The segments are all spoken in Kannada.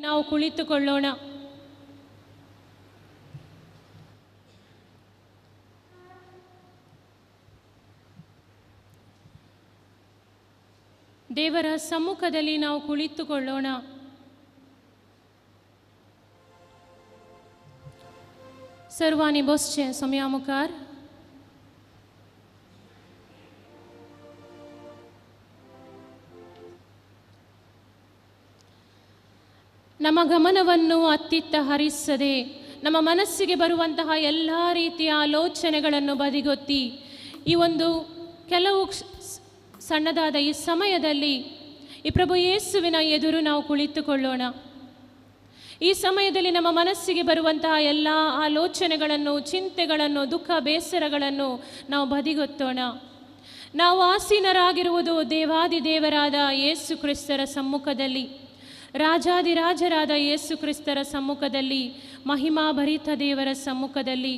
ನಾವು ಕುಳಿತುಕೊಳ್ಳೋಣ. ದೇವರ ಸಮ್ಮುಖದಲ್ಲಿ ನಾವು ಕುಳಿತುಕೊಳ್ಳೋಣ. सर्वांनी बसचे समया मुखार. ನಮ್ಮ ಗಮನವನ್ನು ಅತ್ತಿತ್ತ ಹರಿಸದೆ ನಮ್ಮ ಮನಸ್ಸಿಗೆ ಬರುವಂತಹ ಎಲ್ಲ ರೀತಿಯ ಆಲೋಚನೆಗಳನ್ನು ಬದಿಗೊತ್ತಿ ಈ ಒಂದು ಕೆಲವು ಸಣ್ಣದಾದ ಈ ಸಮಯದಲ್ಲಿ ಈ ಪ್ರಭು ಯೇಸುವಿನ ಎದುರು ನಾವು ಕುಳಿತುಕೊಳ್ಳೋಣ. ಈ ಸಮಯದಲ್ಲಿ ನಮ್ಮ ಮನಸ್ಸಿಗೆ ಬರುವಂತಹ ಎಲ್ಲ ಆಲೋಚನೆಗಳನ್ನು, ಚಿಂತೆಗಳನ್ನು, ದುಃಖ ಬೇಸರಗಳನ್ನು ನಾವು ಬದಿಗೊತ್ತೋಣ. ನಾವು ಆಸೀನರಾಗಿರುವುದು ದೇವಾದಿದೇವರಾದ ಯೇಸು ಕ್ರಿಸ್ತರ ಸಮ್ಮುಖದಲ್ಲಿ, ರಾಜಾದಿರಾಜರಾದ ಯೇಸು ಕ್ರಿಸ್ತರ ಸಮ್ಮುಖದಲ್ಲಿ, ಮಹಿಮಾಭರಿತ ದೇವರ ಸಮ್ಮುಖದಲ್ಲಿ,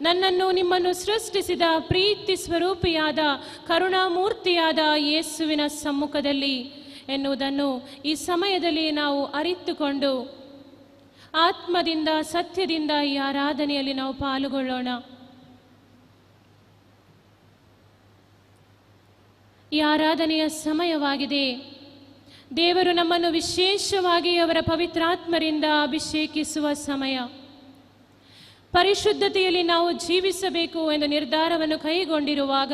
ನನ್ನನ್ನು ನಿಮ್ಮನ್ನು ಸೃಷ್ಟಿಸಿದ ಪ್ರೀತಿ ಸ್ವರೂಪಿಯಾದ ಕರುಣಾಮೂರ್ತಿಯಾದ ಯೇಸುವಿನ ಸಮ್ಮುಖದಲ್ಲಿ ಎನ್ನುವುದನ್ನು ಈ ಸಮಯದಲ್ಲಿ ನಾವು ಅರಿತುಕೊಂಡು ಆತ್ಮದಿಂದ ಸತ್ಯದಿಂದ ಈ ಆರಾಧನೆಯಲ್ಲಿ ನಾವು ಪಾಲ್ಗೊಳ್ಳೋಣ. ಈ ಆರಾಧನೆಯ ಸಮಯವಾಗಿದೆ. ದೇವರು ನಮ್ಮನ್ನು ವಿಶೇಷವಾಗಿ ಅವರ ಪವಿತ್ರಾತ್ಮರಿಂದ ಅಭಿಷೇಕಿಸುವ ಸಮಯ. ಪರಿಶುದ್ಧತೆಯಲ್ಲಿ ನಾವು ಜೀವಿಸಬೇಕು ಎಂದು ನಿರ್ಧಾರವನ್ನು ಕೈಗೊಂಡಿರುವಾಗ,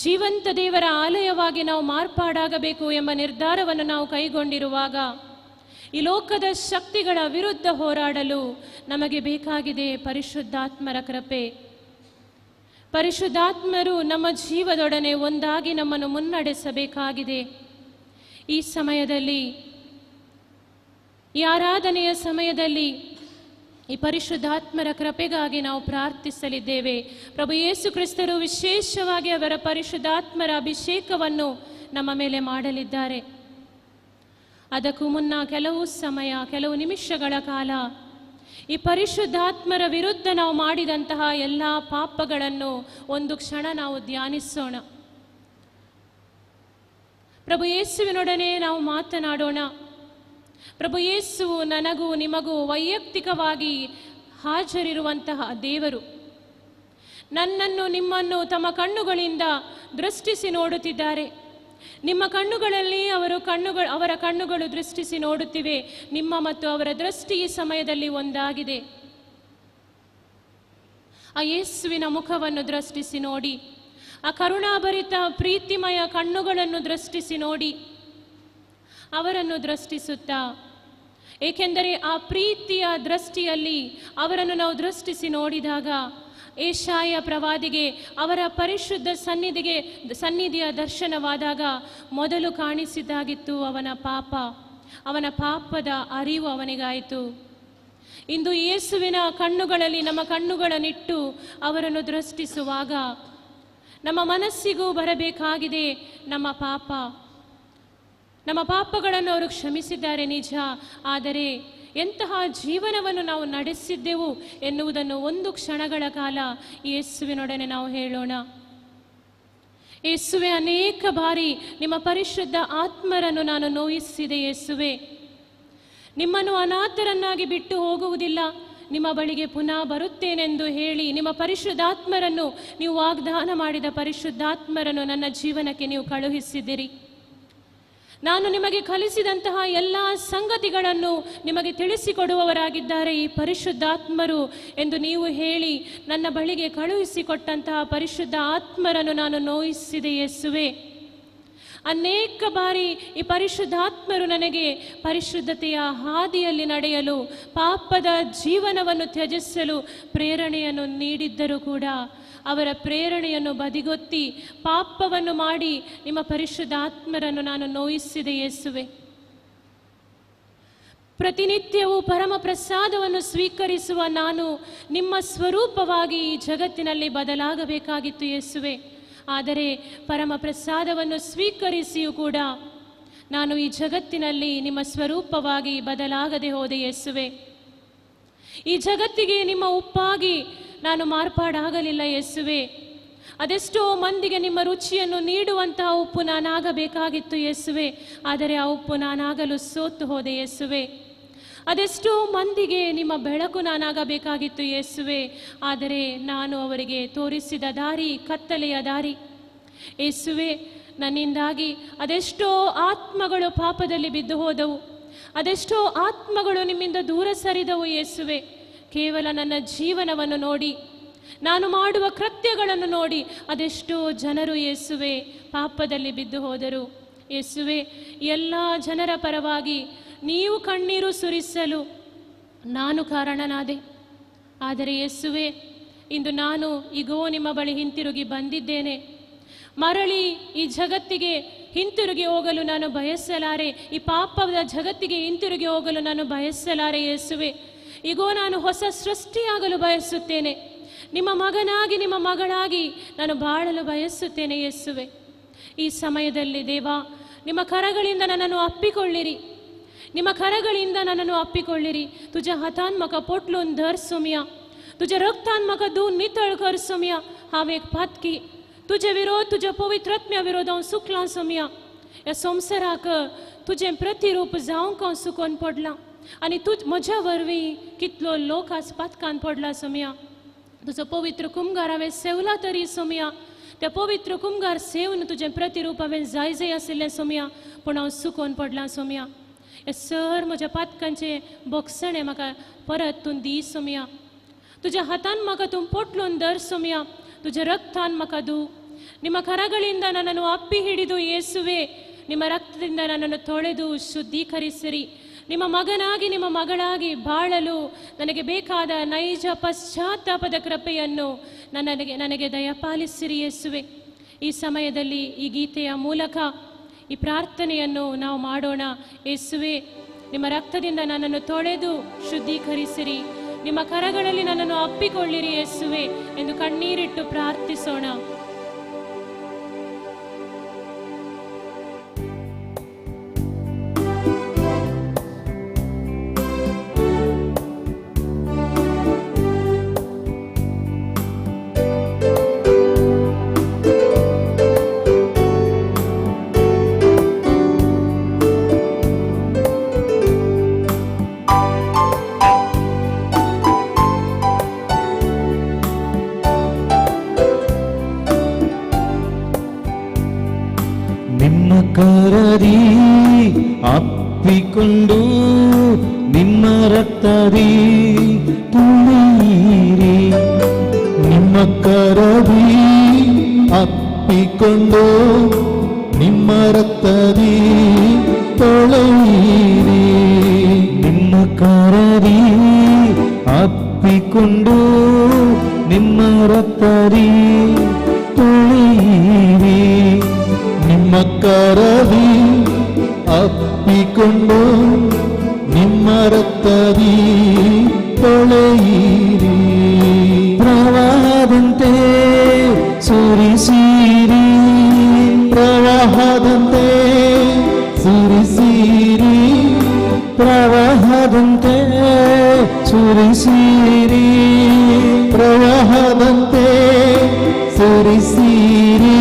ಜೀವಂತ ದೇವರ ಆಲಯವಾಗಿ ನಾವು ಮಾರ್ಪಾಡಾಗಬೇಕು ಎಂಬ ನಿರ್ಧಾರವನ್ನು ನಾವು ಕೈಗೊಂಡಿರುವಾಗ, ಈ ಲೋಕದ ಶಕ್ತಿಗಳ ವಿರುದ್ಧ ಹೋರಾಡಲು ನಮಗೆ ಬೇಕಾಗಿದೆ ಪರಿಶುದ್ಧಾತ್ಮರ ಕೃಪೆ. ಪರಿಶುದ್ಧಾತ್ಮರು ನಮ್ಮ ಜೀವದೊಡನೆ ಒಂದಾಗಿ ನಮ್ಮನ್ನು ಮುನ್ನಡೆಸಬೇಕಾಗಿದೆ. ಈ ಸಮಯದಲ್ಲಿ, ಈ ಆರಾಧನೆಯ ಸಮಯದಲ್ಲಿ ಈ ಪರಿಶುದ್ಧಾತ್ಮರ ಕೃಪೆಗಾಗಿ ನಾವು ಪ್ರಾರ್ಥಿಸಲಿದ್ದೇವೆ. ಪ್ರಭು ಯೇಸು ಕ್ರಿಸ್ತರು ವಿಶೇಷವಾಗಿ ಅವರ ಪರಿಶುದ್ಧಾತ್ಮರ ಅಭಿಷೇಕವನ್ನು ನಮ್ಮ ಮೇಲೆ ಮಾಡಲಿದ್ದಾರೆ. ಅದಕ್ಕೂ ಮುನ್ನ ಕೆಲವು ಸಮಯ, ಕೆಲವು ನಿಮಿಷಗಳ ಕಾಲ ಈ ಪರಿಶುದ್ಧಾತ್ಮರ ವಿರುದ್ಧ ನಾವು ಮಾಡಿದಂತಹ ಎಲ್ಲ ಪಾಪಗಳನ್ನು ಒಂದು ಕ್ಷಣ ನಾವು ಧ್ಯಾನಿಸೋಣ. ಪ್ರಭು ಯೇಸುವಿನೊಡನೆ ನಾವು ಮಾತನಾಡೋಣ. ಪ್ರಭು ಯೇಸುವು ನನಗೂ ನಿಮಗೂ ವೈಯಕ್ತಿಕವಾಗಿ ಹಾಜರಿರುವಂತಹ ದೇವರು. ನನ್ನನ್ನು ನಿಮ್ಮನ್ನು ತಮ್ಮ ಕಣ್ಣುಗಳಿಂದ ದೃಷ್ಟಿಸಿ ನೋಡುತ್ತಿದ್ದಾರೆ. ನಿಮ್ಮ ಕಣ್ಣುಗಳಲ್ಲಿ ಅವರ ಕಣ್ಣುಗಳು ದೃಷ್ಟಿಸಿ ನೋಡುತ್ತಿವೆ. ನಿಮ್ಮ ಮತ್ತು ಅವರ ದೃಷ್ಟಿ ಈ ಸಮಯದಲ್ಲಿ ಒಂದಾಗಿದೆ. ಆ ಯೇಸುವಿನ ಮುಖವನ್ನು ದೃಷ್ಟಿಸಿ ನೋಡಿ. ಆ ಕರುಣಾಭರಿತ ಪ್ರೀತಿಮಯ ಕಣ್ಣುಗಳನ್ನು ದೃಷ್ಟಿಸಿ ನೋಡಿ. ಅವರನ್ನು ದೃಷ್ಟಿಸುತ್ತಾ, ಏಕೆಂದರೆ ಆ ಪ್ರೀತಿಯ ದೃಷ್ಟಿಯಲ್ಲಿ ಅವರನ್ನು ನಾವು ದೃಷ್ಟಿಸಿ ನೋಡಿದಾಗ ಯೆಶಾಯ ಪ್ರವಾದಿಗೆ ಅವರ ಪರಿಶುದ್ಧ ಸನ್ನಿಧಿಯ ದರ್ಶನವಾದಾಗ ಮೊದಲು ಕಾಣಿಸಿದ್ದಾಗಿತ್ತು ಅವನ ಪಾಪದ ಅರಿವು ಅವನಿಗಾಯಿತು. ಇಂದು ಯೇಸುವಿನ ಕಣ್ಣುಗಳಲ್ಲಿ ನಮ್ಮ ಕಣ್ಣುಗಳನ್ನಿಟ್ಟು ಅವರನ್ನು ದೃಷ್ಟಿಸುವಾಗ ನಮ್ಮ ಮನಸ್ಸಿಗೂ ಬರಬೇಕಾಗಿದೆ ನಮ್ಮ ಪಾಪಗಳನ್ನು ಅವರು ಕ್ಷಮಿಸಿದ್ದಾರೆ ನಿಜ. ಆದರೆ ಎಂತಹ ಜೀವನವನ್ನು ನಾವು ನಡೆಸಿದ್ದೆವು ಎನ್ನುವುದನ್ನು ಒಂದು ಕ್ಷಣಗಳ ಕಾಲ ಯೇಸುವಿನೊಡನೆ ನಾವು ಹೇಳೋಣ. ಯೇಸುವೆ, ಅನೇಕ ಬಾರಿ ನಿಮ್ಮ ಪರಿಶುದ್ಧ ಆತ್ಮರನ್ನು ನಾನು ನೋಯಿಸಿದೆ. ಯೇಸುವೆ, ನಿಮ್ಮನ್ನು ಅನಾಥರನ್ನಾಗಿ ಬಿಟ್ಟು ಹೋಗುವುದಿಲ್ಲ, ನಿಮ್ಮ ಬಳಿಗೆ ಪುನಃ ಬರುತ್ತೇನೆಂದು ಹೇಳಿ ನಿಮ್ಮ ಪರಿಶುದ್ಧಾತ್ಮರನ್ನು, ನೀವು ವಾಗ್ದಾನ ಮಾಡಿದ ಪರಿಶುದ್ಧಾತ್ಮರನ್ನು ನನ್ನ ಜೀವನಕ್ಕೆ ನೀವು ಕಳುಹಿಸಿದಿರಿ. ನಾನು ನಿಮಗೆ ಕಲಿಸಿದಂತಹ ಎಲ್ಲ ಸಂಗತಿಗಳನ್ನು ನಿಮಗೆ ತಿಳಿಸಿಕೊಡುವವರಾಗಿದ್ದಾರೆ ಈ ಪರಿಶುದ್ಧಾತ್ಮರು ಎಂದು ನೀವು ಹೇಳಿ ನನ್ನ ಬಳಿಗೆ ಕಳುಹಿಸಿಕೊಟ್ಟಂತಹ ಪರಿಶುದ್ಧ ಆತ್ಮರನ್ನು ನಾನು ನೋಯಿಸಿದೆ. ಯೇಸುವೆ, ಅನೇಕ ಬಾರಿ ಈ ಪರಿಶುದ್ಧಾತ್ಮರು ನನಗೆ ಪರಿಶುದ್ಧತೆಯ ಹಾದಿಯಲ್ಲಿ ನಡೆಯಲು, ಪಾಪದ ಜೀವನವನ್ನು ತ್ಯಜಿಸಲು ಪ್ರೇರಣೆಯನ್ನು ನೀಡಿದ್ದರೂ ಕೂಡ ಅವರ ಪ್ರೇರಣೆಯನ್ನು ಬದಿಗೊತ್ತಿ ಪಾಪವನ್ನು ಮಾಡಿ ನಿಮ್ಮ ಪರಿಶುದ್ಧಾತ್ಮರನ್ನು ನಾನು ನೋಯಿಸಿದೆ. ಯೇಸುವೆ, ಪ್ರತಿನಿತ್ಯವೂ ಪರಮ ಪ್ರಸಾದವನ್ನು ಸ್ವೀಕರಿಸುವ ನಾನು ನಿಮ್ಮ ಸ್ವರೂಪವಾಗಿ ಈ ಜಗತ್ತಿನಲ್ಲಿ ಬದಲಾಗಬೇಕಾಗಿತ್ತು. ಯೇಸುವೆ, ಆದರೆ ಪರಮ ಪ್ರಸಾದವನ್ನು ಸ್ವೀಕರಿಸಿಯೂ ಕೂಡ ನಾನು ಈ ಜಗತ್ತಿನಲ್ಲಿ ನಿಮ್ಮ ಸ್ವರೂಪವಾಗಿ ಬದಲಾಗದೆ ಹೋದೆ. ಯೇಸುವೆ, ಈ ಜಗತ್ತಿಗೆ ನಿಮ್ಮ ಉಪ್ಪಾಗಿ ನಾನು ಮಾರ್ಪಾಡಾಗಲಿಲ್ಲ. ಯೇಸುವೆ, ಅದೆಷ್ಟೋ ಮಂದಿಗೆ ನಿಮ್ಮ ರುಚಿಯನ್ನು ನೀಡುವಂತಹ ಉಪ್ಪು ನಾನಾಗಬೇಕಾಗಿತ್ತು ಯೇಸುವೆ, ಆದರೆ ಆ ಉಪ್ಪು ನಾನಾಗಲು ಸೋತು ಹೋದೆ ಯೇಸುವೆ. ಅದೆಷ್ಟೋ ಮಂದಿಗೆ ನಿಮ್ಮ ಬೆಳಕು ನಾನಾಗಬೇಕಾಗಿತ್ತು ಯೇಸುವೆ, ಆದರೆ ನಾನು ಅವರಿಗೆ ತೋರಿಸಿದ ದಾರಿ ಕತ್ತಲೆಯ ದಾರಿ ಯೇಸುವೆ. ನನ್ನಿಂದಾಗಿ ಅದೆಷ್ಟೋ ಆತ್ಮಗಳು ಪಾಪದಲ್ಲಿ ಬಿದ್ದು ಹೋದವು, ಅದೆಷ್ಟೋ ಆತ್ಮಗಳು ನಿಮ್ಮಿಂದ ದೂರ ಸರಿದವು ಯೇಸುವೆ. ಕೇವಲ ನನ್ನ ಜೀವನವನ್ನು ನೋಡಿ, ನಾನು ಮಾಡುವ ಕೃತ್ಯಗಳನ್ನು ನೋಡಿ ಅದೆಷ್ಟೋ ಜನರು ಯೇಸುವೆ ಪಾಪದಲ್ಲಿ ಬಿದ್ದು ಹೋದರು ಯೇಸುವೆ. ಎಲ್ಲ ಜನರ ಪರವಾಗಿ ನೀವು ಕಣ್ಣೀರು ಸುರಿಸಲು ನಾನು ಕಾರಣನಾದೆ. ಆದರೆ ಯೇಸುವೆ, ಇಂದು ನಾನು ಈಗೋ ನಿಮ್ಮ ಬಳಿ ಹಿಂತಿರುಗಿ ಬಂದಿದ್ದೇನೆ. ಮರಳಿ ಈ ಜಗತ್ತಿಗೆ ಹಿಂತಿರುಗಿ ಹೋಗಲು ನಾನು ಬಯಸಲಾರೆ, ಈ ಪಾಪದ ಜಗತ್ತಿಗೆ ಹಿಂತಿರುಗಿ ಹೋಗಲು ನಾನು ಬಯಸಲಾರೆ ಯೇಸುವೆ. ಈಗೋ ನಾನು ಹೊಸ ಸೃಷ್ಟಿಯಾಗಲು ಬಯಸುತ್ತೇನೆ, ನಿಮ್ಮ ಮಗನಾಗಿ ನಿಮ್ಮ ಮಗಳಾಗಿ ನಾನು ಬಾಳಲು ಬಯಸುತ್ತೇನೆ ಯೇಸುವೆ. ಈ ಸಮಯದಲ್ಲಿ ದೇವಾ, ನಿಮ್ಮ ಕರಗಳಿಂದ ನನ್ನನ್ನು ಅಪ್ಪಿಕೊಳ್ಳಿರಿ, ನಿಮ್ಮ ಕರಗಳಿಂದ ನನ್ನನ್ನು ಅಪ್ಪಿಕೊಳ್ಳಿರಿ. तुझ्या हातांमका पोटलून धर सोम्या, तुझ्या रक्तांमका धुवून नितळ कर सोम्या. हांव एक पातकी, तुझे विरोध तुझ्या पवित्रात्म्या विरोध हांव सुकलां सोम्या. ह्या संवसाराक तुझें प्रतिरूप जावंक हांव सुकोवन पडलां, आनी तूं म्हज्या वरवीं कितलो लोक आज पातकान पडला सोम्या. तुजो पवित्र कुमगार हांवें सेवला तरी सोम्या, त्या पवित्र कुमगार सेवन तुझें प्रतिरूप हांवें जाय जाय आशिल्लें सोम्या, पूण हांव सुकोवन पडलां सोम्या. हे सर म्हज्या पातकांचे बोगसणे म्हाका परत तूं दी सोम्या. तुझ्या हातान म्हाका तूं पोटलून धर सोम्या, तुझ्या रक्तान म्हाका धू. ನಿಮ್ಮ ಕರಗಳಿಂದ ನನ್ನನ್ನು ಅಪ್ಪಿ ಹಿಡಿದು ಯೇಸುವೆ, ನಿಮ್ಮ ರಕ್ತದಿಂದ ನನ್ನನ್ನು ತೊಳೆದು ಶುದ್ಧೀಕರಿಸಿರಿ. ನಿಮ್ಮ ಮಗನಾಗಿ ನಿಮ್ಮ ಮಗಳಾಗಿ ಬಾಳಲು ನನಗೆ ಬೇಕಾದ ನೈಜ ಪಶ್ಚಾತ್ತಾಪದ ಕೃಪೆಯನ್ನು ನನಗೆ ದಯಪಾಲಿಸಿರಿ ಯೇಸುವೆ. ಈ ಸಮಯದಲ್ಲಿ ಈ ಗೀತೆಯ ಮೂಲಕ ಈ ಪ್ರಾರ್ಥನೆಯನ್ನು ನಾವು ಮಾಡೋಣ. ಯೇಸುವೆ, ನಿಮ್ಮ ರಕ್ತದಿಂದ ನನ್ನನ್ನು ತೊಳೆದು ಶುದ್ಧೀಕರಿಸಿರಿ, ನಿಮ್ಮ ಕರಗಳಲ್ಲಿ ನನ್ನನ್ನು ಅಪ್ಪಿಕೊಳ್ಳಿರಿ ಯೇಸುವೆ ಎಂದು ಕಣ್ಣೀರಿಟ್ಟು ಪ್ರಾರ್ಥಿಸೋಣ. ಕರದಿ ಅಪ್ಪಿಕೊಂಡು ನಿಮ್ಮ ರಕ್ತದಿ ತುಳಿಯಿರಿ. ನಿಮ್ಮ ಕರದಿ ಅಪ್ಪಿಕೊಂಡು ನಿಮ್ಮ ರಕ್ತದಿ ತೊಳೆಯಿರಿ. ನಿಮ್ಮ ಕರದಿ ಅಪ್ಪಿಕೊಂಡು ನಿಮ್ಮ ರಕ್ತದಿ ತೊಳೆಯಿರಿ. ನಿಮ್ಮ ಕರದಿ ಅಪ್ಪಿಕೊಂಡು ನಿಮ್ಮ ರಕ್ತದಿ ತೊಳೆಯಿರಿ. ಪ್ರವಾಹದಂತೆ ಸುರಿಸಿರಿ, ಪ್ರವಾಹದಂತೆ ಸುರಿಸಿರಿ, ಪ್ರವಾಹದಂತೆ ಸುರಿಸಿರಿ, ಪ್ರವಾಹದಂತೆ ಸುರಿಸಿರಿ.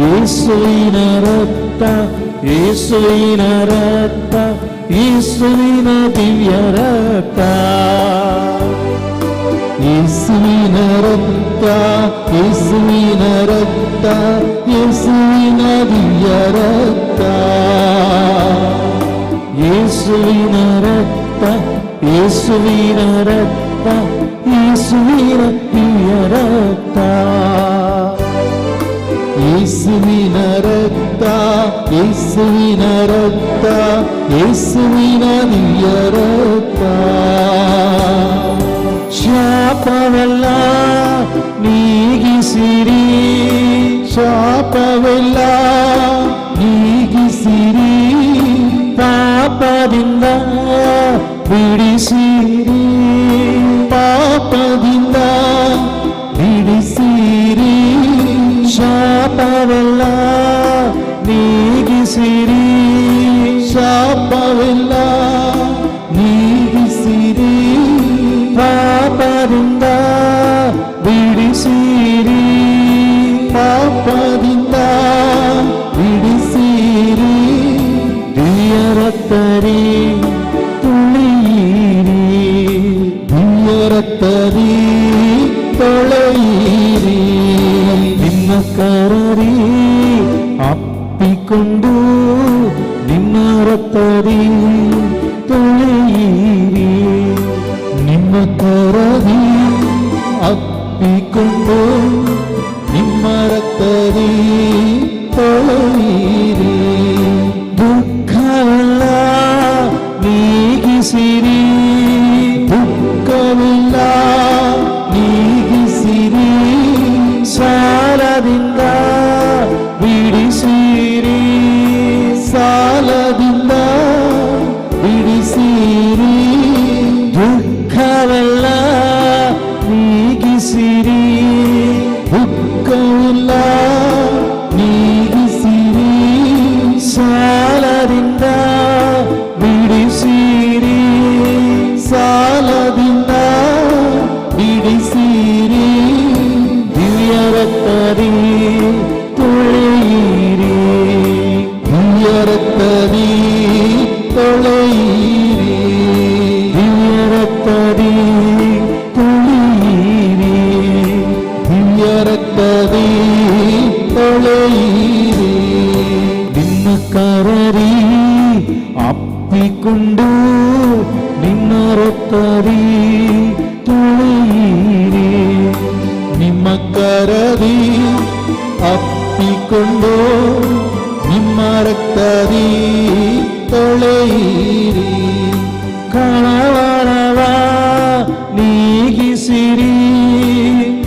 ಯೇಸುವಿನ ರಕ್ತ, ಯೇಸುವಿನ ರಕ್ತ, ಯೇಸುವಿನ ದಿವ್ಯ ರಕ್ತ, ಯೇಸುವಿನ ರಕ್ತ, ಯೇಸುವಿನ ರಕ್ತ, ಯೇಸುವಿನ ದಿವ್ಯ ರಕ್ತ, ಯೇಸುವಿನ ರಕ್ತ, ಯೇಸುವಿನ ರಕ್ತ, ಯೇಸುವಿನ ದಿವ್ಯ ರಕ್ತ, ಯೇಸುವಿನ ರಕ್ತ, ಯೇಸುವಿನ ರಕ್ತ, ಯೇಸುವಿನ ದಿವ್ಯ ರಕ್ತ. ಶಾಪವೆಲ್ಲ ನೀಗಿಸಿರಿ, ಶಾಪವೆಲ್ಲ ನೀಗಿಸಿರಿ, ಪಾಪದಿಂದ ಬಿಡಿಸಿರಿ, ಪಾಪದಿಂದ ಬಿಡಿಸಿರಿ. ಶಾಪವೆಲ್ಲ ನೀಗಿಸಿರಿ, ಶಾಪವೆಲ್ಲ ನೀಗಿಸಿರಿ, ಪಾಪದಿಂದ ಬಿಡಿಸಿರಿ. ರಕ್ತದಿ ತುಳಿಯಿರಿ, ದಿವ್ಯ ರಕ್ತದಿ ತೊಳೆಯಿರಿ. ನಿಮ್ಮ ಕರರಿ ಅಪ್ಪಿಕೊಂಡು ನಿಮ್ಮ ರಕ್ತದಿ ತೊಳೆಯಿರಿ. ನಿಮ್ಮ ಕರದಿ ಅಪ್ಪಿಕೊಂಡು ನಿಮ್ಮ ರಕ್ತದಿ ತೊಳೆಯಿರಿ. ದುಃಖವೆಲ್ಲ ನೀಗಿಸಿರಿ, ದುಃಖವೆಲ್ಲ ನೀಗಿಸಿರಿ. ಸಾಲದಿಂದ ಬಿಡಿಸಿರಿ, ಸಾಲದಿಂದ ಬಿಡಿಸಿರಿ. ದುಃಖವೆಲ್ಲ ನೀಗಿಸಿರಿ, ದುಃಖವೆಲ್ಲ ನೀಗಿಸಿರಿ. ಸಾಲದಿಂದ ಬಿಡಿಸಿರಿ, ಸಾಲದಿಂದ ಬಿಡಿಸಿರಿ. ದಿವ್ಯ ರಕ್ತದಿ ತೊಳೆಯಿರಿ, ದಿವ್ಯ ರಕ್ತದಿ ತೊಳೆಯಿರಿ. ದಿವ್ಯ ರಕ್ತದಿ ತೊಳೆಯಿರಿ, ದಿವ್ಯ ರಕ್ತದಿ ತೊಳೆಯಿರಿ. ನಿನ್ನ ಕರರಿ ಅಪ್ಪಿಕೊಂಡು ನಿನ್ನ ರಕ್ತದಿ ತೊಳೆಯಿರಿ. ನಿಮ್ಮ ಕರದಿ ಅಪ್ಪಿಕೊಂಡು ನಿಮ್ಮ ರಕ್ತದಿ ತೊಳೆಯಿರಿ. ಕಳವಳವ ನೀಗಿಸಿರಿ,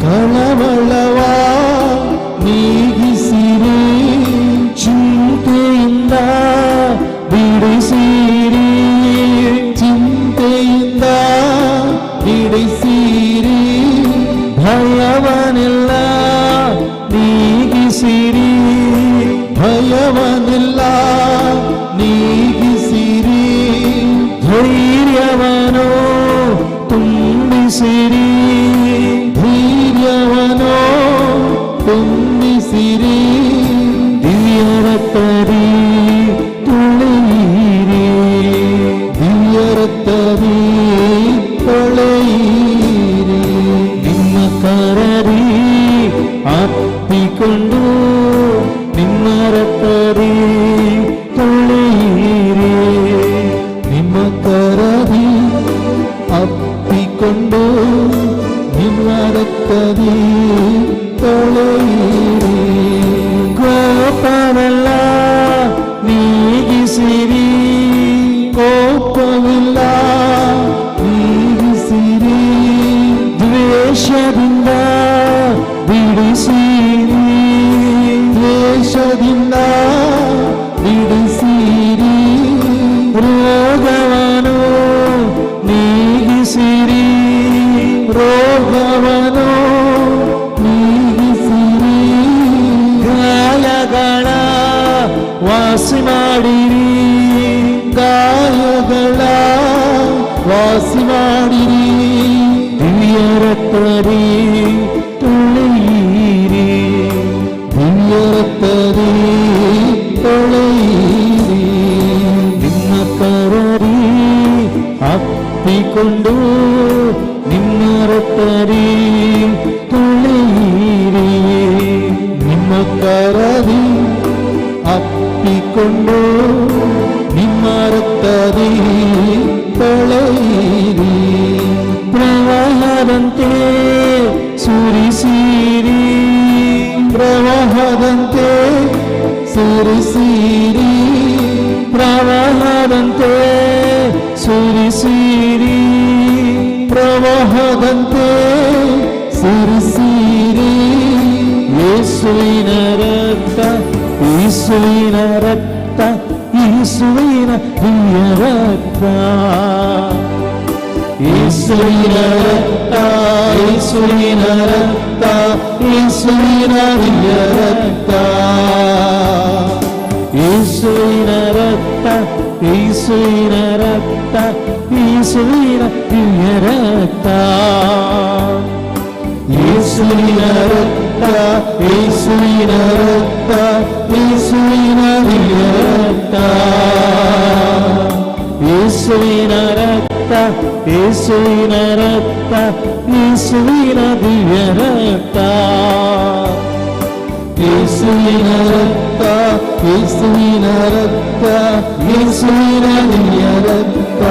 ಕಳವಳವ ನೀಗಿಸಿರಿ. ಚಿಂತೆಯಿಂದ ಬಿಡಿಸಿರಿ, ಚಿಂತೆಯಿಂದ ಬಿಡಿಸಿರಿ. ಭಯವನೆಲ್ಲ ನೀಗಿಸಿರಿ, ಭಯವನೆಲ್ಲ ನೀಗಿಸಿರಿ. ಧೈರ್ಯವನು ತುಂಬಿಸಿರಿ, ಧೈರ್ಯವನು ತುಂಬಿಸಿರಿ. ದಿವ್ಯ ರಕ್ತದಿ ತೊಳೆಯಿರಿ, ದಿವ್ಯ ರಕ್ತದಿ ತೊಳೆಯಿರಿ. ನಿಮ್ಮ ಕರರಿ ಅಪ್ಪಿಕೊಂಡು ನಿಮ್ಮ ರಕ್ತದಿ ತೊಳೆಯಿರಿ. ನಿಮ್ಮ ಕರದಿ ಅಪ್ಪಿಕೊಂಡು ನಿಮ್ಮ ರಕ್ತದಿ ತೊಳೆಯಿರಿ. ಕೋಪವೆಲ್ಲ ನೀಗಿಸಿರಿ, ಕೋಪವಿಲ್ಲ ನೀಗಿಸಿರಿ. ದ್ವೇಷದಿಂದ ಬಿಡಿಸಿರಿ, ದ್ವೇಷದಿಂದ ಬಿಡಿಸಿರಿ. ರೋಗವನು ನೀಗಿಸಿರಿ, ರೋಗವನು ನೀಗಿಸಿರಿ. ಗಾಯಗಳ ವಾಸಿ ಮಾಡಿರಿ, ಗಾಯಗಳ ವಾಸಿ ಮಾಡಿರಿ. ದಿವ್ಯ ರಕ್ತದಿ ತೊಳೆಯಿರಿ, ದಿವ್ಯ ರಕ್ತದಿ ತೊಳೆಯಿರಿ. ನಿಮ್ಮ ಕರರಿ ಅಪ್ಪಿಕೊಂಡು ನಿಮ್ಮ ರಕ್ತದಿ ತೊಳೆಯಿರಿ. ನಿಮ್ಮ ಕರದಿ ಅಪ್ಪಿಕೊಂಡು ನಿಮ್ಮ ರಕ್ತದಿ ತೊಳೆಯಿರಿ. ಪ್ರವಾಹದಂತೆ ಸುರಿಸಿರಿ, ಪ್ರವಾಹದಂತೆ ಸುರಿಸಿರಿ. ಪ್ರವಾಹದಂತೆ ಸುರಿಸಿರಿ, ಪ್ರವಾಹದಂತೆ ಸುರಿಸಿರಿ. ಯೇಸುವಿನ ರಕ್ತ, ಯೇಸುವಿನ ರಕ್ತ, ಯೇಸುವಿನ ದಿವ್ಯ ರಕ್ತ. ಯೇಸುವಿನ ರಕ್ತ, ಯೇಸುವಿನ ರಕ್ತ, ಯೇಸುವಿನ ದಿವ್ಯ ರಕ್ತ. ಯೇಸುವಿನ ರಕ್ತ, ಯೇಸುವಿನ ರಕ್ತ, ಯೇಸುವಿನ ದಿವ್ಯ ರಕ್ತ. ಯೇಸುವಿನ ರಕ್ತ, ಯೇಸುವಿನ ರಕ್ತ, ಯೇಸುವಿನ ದಿವ್ಯ ರಕ್ತ. ಯೇಸುವಿನ ರಕ್ತ ಯೇಸುವಿನ ರಕ್ತ ಯೇಸುವಿನ ದಿವ್ಯ ರಕ್ತ ಯೇಸುವಿನ ರಕ್ತ ಯೇಸುವಿನ ರಕ್ತ ಯೇಸುವಿನ ದಿವ್ಯ ರಕ್ತ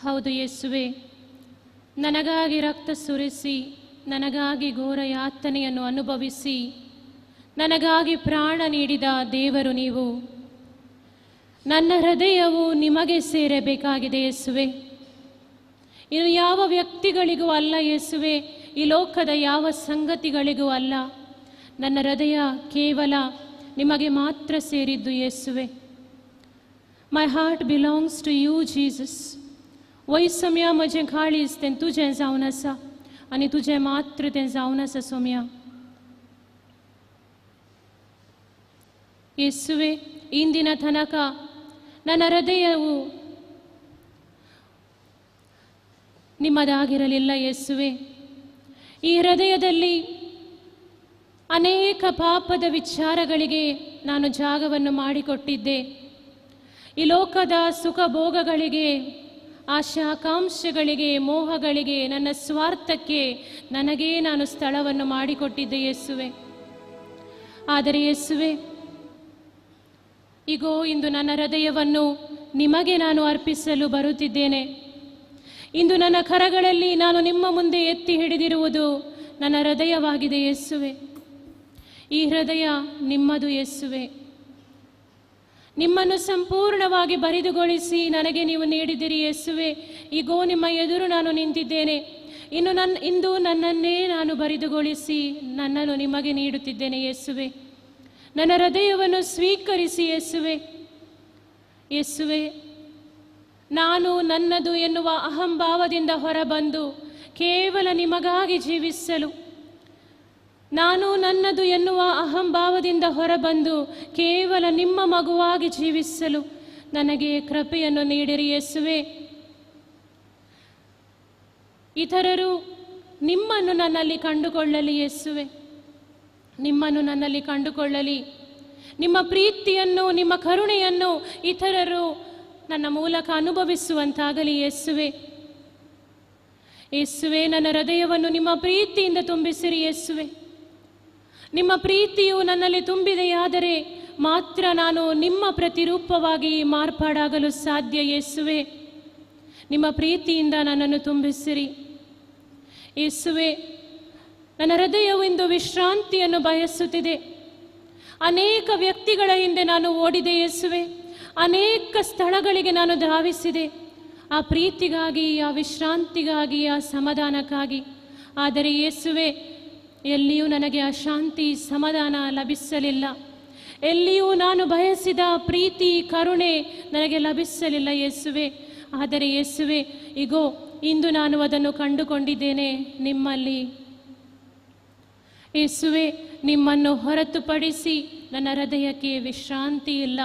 ಹೌದು ಯೇಸುವೆ, ನನಗಾಗಿ ರಕ್ತ ಸುರಿಸಿ, ನನಗಾಗಿ ಘೋರ ಯಾತನೆಯನ್ನು ಅನುಭವಿಸಿ, ನನಗಾಗಿ ಪ್ರಾಣ ನೀಡಿದ ದೇವರು ನೀವು. ನನ್ನ ಹೃದಯವು ನಿಮಗೆ ಸೇರಬೇಕಾಗಿದೆ ಯೇಸುವೆ. ಇದು ಯಾವ ವ್ಯಕ್ತಿಗಳಿಗೂ ಅಲ್ಲ ಯೇಸುವೆ, ಈ ಲೋಕದ ಯಾವ ಸಂಗತಿಗಳಿಗೂ ಅಲ್ಲ. ನನ್ನ ಹೃದಯ ಕೇವಲ ನಿಮಗೆ ಮಾತ್ರ ಸೇರಿದ್ದು ಯೇಸುವೆ. My heart belongs to you, Jesus. वही सोम्या मुझे खालीस तेन तुझे जाऊन असा आणि तुझे मात्र तेन जाऊन असा सोम्या. ಯೇಸುವೆ, ಇಂದಿನ ತನಕ ನನ್ನ ಹೃದಯವು ನಿಮ್ಮದಾಗಿರಲಿಲ್ಲ ಯೇಸುವೆ. ಈ ಹೃದಯದಲ್ಲಿ ಅನೇಕ ಪಾಪದ ವಿಚಾರಗಳಿಗೆ ನಾನು ಜಾಗವನ್ನು ಮಾಡಿಕೊಟ್ಟಿದ್ದೆ. ಈ ಲೋಕದ ಸುಖ ಭೋಗಗಳಿಗೆ, ಆಶಾಕಾಂಕ್ಷೆಗಳಿಗೆ, ಮೋಹಗಳಿಗೆ, ನನ್ನ ಸ್ವಾರ್ಥಕ್ಕೆ ನನಗೇ ನಾನು ಸ್ಥಳವನ್ನು ಮಾಡಿಕೊಟ್ಟಿದ್ದೆ ಯೇಸುವೆ. ಆದರೆ ಯೇಸುವೆ, ಈಗೋ ಇಂದು ನನ್ನ ಹೃದಯವನ್ನು ನಿಮಗೆ ನಾನು ಅರ್ಪಿಸಲು ಬರುತ್ತಿದ್ದೇನೆ. ಇಂದು ನನ್ನ ಕರಗಳಲ್ಲಿ ನಾನು ನಿಮ್ಮ ಮುಂದೆ ಎತ್ತಿ ಹಿಡಿದಿರುವುದು ನನ್ನ ಹೃದಯವಾಗಿದೆ ಯೇಸುವೆ. ಈ ಹೃದಯ ನಿಮ್ಮದು ಯೇಸುವೆ. ನಿಮ್ಮನ್ನು ಸಂಪೂರ್ಣವಾಗಿ ಬರಿದುಗೊಳಿಸಿ ನನಗೆ ನೀವು ನೀಡಿದಿರಿ ಯೇಸುವೆ. ಈಗೋ ನಿಮ್ಮ ಎದುರು ನಾನು ನಿಂತಿದ್ದೇನೆ. ಇಂದು ನನ್ನನ್ನೇ ನಾನು ಬರಿದುಗೊಳಿಸಿ ನನ್ನನ್ನು ನಿಮಗೆ ನೀಡುತ್ತಿದ್ದೇನೆ ಯೇಸುವೆ. ನನ್ನ ಹೃದಯವನ್ನು ಸ್ವೀಕರಿಸಿ ಯೇಸುವೆ. ಯೇಸುವೆ, ನಾನು ನನ್ನದು ಎನ್ನುವ ಅಹಂಭಾವದಿಂದ ಹೊರಬಂದು ಕೇವಲ ನಿಮಗಾಗಿ ಜೀವಿಸಲು, ನಾನು ನನ್ನದು ಎನ್ನುವ ಅಹಂಭಾವದಿಂದ ಹೊರಬಂದು ಕೇವಲ ನಿಮ್ಮ ಮಗುವಾಗಿ ಜೀವಿಸಲು ನನಗೆ ಕೃಪೆಯನ್ನು ನೀಡಿರಿ ಯೇಸುವೆ. ಇತರರು ನಿಮ್ಮನ್ನು ನನ್ನಲ್ಲಿ ಕಂಡುಕೊಳ್ಳಲಿ ಯೇಸುವೆ. ನಿಮ್ಮನ್ನು ನನ್ನಲ್ಲಿ ಕಂಡುಕೊಳ್ಳಲಿ. ನಿಮ್ಮ ಪ್ರೀತಿಯನ್ನು, ನಿಮ್ಮ ಕರುಣೆಯನ್ನು ಇತರರು ನನ್ನ ಮೂಲಕ ಅನುಭವಿಸುವಂತಾಗಲಿ ಯೇಸುವೆ. ಯೇಸುವೆ, ನನ್ನ ಹೃದಯವನ್ನು ನಿಮ್ಮ ಪ್ರೀತಿಯಿಂದ ತುಂಬಿಸಿರಿ ಯೇಸುವೆ. ನಿಮ್ಮ ಪ್ರೀತಿಯು ನನ್ನಲ್ಲಿ ತುಂಬಿದೆಯಾದರೆ ಮಾತ್ರ ನಾನು ನಿಮ್ಮ ಪ್ರತಿರೂಪವಾಗಿ ಮಾರ್ಪಾಡಾಗಲು ಸಾಧ್ಯ ಯೇಸುವೆ. ನಿಮ್ಮ ಪ್ರೀತಿಯಿಂದ ನನ್ನನ್ನು ತುಂಬಿಸಿರಿ ಯೇಸುವೆ. ನನ್ನ ಹೃದಯವು ಇಂದು ವಿಶ್ರಾಂತಿಯನ್ನು ಬಯಸುತ್ತಿದೆ. ಅನೇಕ ವ್ಯಕ್ತಿಗಳ ಹಿಂದೆ ನಾನು ಓಡಿದೆ ಯೇಸುವೆ. ಅನೇಕ ಸ್ಥಳಗಳಿಗೆ ನಾನು ಧಾವಿಸಿದೆ, ಆ ಪ್ರೀತಿಗಾಗಿ, ಆ ವಿಶ್ರಾಂತಿಗಾಗಿ, ಆ ಸಮಾಧಾನಕ್ಕಾಗಿ. ಆದರೆ ಯೇಸುವೆ, ಎಲ್ಲಿಯೂ ನನಗೆ ಆ ಶಾಂತಿ, ಸಮಾಧಾನ ಲಭಿಸಲಿಲ್ಲ. ಎಲ್ಲಿಯೂ ನಾನು ಬಯಸಿದ ಪ್ರೀತಿ, ಕರುಣೆ ನನಗೆ ಲಭಿಸಲಿಲ್ಲ ಯೇಸುವೆ. ಆದರೆ ಯೇಸುವೆ, ಈಗೋ ಇಂದು ನಾನು ಅದನ್ನು ಕಂಡುಕೊಂಡಿದ್ದೇನೆ ನಿಮ್ಮಲ್ಲಿ. ಯೇಸುವೆ, ನಿಮ್ಮನ್ನು ಹೊರತುಪಡಿಸಿ ನನ್ನ ಹೃದಯಕ್ಕೆ ವಿಶ್ರಾಂತಿ ಇಲ್ಲ.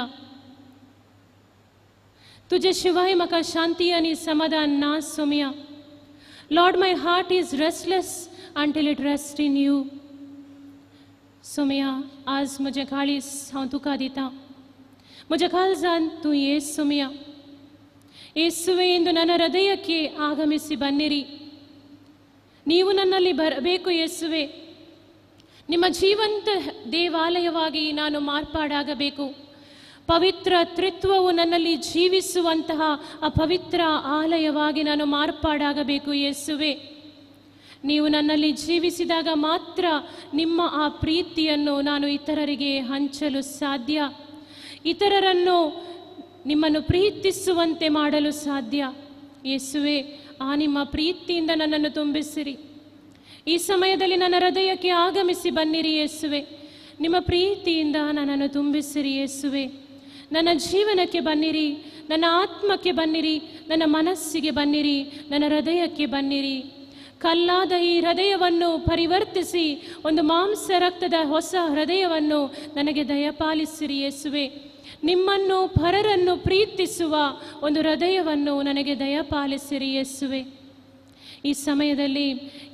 तुझे शिवाय मका शांति आणि समाधान ना सोमिया. Lord, my heart is restless until it rests in you. सोमिया, आज मुझे खालीस हांव तुका दिता. मुझे काळजान तू ये सोमिया. ಯೇಸುವೆ, ಇಂದು ನನ್ನ ಹೃದಯಕ್ಕೆ ಆಗಮಿಸಿ ಬನ್ನಿರಿ. ನೀವು ನನ್ನಲ್ಲಿ ಬರಬೇಕು ಯೇಸುವೆ. ನಿಮ್ಮ ಜೀವಂತ ದೇವಾಲಯವಾಗಿ ನಾನು ಮಾರ್ಪಾಡಾಗಬೇಕು. ಪವಿತ್ರ ತ್ರಿತ್ವವು ನನ್ನಲ್ಲಿ ಜೀವಿಸುವಂತಹ ಅಪವಿತ್ರ ಆಲಯವಾಗಿ ನಾನು ಮಾರ್ಪಾಡಾಗಬೇಕು ಯೇಸುವೆ. ನೀವು ನನ್ನಲ್ಲಿ ಜೀವಿಸಿದಾಗ ಮಾತ್ರ ನಿಮ್ಮ ಆ ಪ್ರೀತಿಯನ್ನು ನಾನು ಇತರರಿಗೆ ಹಂಚಲು ಸಾಧ್ಯ. ಇತರರನ್ನು ನಿಮ್ಮನ್ನು ಪ್ರೀತಿಸುವಂತೆ ಮಾಡಲು ಸಾಧ್ಯ. ಯೇಸುವೆ, ಆ ನಿಮ್ಮ ಪ್ರೀತಿಯಿಂದ ನನ್ನನ್ನು ತುಂಬಿಸಿರಿ. ಈ ಸಮಯದಲ್ಲಿ ನನ್ನ ಹೃದಯಕ್ಕೆ ಆಗಮಿಸಿ ಬನ್ನಿರಿ ಯೇಸುವೆ. ನಿಮ್ಮ ಪ್ರೀತಿಯಿಂದ ನನ್ನನ್ನು ತುಂಬಿಸಿರಿ ಯೇಸುವೆ. ನನ್ನ ಜೀವನಕ್ಕೆ ಬನ್ನಿರಿ, ನನ್ನ ಆತ್ಮಕ್ಕೆ ಬನ್ನಿರಿ, ನನ್ನ ಮನಸ್ಸಿಗೆ ಬನ್ನಿರಿ, ನನ್ನ ಹೃದಯಕ್ಕೆ ಬನ್ನಿರಿ. ಕಲ್ಲಾದ ಈ ಹೃದಯವನ್ನು ಪರಿವರ್ತಿಸಿ ಒಂದು ಮಾಂಸ ರಕ್ತದ ಹೊಸ ಹೃದಯವನ್ನು ನನಗೆ ದಯಪಾಲಿಸಿರಿ ಯೇಸುವೆ. ನಿಮ್ಮನ್ನು ಪರರನ್ನು ಪ್ರೀತಿಸುವ ಒಂದು ಹೃದಯವನ್ನು ನನಗೆ ದಯಪಾಲಿಸಿರಿ ಯೇಸುವೆ. ಈ ಸಮಯದಲ್ಲಿ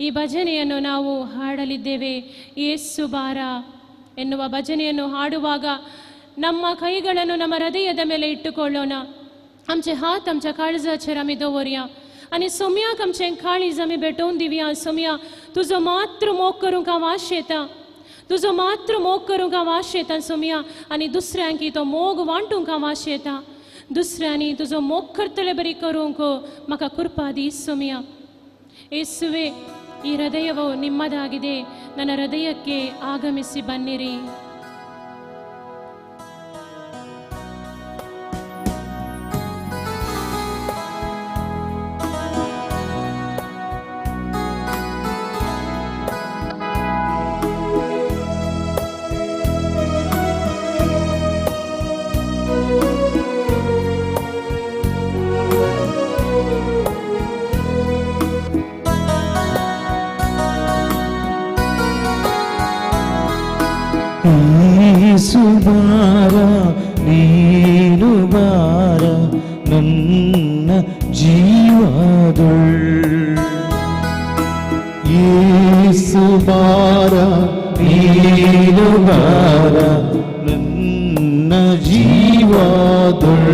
ಈ ಭಜನೆಯನ್ನು ನಾವು ಹಾಡಲಿದ್ದೇವೆ. ಯೇಸು ಬಾರ ಎನ್ನುವ ಭಜನೆಯನ್ನು ಹಾಡುವಾಗ ನಮ್ಮ ಕೈಗಳನ್ನು ನಮ್ಮ हृदयाद मेले इट्टुಕೊಳ್ಳೋಣ. आमचे हात आमच्या काळजाचेर आमी दवरया आनी सोम्याक आमचे काळीज आमी भेटोवन दिवया. सोम्या, तुजो मात्र मोग करूंक हांव आश येता, तुजो मात्र मोग करूंक हांव आश येता सोम्या. आनी दुसऱ्यांकी तो मोग वांटूंक हांव आश येता. दुसऱ्यांनी तुजो मोग करतले बरी करूंक म्हाका कृपा दी सोम्या. ಯೇಸುವೆ, ಈ ಹೃದಯವು ನಿಮ್ಮದಾಗಿದೆ. ನನ್ನ ಹೃದಯಕ್ಕೆ ಆಗಮಿಸಿ ಬನ್ನಿರಿ. ಯೇಸು ಬಾರ, ನೀನು ಬಾರ ನನ್ನ ಜೀವದೊಳ್. ಯೇಸು ಬಾರ, ನೀನು ಬಾರ ನನ್ನ ಜೀವದೊಳ್.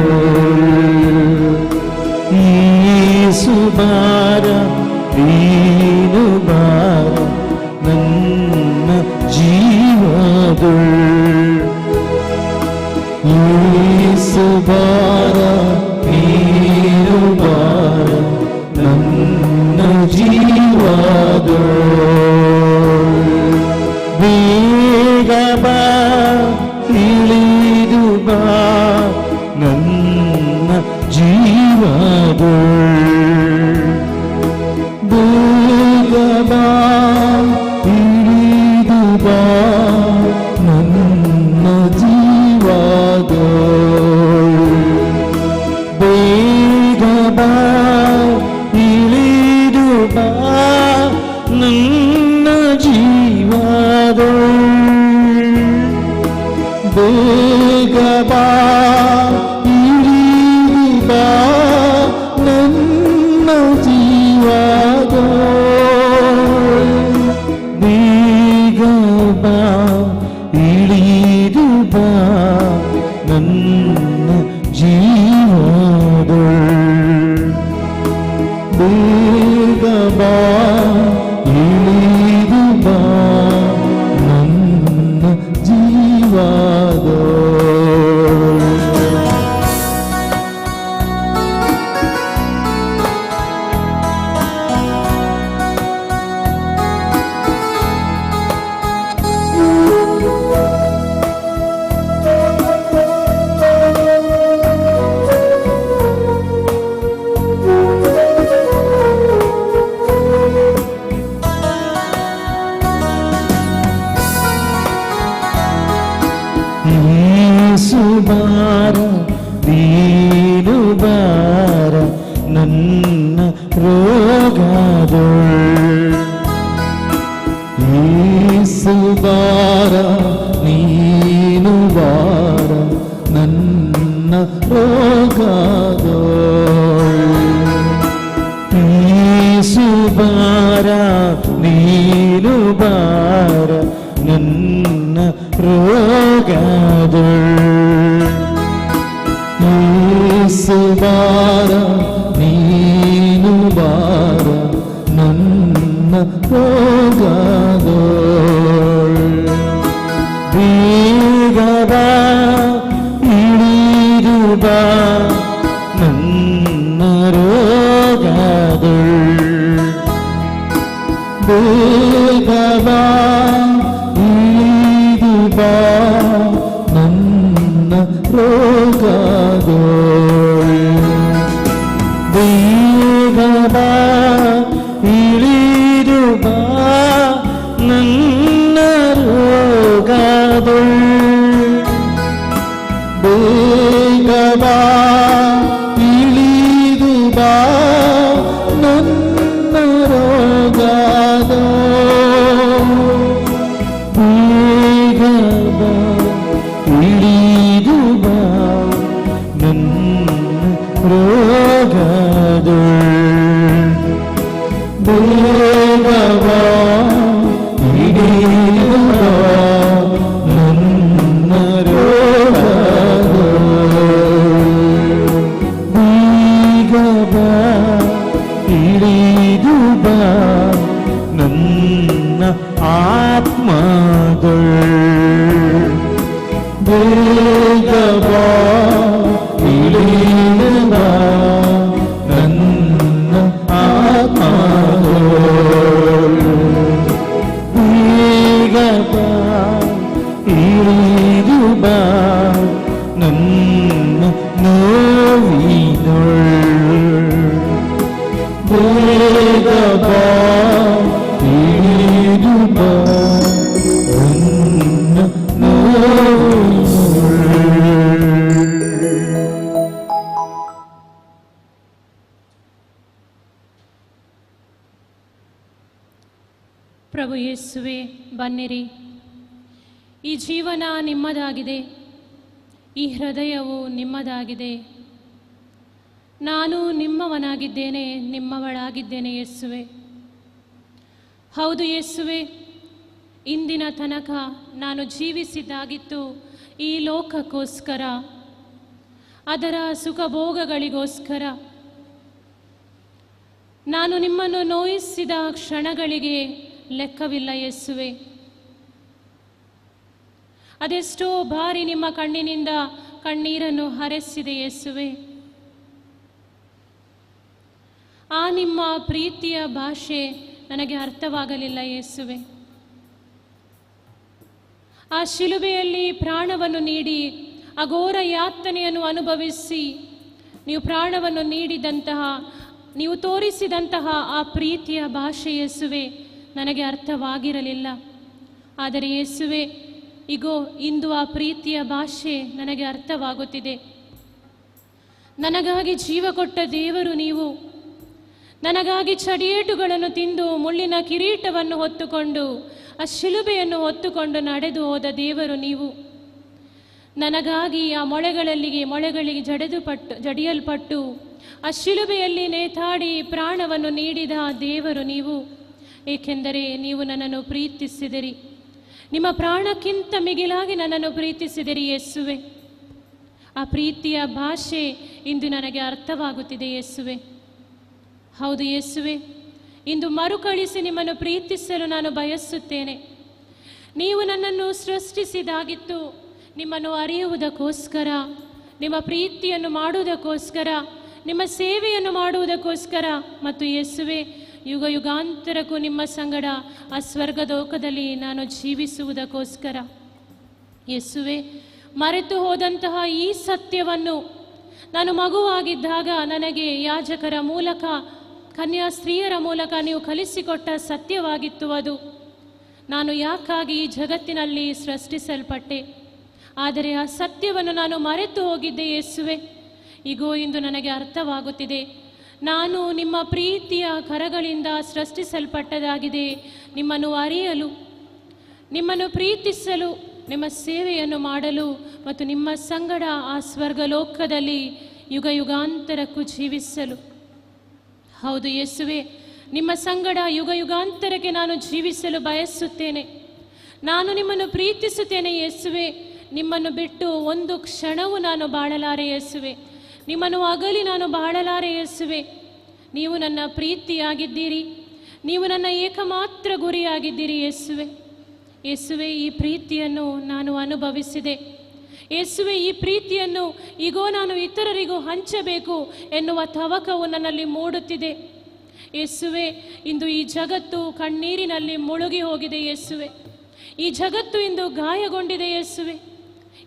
ಯೇಸು ಬಾರ, ನೀನು ಬಾರ ನನ್ನ ಜೀವದೊಳ್. ಯೇಸು ಬಾರ, ನೀನು ಬಾರ ನನ್ನ ಜೀವದೊಳ್. ಬೇಗ ಬಾ, ಇಳಿದು ಬಾ ನನ್ನ ಜೀವದೊಳ್. ಬೇಗ ಬಾ, ಇಳಿದು ಬಾ ನನ್ನ ಜೀವದೊಳ್. ಬೇಗ ಬಾ, ಇಳಿದು ಬಾ ನನ್ನ ಜೀವದೊಳ್. ಬೇಗ ಬಾ, ಇಳಿದು ಬಾ ನನ್ನ ಜೀವದೊಳ್. ಬೇಗ ಬಾ, ಇಳಿದು ಬಾ ನನ್ನ ಜೀವದೊಳ್. ಬೇಗ ಬಾ, ಇಳಿದು ಬಾ ನನ್ನ ಜೀವದೊಳ್. ಯೇಸು ಬಾರ, ನೀನು ಬಾರ ನನ್ನ ರೋಗದೊಳ್. ಯೇಸು ಬಾರ, ನೀನು ಬಾರ ನನ್ನ ರೋಗದೊಳ್. ಯೇಸು ಬಾರ, ನೀನು ಬಾರ ನನ್ನ ರೋಗದೊಳ್. ಯೇಸು ಬಾರ, ನೀನು ಬಾರ ನನ್ನ ರೋಗದೊಳ್. ಬೇಗ ಬಾ, ಇಳಿದು ಬಾ ನನ್ನ ರೋಗದೊಳ್. ಬೇಗ ಬಾ, ಇಳಿದು ಬಾ ನನ್ನ ರೋಗದೊಳ್. ಬೇಗ ಬಾ, ಇಳಿದು ಬಾ ನನ್ನ ರೋಗದೊಳ್. ಬೇಗ ಬೇಗವಾ ಹಿಡಿಯುವ ನನ್ನ ರೋಗಗಳು. ಬೇಗ ಬಾ ಹಿಡಿದು ಬಾ ನನ್ನ ಆತ್ಮಗಳು. ಬೇಗ ಬಾ ಹಿಡಿದು ಬಾ ನನ್ನ ಆತ್ಮಗಳು. ಬೇಗ ಬಾ ಹಿಡಿದು ಬಾ ನನ್ನ ನೋವಿನೊಳು. ಬೇಗ ಬಾ ಹಿಡಿದು ಬಾ ನನ್ನ ನೋವಿನೊಳು. ಪ್ರಭು ಯೇಸುವೆ, ಬನ್ನಿರಿ. ಈ ಜೀವನ ನಿಮ್ಮದಾಗಿದೆ, ಈ ಹೃದಯವು ನಿಮ್ಮದಾಗಿದೆ. ನಾನು ನಿಮ್ಮವನಾಗಿದ್ದೇನೆ, ನಿಮ್ಮವಳಾಗಿದ್ದೇನೆ ಯೇಸುವೆ. ಹೌದು ಯೇಸುವೆ, ಇಂದಿನ ತನಕ ನಾನು ಜೀವಿಸಿದ್ದಾಗಿತ್ತು ಈ ಲೋಕಕ್ಕೋಸ್ಕರ, ಅದರ ಸುಖಭೋಗಗಳಿಗೋಸ್ಕರ. ನಾನು ನಿಮ್ಮನ್ನು ನೋಯಿಸಿದ ಕ್ಷಣಗಳಿಗೆ ಲೆಕ್ಕವಿಲ್ಲ ಯೇಸುವೆ. ಅದೆಷ್ಟೋ ಬಾರಿ ನಿಮ್ಮ ಕಣ್ಣಿನಿಂದ ಕಣ್ಣೀರನ್ನು ಹರಿಸಿದೆ ಯೇಸುವೆ. ಆ ನಿಮ್ಮ ಪ್ರೀತಿಯ ಭಾಷೆ ನನಗೆ ಅರ್ಥವಾಗಲಿಲ್ಲ ಯೇಸುವೆ. ಆ ಶಿಲುಬೆಯಲ್ಲಿ ಪ್ರಾಣವನ್ನು ನೀಡಿ ಅಘೋರ ಯಾತನೆಯನ್ನು ಅನುಭವಿಸಿ ನೀವು ಪ್ರಾಣವನ್ನು ನೀಡಿದಂತಹ, ನೀವು ತೋರಿಸಿದಂತಹ ಆ ಪ್ರೀತಿಯ ಭಾಷೆ ಯೇಸುವೆ ನನಗೆ ಅರ್ಥವಾಗಿರಲಿಲ್ಲ. ಆದರೆ ಯೇಸುವೆ, ಇಗೋ ಇಂದು ಆ ಪ್ರೀತಿಯ ಭಾಷೆ ನನಗೆ ಅರ್ಥವಾಗುತ್ತಿದೆ. ನನಗಾಗಿ ಜೀವ ಕೊಟ್ಟ ದೇವರು ನೀವು, ನನಗಾಗಿ ಚಡಿಯೇಟುಗಳನ್ನು ತಿಂದು ಮುಳ್ಳಿನ ಕಿರೀಟವನ್ನು ಹೊತ್ತುಕೊಂಡು ಆ ಶಿಲುಬೆಯನ್ನು ಹೊತ್ತುಕೊಂಡು ನಡೆದು ಹೋದ ದೇವರು ನೀವು, ನನಗಾಗಿ ಆ ಮೊಳೆಗಳಿಗೆ ಜಡಿಯಲ್ಪಟ್ಟು ಆ ಶಿಲುಬೆಯಲ್ಲಿ ನೇತಾಡಿ ಪ್ರಾಣವನ್ನು ನೀಡಿದ ದೇವರು ನೀವು. ಏಕೆಂದರೆ ನೀವು ನನ್ನನ್ನು ಪ್ರೀತಿಸಿದಿರಿ, ನಿಮ್ಮ ಪ್ರಾಣಕ್ಕಿಂತ ಮಿಗಿಲಾಗಿ ನನ್ನನ್ನು ಪ್ರೀತಿಸಿದಿರಿ ಯೇಸುವೆ. ಆ ಪ್ರೀತಿಯ ಭಾಷೆ ಇಂದು ನನಗೆ ಅರ್ಥವಾಗುತ್ತಿದೆ ಯೇಸುವೆ. ಹೌದು ಯೇಸುವೆ, ಇಂದು ಮರುಕಳಿಸಿ ನಿಮ್ಮನ್ನು ಪ್ರೀತಿಸಲು ನಾನು ಬಯಸುತ್ತೇನೆ. ನೀವು ನನ್ನನ್ನು ಸೃಷ್ಟಿಸಿದಾಗಿತ್ತು ನಿಮ್ಮನ್ನು ಅರಿಯುವುದಕ್ಕೋಸ್ಕರ, ನಿಮ್ಮ ಪ್ರೀತಿಯನ್ನು ಮಾಡುವುದಕ್ಕೋಸ್ಕರ, ನಿಮ್ಮ ಸೇವೆಯನ್ನು ಮಾಡುವುದಕ್ಕೋಸ್ಕರ, ಮತ್ತು ಯೇಸುವೆ ಯುಗ ಯುಗಾಂತರಕ್ಕೂ ನಿಮ್ಮ ಸಂಗಡ ಆ ಸ್ವರ್ಗಲೋಕದಲ್ಲಿ ನಾನು ಜೀವಿಸುವುದಕ್ಕೋಸ್ಕರ. ಯೇಸುವೆ, ಮರೆತು ಹೋದಂತಹ ಈ ಸತ್ಯವನ್ನು ನಾನು ಮಗುವಾಗಿದ್ದಾಗ ನನಗೆ ಯಾಜಕರ ಮೂಲಕ, ಕನ್ಯಾಸ್ತ್ರೀಯರ ಮೂಲಕ ನೀವು ಕಲಿಸಿಕೊಟ್ಟ ಸತ್ಯವಾಗಿತ್ತು ಅದು. ನಾನು ಯಾಕಾಗಿ ಈ ಜಗತ್ತಿನಲ್ಲಿ ಸೃಷ್ಟಿಸಲ್ಪಟ್ಟೆ, ಆದರೆ ಆ ಸತ್ಯವನ್ನು ನಾನು ಮರೆತು ಹೋಗಿದ್ದೆ ಯೇಸುವೆ. ಈಗೋ ಇಂದು ನನಗೆ ಅರ್ಥವಾಗುತ್ತಿದೆ, ನಾನು ನಿಮ್ಮ ಪ್ರೀತಿಯ ಕರಗಳಿಂದ ಸೃಷ್ಟಿಸಲ್ಪಟ್ಟದಾಗಿದೆ. ನಿಮ್ಮನ್ನು ಅರಿಯಲು, ನಿಮ್ಮನ್ನು ಪ್ರೀತಿಸಲು, ನಿಮ್ಮ ಸೇವೆಯನ್ನು ಮಾಡಲು ಮತ್ತು ನಿಮ್ಮ ಸಂಗಡ ಆ ಸ್ವರ್ಗಲೋಕದಲ್ಲಿ ಯುಗ ಯುಗಾಂತರಕ್ಕೂ ಜೀವಿಸಲು. ಹೌದು ಯೇಸುವೆ, ನಿಮ್ಮ ಸಂಗಡ ಯುಗ ಯುಗಾಂತರಕ್ಕೆ ನಾನು ಜೀವಿಸಲು ಬಯಸುತ್ತೇನೆ. ನಾನು ನಿಮ್ಮನ್ನು ಪ್ರೀತಿಸುತ್ತೇನೆ ಯೇಸುವೆ. ನಿಮ್ಮನ್ನು ಬಿಟ್ಟು ಒಂದು ಕ್ಷಣವೂ ನಾನು ಬಾಳಲಾರೆ ಯೇಸುವೆ. ನಿಮ್ಮನ್ನು ಅಗಲಿ ನಾನು ಬಾಳಲಾರೆ ಯೇಸುವೆ. ನೀವು ನನ್ನ ಪ್ರೀತಿಯಾಗಿದ್ದೀರಿ, ನೀವು ನನ್ನ ಏಕಮಾತ್ರ ಗುರಿಯಾಗಿದ್ದೀರಿ ಯೇಸುವೆ. ಯೇಸುವೆ, ಈ ಪ್ರೀತಿಯನ್ನು ನಾನು ಅನುಭವಿಸಿದೆ ಯೇಸುವೆ. ಈ ಪ್ರೀತಿಯನ್ನು ಈಗೋ ನಾನು ಇತರರಿಗೂ ಹಂಚಬೇಕು ಎನ್ನುವ ತವಕವು ನನ್ನಲ್ಲಿ ಮೂಡುತ್ತಿದೆ ಯೇಸುವೆ. ಇಂದು ಈ ಜಗತ್ತು ಕಣ್ಣೀರಿನಲ್ಲಿ ಮುಳುಗಿ ಹೋಗಿದೆ ಯೇಸುವೆ. ಈ ಜಗತ್ತು ಇಂದು ಗಾಯಗೊಂಡಿದೆ ಯೇಸುವೆ.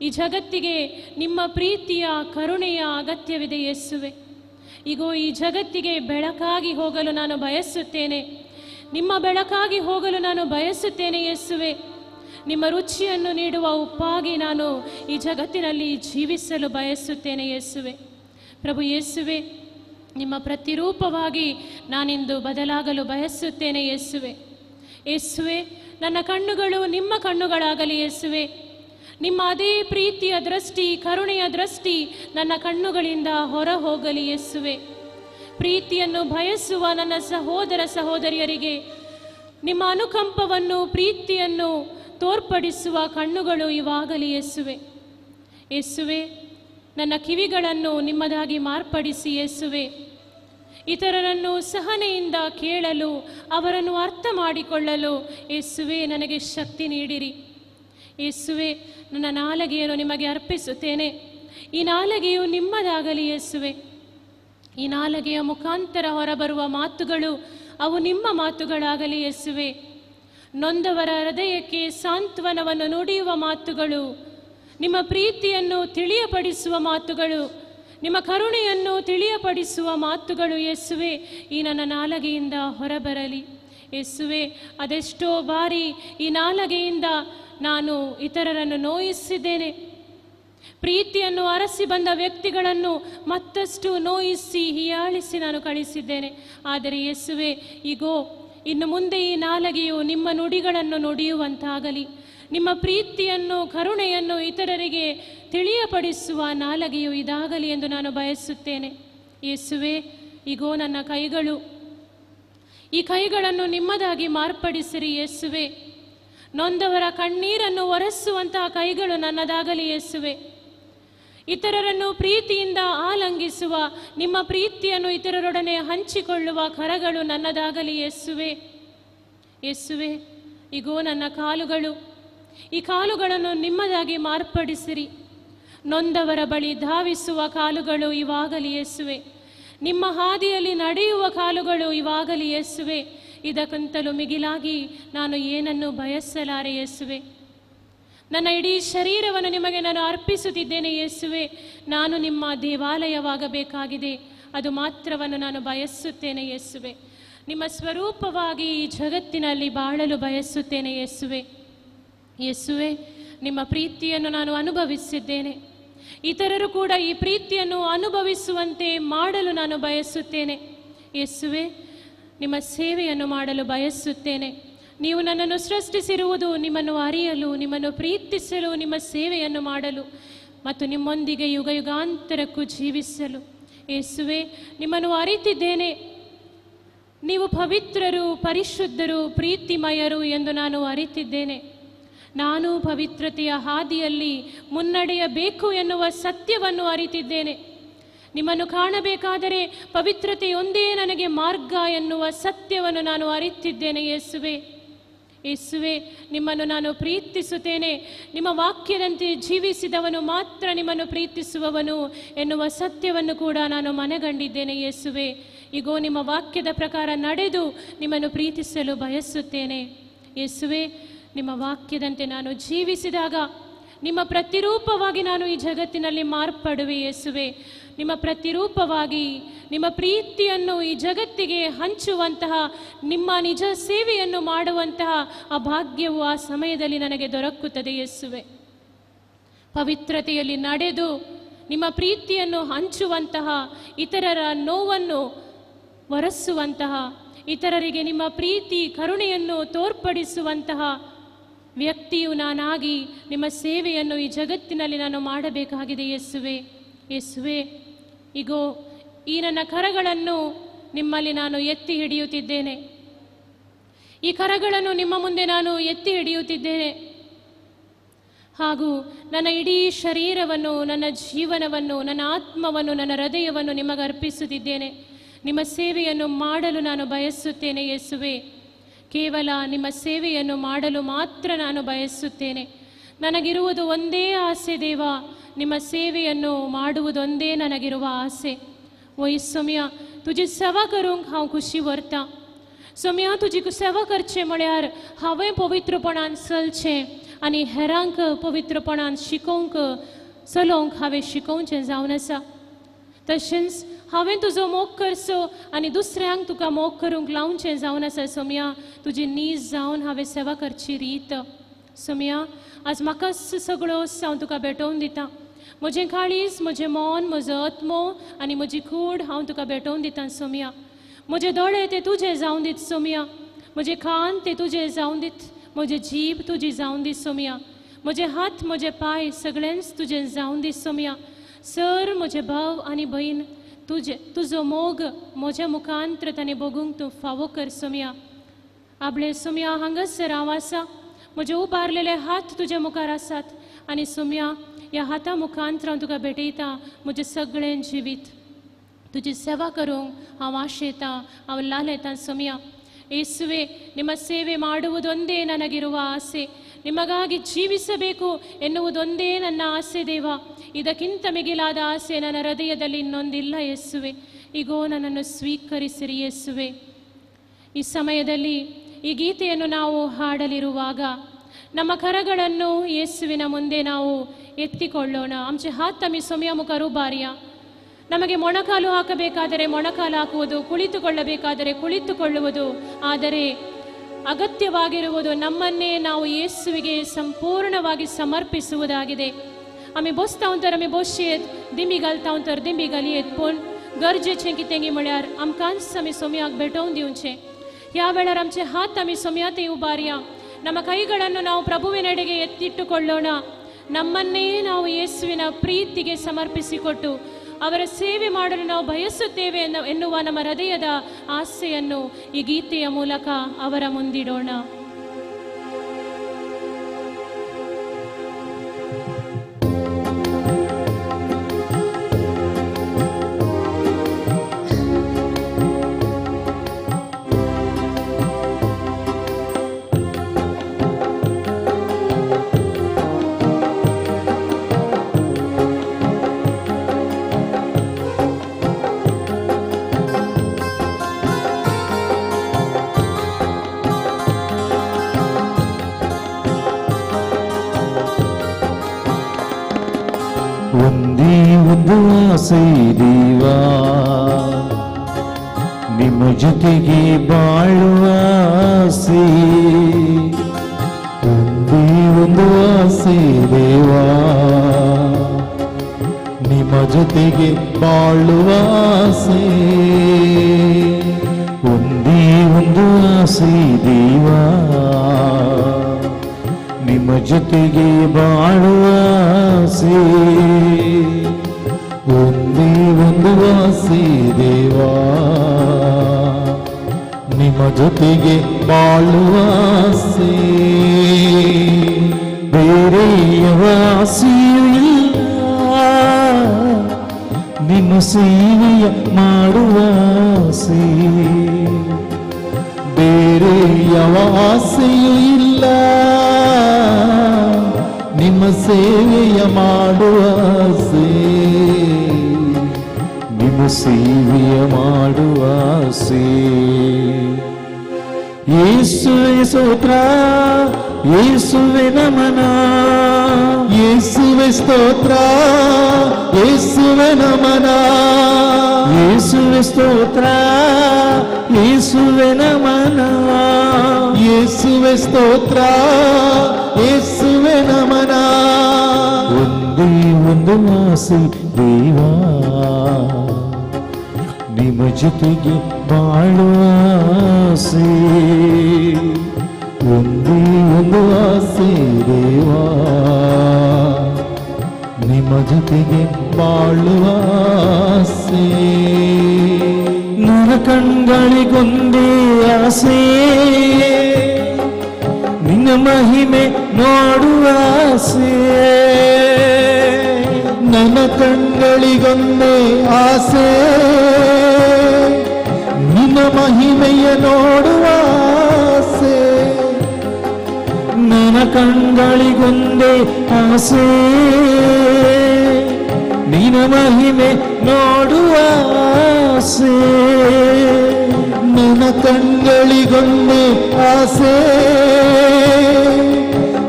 ಈ ಜಗತ್ತಿಗೆ ನಿಮ್ಮ ಪ್ರೀತಿಯ ಕರುಣೆಯ ಅಗತ್ಯವಿದೆ ಯೇಸುವೆ. ಈಗೋ ಈ ಜಗತ್ತಿಗೆ ಬೆಳಕಾಗಿ ಹೋಗಲು ನಾನು ಬಯಸುತ್ತೇನೆ. ನಿಮ್ಮ ಬೆಳಕಾಗಿ ಹೋಗಲು ನಾನು ಬಯಸುತ್ತೇನೆ ಯೇಸುವೆ. ನಿಮ್ಮ ರುಚಿಯನ್ನು ನೀಡುವ ಉಪ್ಪಾಗಿ ನಾನು ಈ ಜಗತ್ತಿನಲ್ಲಿ ಜೀವಿಸಲು ಬಯಸುತ್ತೇನೆ ಯೇಸುವೆ. ಪ್ರಭು ಯೇಸುವೆ, ನಿಮ್ಮ ಪ್ರತಿರೂಪವಾಗಿ ನಾನಿಂದು ಬದಲಾಗಲು ಬಯಸುತ್ತೇನೆ ಯೇಸುವೆ. ಯೇಸುವೆ, ನನ್ನ ಕಣ್ಣುಗಳು ನಿಮ್ಮ ಕಣ್ಣುಗಳಾಗಲಿ ಯೇಸುವೆ. ನಿಮ್ಮ ಅದೇ ಪ್ರೀತಿಯ ದೃಷ್ಟಿ, ಕರುಣೆಯ ದೃಷ್ಟಿ ನನ್ನ ಕಣ್ಣುಗಳಿಂದ ಹೊರ ಹೋಗಲಿ ಯೇಸುವೆ. ಪ್ರೀತಿಯನ್ನು ಬಯಸುವ ನನ್ನ ಸಹೋದರ ಸಹೋದರಿಯರಿಗೆ ನಿಮ್ಮ ಅನುಕಂಪವನ್ನು ಪ್ರೀತಿಯನ್ನು ತೋರ್ಪಡಿಸುವ ಕಣ್ಣುಗಳು ಇವಾಗಲೇ ಯೇಸುವೆ. ಯೇಸುವೆ, ನನ್ನ ಕಿವಿಗಳನ್ನು ನಿಮ್ಮದಾಗಿ ಮಾರ್ಪಡಿಸಿ ಯೇಸುವೆ, ಇತರರನ್ನು ಸಹನೆಯಿಂದ ಕೇಳಲು ಅವರನ್ನು ಅರ್ಥ ಮಾಡಿಕೊಳ್ಳಲು ಯೇಸುವೆ ನನಗೆ ಶಕ್ತಿ ನೀಡಿರಿ. ಯೇಸುವೆ, ನನ್ನ ನಾಲಿಗೆಯನ್ನು ನಿಮಗೆ ಅರ್ಪಿಸುತ್ತೇನೆ. ಈ ನಾಲಿಗೆಯು ನಿಮ್ಮದಾಗಲಿ ಯೇಸುವೆ. ಈ ನಾಲಿಗೆಯ ಮುಖಾಂತರ ಹೊರಬರುವ ಮಾತುಗಳು ಅವು ನಿಮ್ಮ ಮಾತುಗಳಾಗಲಿ ಯೇಸುವೆ. ನೊಂದವರ ಹೃದಯಕ್ಕೆ ಸಾಂತ್ವನವನ್ನು ನುಡಿಯುವ ಮಾತುಗಳು, ನಿಮ್ಮ ಪ್ರೀತಿಯನ್ನು ತಿಳಿಯಪಡಿಸುವ ಮಾತುಗಳು, ನಿಮ್ಮ ಕರುಣೆಯನ್ನು ತಿಳಿಯಪಡಿಸುವ ಮಾತುಗಳು ಯೇಸುವೆ ಈ ನನ್ನ ನಾಲಿಗೆಯಿಂದ ಹೊರಬರಲಿ. ಯೇಸುವೆ, ಅದೆಷ್ಟೋ ಬಾರಿ ಈ ನಾಲಿಗೆಯಿಂದ ನಾನು ಇತರರನ್ನು ನೋಯಿಸಿದ್ದೇನೆ. ಪ್ರೀತಿಯನ್ನು ಅರಸಿ ಬಂದ ವ್ಯಕ್ತಿಗಳನ್ನು ಮತ್ತಷ್ಟು ನೋಯಿಸಿ ಹೀಯಾಳಿಸಿ ನಾನು ಕಳಿಸಿದ್ದೇನೆ. ಆದರೆ ಯೇಸುವೆ, ಈಗೋ ಇನ್ನು ಮುಂದೆ ಈ ನಾಲಿಗೆಯು ನಿಮ್ಮ ನುಡಿಗಳನ್ನು ನುಡಿಯುವಂತಾಗಲಿ. ನಿಮ್ಮ ಪ್ರೀತಿಯನ್ನು ಕರುಣೆಯನ್ನು ಇತರರಿಗೆ ತಿಳಿಯಪಡಿಸುವ ನಾಲಿಗೆಯು ಇದಾಗಲಿ ಎಂದು ನಾನು ಬಯಸುತ್ತೇನೆ. ಯೇಸುವೆ, ಈಗೋ ನನ್ನ ಕೈಗಳು, ಈ ಕೈಗಳನ್ನು ನಿಮ್ಮದಾಗಿ ಮಾರ್ಪಡಿಸಿರಿ ಯೇಸುವೆ. ನೊಂದವರ ಕಣ್ಣೀರನ್ನು ಒರೆಸುವಂತಹ ಕೈಗಳು ನನ್ನದಾಗಲಿ ಯೇಸುವೆ. ಇತರರನ್ನು ಪ್ರೀತಿಯಿಂದ ಆಲಂಗಿಸುವ, ನಿಮ್ಮ ಪ್ರೀತಿಯನ್ನು ಇತರರೊಡನೆ ಹಂಚಿಕೊಳ್ಳುವ ಕರಗಳು ನನ್ನದಾಗಲಿ ಯೇಸುವೆ. ಯೇಸುವೆ, ಈಗೋ ನನ್ನ ಕಾಲುಗಳು, ಈ ಕಾಲುಗಳನ್ನು ನಿಮ್ಮದಾಗಿ ಮಾರ್ಪಡಿಸಿರಿ. ನೊಂದವರ ಬಳಿ ಧಾವಿಸುವ ಕಾಲುಗಳು ಇವಾಗಲಿ ಯೇಸುವೆ. ನಿಮ್ಮ ಹಾದಿಯಲ್ಲಿ ನಡೆಯುವ ಕಾಲುಗಳು ಇವಾಗಲಿ ಯೇಸುವೆ. ಇದಕ್ಕಿಂತಲೂ ಮಿಗಿಲಾಗಿ ನಾನು ಏನನ್ನು ಬಯಸಲಾರೆ ಯೇಸುವೆ. ನನ್ನ ಇಡೀ ಶರೀರವನ್ನು ನಿಮಗೆ ನಾನು ಅರ್ಪಿಸುತ್ತಿದ್ದೇನೆ ಯೇಸುವೆ. ನಾನು ನಿಮ್ಮ ದೇವಾಲಯವಾಗಬೇಕಾಗಿದೆ, ಅದು ಮಾತ್ರವನ್ನು ನಾನು ಬಯಸುತ್ತೇನೆ ಯೇಸುವೆ. ನಿಮ್ಮ ಸ್ವರೂಪವಾಗಿ ಈ ಜಗತ್ತಿನಲ್ಲಿ ಬಾಳಲು ಬಯಸುತ್ತೇನೆ ಯೇಸುವೆ. ಯೇಸುವೆ, ನಿಮ್ಮ ಪ್ರೀತಿಯನ್ನು ನಾನು ಅನುಭವಿಸಿದ್ದೇನೆ. ಇತರರು ಕೂಡ ಈ ಪ್ರೀತಿಯನ್ನು ಅನುಭವಿಸುವಂತೆ ಮಾಡಲು ನಾನು ಬಯಸುತ್ತೇನೆ ಯೇಸುವೆ. ನಿಮ್ಮ ಸೇವೆಯನ್ನು ಮಾಡಲು ಬಯಸುತ್ತೇನೆ. ನೀವು ನನ್ನನ್ನು ಸೃಷ್ಟಿಸಿರುವುದು ನಿಮ್ಮನ್ನು ಅರಿಯಲು, ನಿಮ್ಮನ್ನು ಪ್ರೀತಿಸಲು, ನಿಮ್ಮ ಸೇವೆಯನ್ನು ಮಾಡಲು ಮತ್ತು ನಿಮ್ಮೊಂದಿಗೆ ಯುಗ ಯುಗಾಂತರಕ್ಕೂ ಜೀವಿಸಲು. ಯೇಸುವೆ, ನಿಮ್ಮನ್ನು ಅರಿತಿದ್ದೇನೆ. ನೀವು ಪವಿತ್ರರು, ಪರಿಶುದ್ಧರು, ಪ್ರೀತಿಮಯರು ಎಂದು ನಾನು ಅರಿತಿದ್ದೇನೆ. ನಾನು ಪವಿತ್ರತೆಯ ಹಾದಿಯಲ್ಲಿ ಮುನ್ನಡೆಯಬೇಕು ಎನ್ನುವ ಸತ್ಯವನ್ನು ಅರಿತಿದ್ದೇನೆ. ನಿಮ್ಮನ್ನು ಕಾಣಬೇಕಾದರೆ ಪವಿತ್ರತೆಯೊಂದೇ ನನಗೆ ಮಾರ್ಗ ಎನ್ನುವ ಸತ್ಯವನ್ನು ನಾನು ಅರಿತಿದ್ದೇನೆ ಯೇಸುವೆ. ಯೇಸುವೆ, ನಿಮ್ಮನ್ನು ನಾನು ಪ್ರೀತಿಸುತ್ತೇನೆ. ನಿಮ್ಮ ವಾಕ್ಯದಂತೆ ಜೀವಿಸಿದವನು ಮಾತ್ರ ನಿಮ್ಮನ್ನು ಪ್ರೀತಿಸುವವನು ಎನ್ನುವ ಸತ್ಯವನ್ನು ಕೂಡ ನಾನು ಮನಗಂಡಿದ್ದೇನೆ ಯೇಸುವೆ. ಈಗೋ ನಿಮ್ಮ ವಾಕ್ಯದ ಪ್ರಕಾರ ನಡೆದು ನಿಮ್ಮನ್ನು ಪ್ರೀತಿಸಲು ಬಯಸುತ್ತೇನೆ ಯೇಸುವೆ. ನಿಮ್ಮ ವಾಕ್ಯದಂತೆ ನಾನು ಜೀವಿಸಿದಾಗ ನಿಮ್ಮ ಪ್ರತಿರೂಪವಾಗಿ ನಾನು ಈ ಜಗತ್ತಿನಲ್ಲಿ ಮಾರ್ಪಡುವೆ ಯೇಸುವೆ. ನಿಮ್ಮ ಪ್ರತಿರೂಪವಾಗಿ ನಿಮ್ಮ ಪ್ರೀತಿಯನ್ನು ಈ ಜಗತ್ತಿಗೆ ಹಂಚುವಂತಹ, ನಿಮ್ಮ ನಿಜ ಸೇವೆಯನ್ನು ಮಾಡುವಂತಹ ಆ ಭಾಗ್ಯವು ಆ ಸಮಯದಲ್ಲಿ ನನಗೆ ದೊರಕುತ್ತದೆ ಯೇಸುವೆ. ಪವಿತ್ರತೆಯಲ್ಲಿ ನಡೆದು ನಿಮ್ಮ ಪ್ರೀತಿಯನ್ನು ಹಂಚುವಂತಹ, ಇತರರ ನೋವನ್ನು ಒರೆಸುವಂತಹ, ಇತರರಿಗೆ ನಿಮ್ಮ ಪ್ರೀತಿ ಕರುಣೆಯನ್ನು ತೋರ್ಪಡಿಸುವಂತಹ ವ್ಯಕ್ತಿಯು ನಾನಾಗಿ ನಿಮ್ಮ ಸೇವೆಯನ್ನು ಈ ಜಗತ್ತಿನಲ್ಲಿ ನಾನು ಮಾಡಬೇಕಾಗಿದೆ ಯೇಸುವೆ. ಯೇಸುವೆ, ಈಗೋ ಈ ನನ್ನ ಕರಗಳನ್ನು ನಿಮ್ಮಲ್ಲಿ ನಾನು ಎತ್ತಿ ಹಿಡಿಯುತ್ತಿದ್ದೇನೆ. ಈ ಕರಗಳನ್ನು ನಿಮ್ಮ ಮುಂದೆ ನಾನು ಎತ್ತಿ ಹಿಡಿಯುತ್ತಿದ್ದೇನೆ. ಹಾಗೂ ನನ್ನ ಇಡೀ ಶರೀರವನ್ನು, ನನ್ನ ಜೀವನವನ್ನು, ನನ್ನ ಆತ್ಮವನ್ನು, ನನ್ನ ಹೃದಯವನ್ನು ನಿಮಗೆ ಅರ್ಪಿಸುತ್ತಿದ್ದೇನೆ. ನಿಮ್ಮ ಸೇವೆಯನ್ನು ಮಾಡಲು ನಾನು ಬಯಸುತ್ತೇನೆ ಯೇಸುವೆ. ಕೇವಲ ನಿಮ್ಮ ಸೇವೆಯನ್ನು ಮಾಡಲು ಮಾತ್ರ ನಾನು ಬಯಸುತ್ತೇನೆ. ನನಗಿರುವುದು ಒಂದೇ ಆಸೆ ದೇವ, ನಿಮ್ಮ ಸೇವೆಯನ್ನು ಮಾಡುವುದೊಂದೇ ನನಗಿರುವ ಆಸೆ. वही सोम्या तुझी सेवा करूंक हांव खुशी व्हरता. सोम्या तुजी सेवा करचे म्हळ्यार हांवें पवित्रपणान चलचें आनी हेरांक पवित्रपणान शिकोवंक चलोवंक हांवें शिकोवचें जावन आसा. तशेंच हांवें तुजो मोग करचो आनी दुसऱ्यांक तुका मोग करूंक लावचें जावन आसा. सोम्या तुजी नीज जावन हांवें सेवा करची रीत. सोम्या आज म्हाका सगळो हांव तुका भेटोवन दिता. म्हजें काळीज, म्हजें मन, म्हजो आत्मो आनी म्हजी कूड हांव तुका भेटोवन दिता सोम्या. म्हजे दोळे ते तुजे जावन दीत सोम्या. म्हजे कान ते तुजे जावन दीत. म्हजे जीब तुजी जावन दी सोम्या. म्हजे हात, म्हजे पाय सगळेंच तुजें जावन दी सोम्या. सर, म्हजे भाव आनी भयण तुझो मोग म्हज्या मुखांत्र ताणें बगूंक तूं फावो कर सोम्या. आपले सोम्या हांगासर हांव आसा, म्हजे उबारलेले हात तुज्या मुखार आसात आनी सोम्या ह्या हाता मुखांत्र हांव तुका भेटयतां म्हजें सगळें जिवीत. तुजी सेवा करूंक हांव आशेतां, हांव लालयतां सोम्या. ಯೇಸುವೆ, ನಿಮ್ಮ ಸೇವೆ ಮಾಡುವುದೊಂದೇ ನನಗಿರುವ ಆಸೆ, ನಿಮಗಾಗಿ ಜೀವಿಸಬೇಕು ಎನ್ನುವುದೊಂದೇ ನನ್ನ ಆಸೆ ದೇವ. ಇದಕ್ಕಿಂತ ಮಿಗಿಲಾದ ಆಸೆ ನನ್ನ ಹೃದಯದಲ್ಲಿ ಇನ್ನೊಂದಿಲ್ಲ ಯೇಸುವೆ. ಈಗೋ ನನ್ನನ್ನು ಸ್ವೀಕರಿಸಿರಿ ಯೇಸುವೆ. ಈ ಸಮಯದಲ್ಲಿ ಈ ಗೀತೆಯನ್ನು ನಾವು ಹಾಡಲಿರುವಾಗ ನಮ್ಮ ಕರಗಳನ್ನು ಯೇಸುವಿನ ಮುಂದೆ ನಾವು ಎತ್ತಿಕೊಳ್ಳೋಣ. ಆಮचे हात आम्ही सोम्या मुखार उबारया. ನಮಗೆ ಮೊಣಕಾಲು ಹಾಕಬೇಕಾದರೆ ಮೊಣಕಾಲು ಹಾಕುವುದು, ಕುಳಿತುಕೊಳ್ಳಬೇಕಾದರೆ ಕುಳಿತುಕೊಳ್ಳುವುದು. ಆದರೆ ಅಗತ್ಯವಾಗಿರುವುದು ನಮ್ಮನ್ನೇ ನಾವು ಯೇಸುವಿಗೆ ಸಂಪೂರ್ಣವಾಗಿ ಸಮರ್ಪಿಸುವುದಾಗಿದೆ. आमी बसता तर आमी बसयेत, दिमी घालता तर दिमी घालयेत, पूण गरजेचें कितें गी म्हळ्यार आमकांच आमी सोम्याक भेटोवन दिवचें. ह्या वेळार आमचे हात आमी सोम्यातೇ ಉಬಾರ್ಯ. ನಮ್ಮ ಕೈಗಳನ್ನು ನಾವು ಪ್ರಭುವಿನೆಡೆಗೆ ಎತ್ತಿಟ್ಟುಕೊಳ್ಳೋಣ. ನಮ್ಮನ್ನೇ ನಾವು ಯೇಸುವಿನ ಪ್ರೀತಿಗೆ ಸಮರ್ಪಿಸಿಕೊಟ್ಟು ಅವರ ಸೇವೆ ಮಾಡಲು ನಾವು ಬಯಸುತ್ತೇವೆ ಎನ್ನುವ ನಮ್ಮ ಹೃದಯದ ಆಸೆಯನ್ನು ಈ ಗೀತೆಯ ಮೂಲಕ ಅವರ ಮುಂದಿಡೋಣ. ಒಂದೇ ಒಂದು ಆಸೆ ದೇವಾ, ನಿಮ್ಮ ಜೊತೆಗೆ ಬಾಳುವ ಆಸೆ. ಒಂದೇ ಒಂದು ಆಸೆ ದೇವಾ, ನಿಮ್ಮ ಜೊತೆಗೆ ಬಾಳುವ ಆಸೆ. ಒಂದೇ ಒಂದು ಆಸೆ ದೇವಾ, ನಿಮ್ಮ ಜೊತೆಗೆ ಬಾಳುವ ಆಸೆ. ಒಂದೇ ಒಂದು ಆಸೆ ದೇವಾ, ನಿಮ್ಮ ಜೊತೆಗೆ ಬಾಳುವ ಆಸೆ. ಬೇರೆ ಯಾವ ಆಸೆಯೂ ಇಲ್ಲ, ನಿನ್ನ ಸೇವೆಯ ಮಾಡುವ ಆಸೆ. ಬೇರೆ ಯಾವ ಆಸೆಯೂ ಇಲ್ಲ, ನಿಮ್ಮ ಸೇವೆಯ ಮಾಡುವ ಆಸೆ. ನಿಮ್ಮ ಸೇವೆಯ ಮಾಡುವ ಆಸೆ. ಯೇಸುವೆ ಸ್ತೋತ್ರ, ಯೇಸುವೆ ನಮನ, ಯೇಸುವೆ ಸ್ತೋತ್ರ, ಯೇಸುವೆ ನಮನ. ಯೇಸುವೆ ಸ್ತೋತ್ರ, ಯೇಸುವೆ ನಮನ, ಯೇಸುವೆ ಸ್ತೋತ್ರ, ಯೇಸುವೆ ನಮನ. ಒಂದೇ ಒಂದು ಆಸೆ ದೇವಾ, ನಿಮ್ಮ ಜೊತೆಗೆ ಬಾಳುವ ಆಸೆ. ಒಂದೇ ಒಂದು ಆಸೆ ದೇವಾ, ನಿಮ್ಮ ಜೊತೆಗೆ ಬಾಳುವ ಆಸೆ. ನನ್ನ ಕಣ್ಗಳಿಗೊಂದೇ ಆಸೆ, ನಿನ್ನ ಮಹಿಮೆ ನೋಡುವ ಆಸೆ. ನನ್ನ ಕಣ್ಗಳಿಗೊಂದೇ ಆಸೆ, ನಿನ್ನ ಮಹಿಮೆಯ ನೋಡುವ ಆಸೆ. ನನ್ನ ಕಣ್ಗಳಿಗೊಂದೇ ಆಸೆ, ನಿನ್ನ ಮಹಿಮೆ ನೋಡುವ ಆಸೆ. ನನ್ನ ಕಣ್ಗಳಿಗೊಂದೇ ಆಸೆ,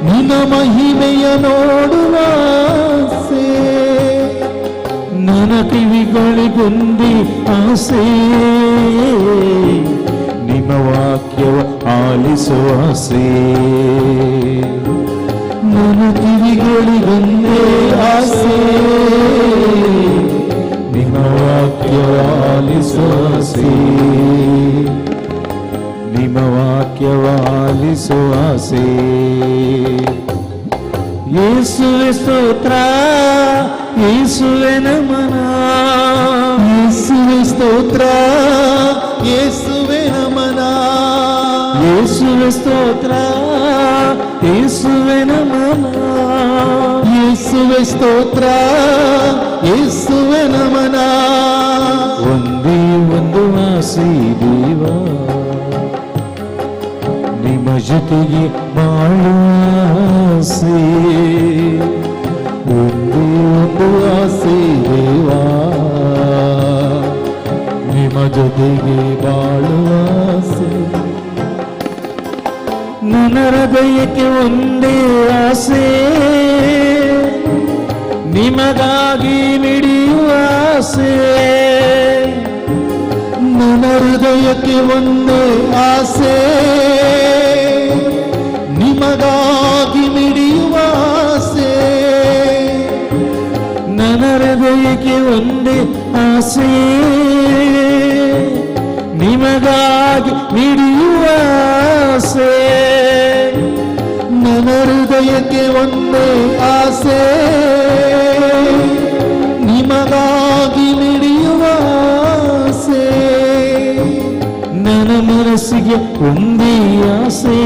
ನಿನ್ನ ಮಹಿಮೆಯ ನೋಡುವ ಆಸೆ. ನನ್ನ ಕಿವಿಗಳಿಗೊಂದೇ ಆಸೆ, ನಿಮ್ಮ ವಾಕ್ಯವ ಆಲಿಸುವ ಆಸೆ. ನನ್ನ ಕಿವಿಗಳಿಗೊಂದೇ ಆಸೆ, ನಿಮ್ಮ ವಾಕ್ಯವ ಆಲಿಸುವ ಆಸೆ. ನಿಮ್ಮ ವಾಕ್ಯವ ಆಲಿಸುವ ಆಸೆ. ಯೇಸುವೆ ಸ್ತೋತ್ರ, ಯೇಸುವೆ ನಮನ, ಯೇಸು ಸ್ತೋತ್ರ, ಯೇಸುವೆ ನಮನ. ಯೇಸುವೆ ಸ್ತೋತ್ರ, ಯೇಸುವೆ ನಮನ. ಯೇಸುವೆ ಸ್ತೋತ್ರ, ಯೇಸುವೆ ನಮನ. ಒಂದೇ ಒಂದು ಆಸೆ ದೇವ, ನಿಮ್ಮ ಜೊತೆಗೆ ಬಾಳುವ ಆಸೆ. ಒಂದೇ ಒಂದು ಆಸೆ ದೇವ, ನಿಮ್ಮ ಜೊತೆಗೆ ಬಾಳುವ ಆಸೆ. ನನ್ನ ಹೃದಯಕ್ಕೆ ಒಂದೇ ಆಸೆ, ನಿಮಗಾಗಿ ಮಿಡಿಯುವ ಆಸೆ. ನನ್ನ ಹೃದಯಕ್ಕೆ ಒಂದೇ ಆಸೆ, ನಿಮಗಾಗಿ ಮಿಡಿಯುವ ಆಸೆ. ನನ್ನ ಹೃದಯಕ್ಕೆ ಒಂದೇ ಆಸೆ, ನಿಮಗಾಗಿ ಮಿಡಿಯುವ ಆಸೆ. ನನ್ನ ಹೃದಯಕ್ಕೆ ಒಂದೇ ಆಸೆ, ನಿಮಗಾಗಿ ಮಿಡಿಯುವ ಆಸೆ. ನನ್ನ ಮನಸ್ಸಿಗೆ ಒಂದೇ ಆಸೆ,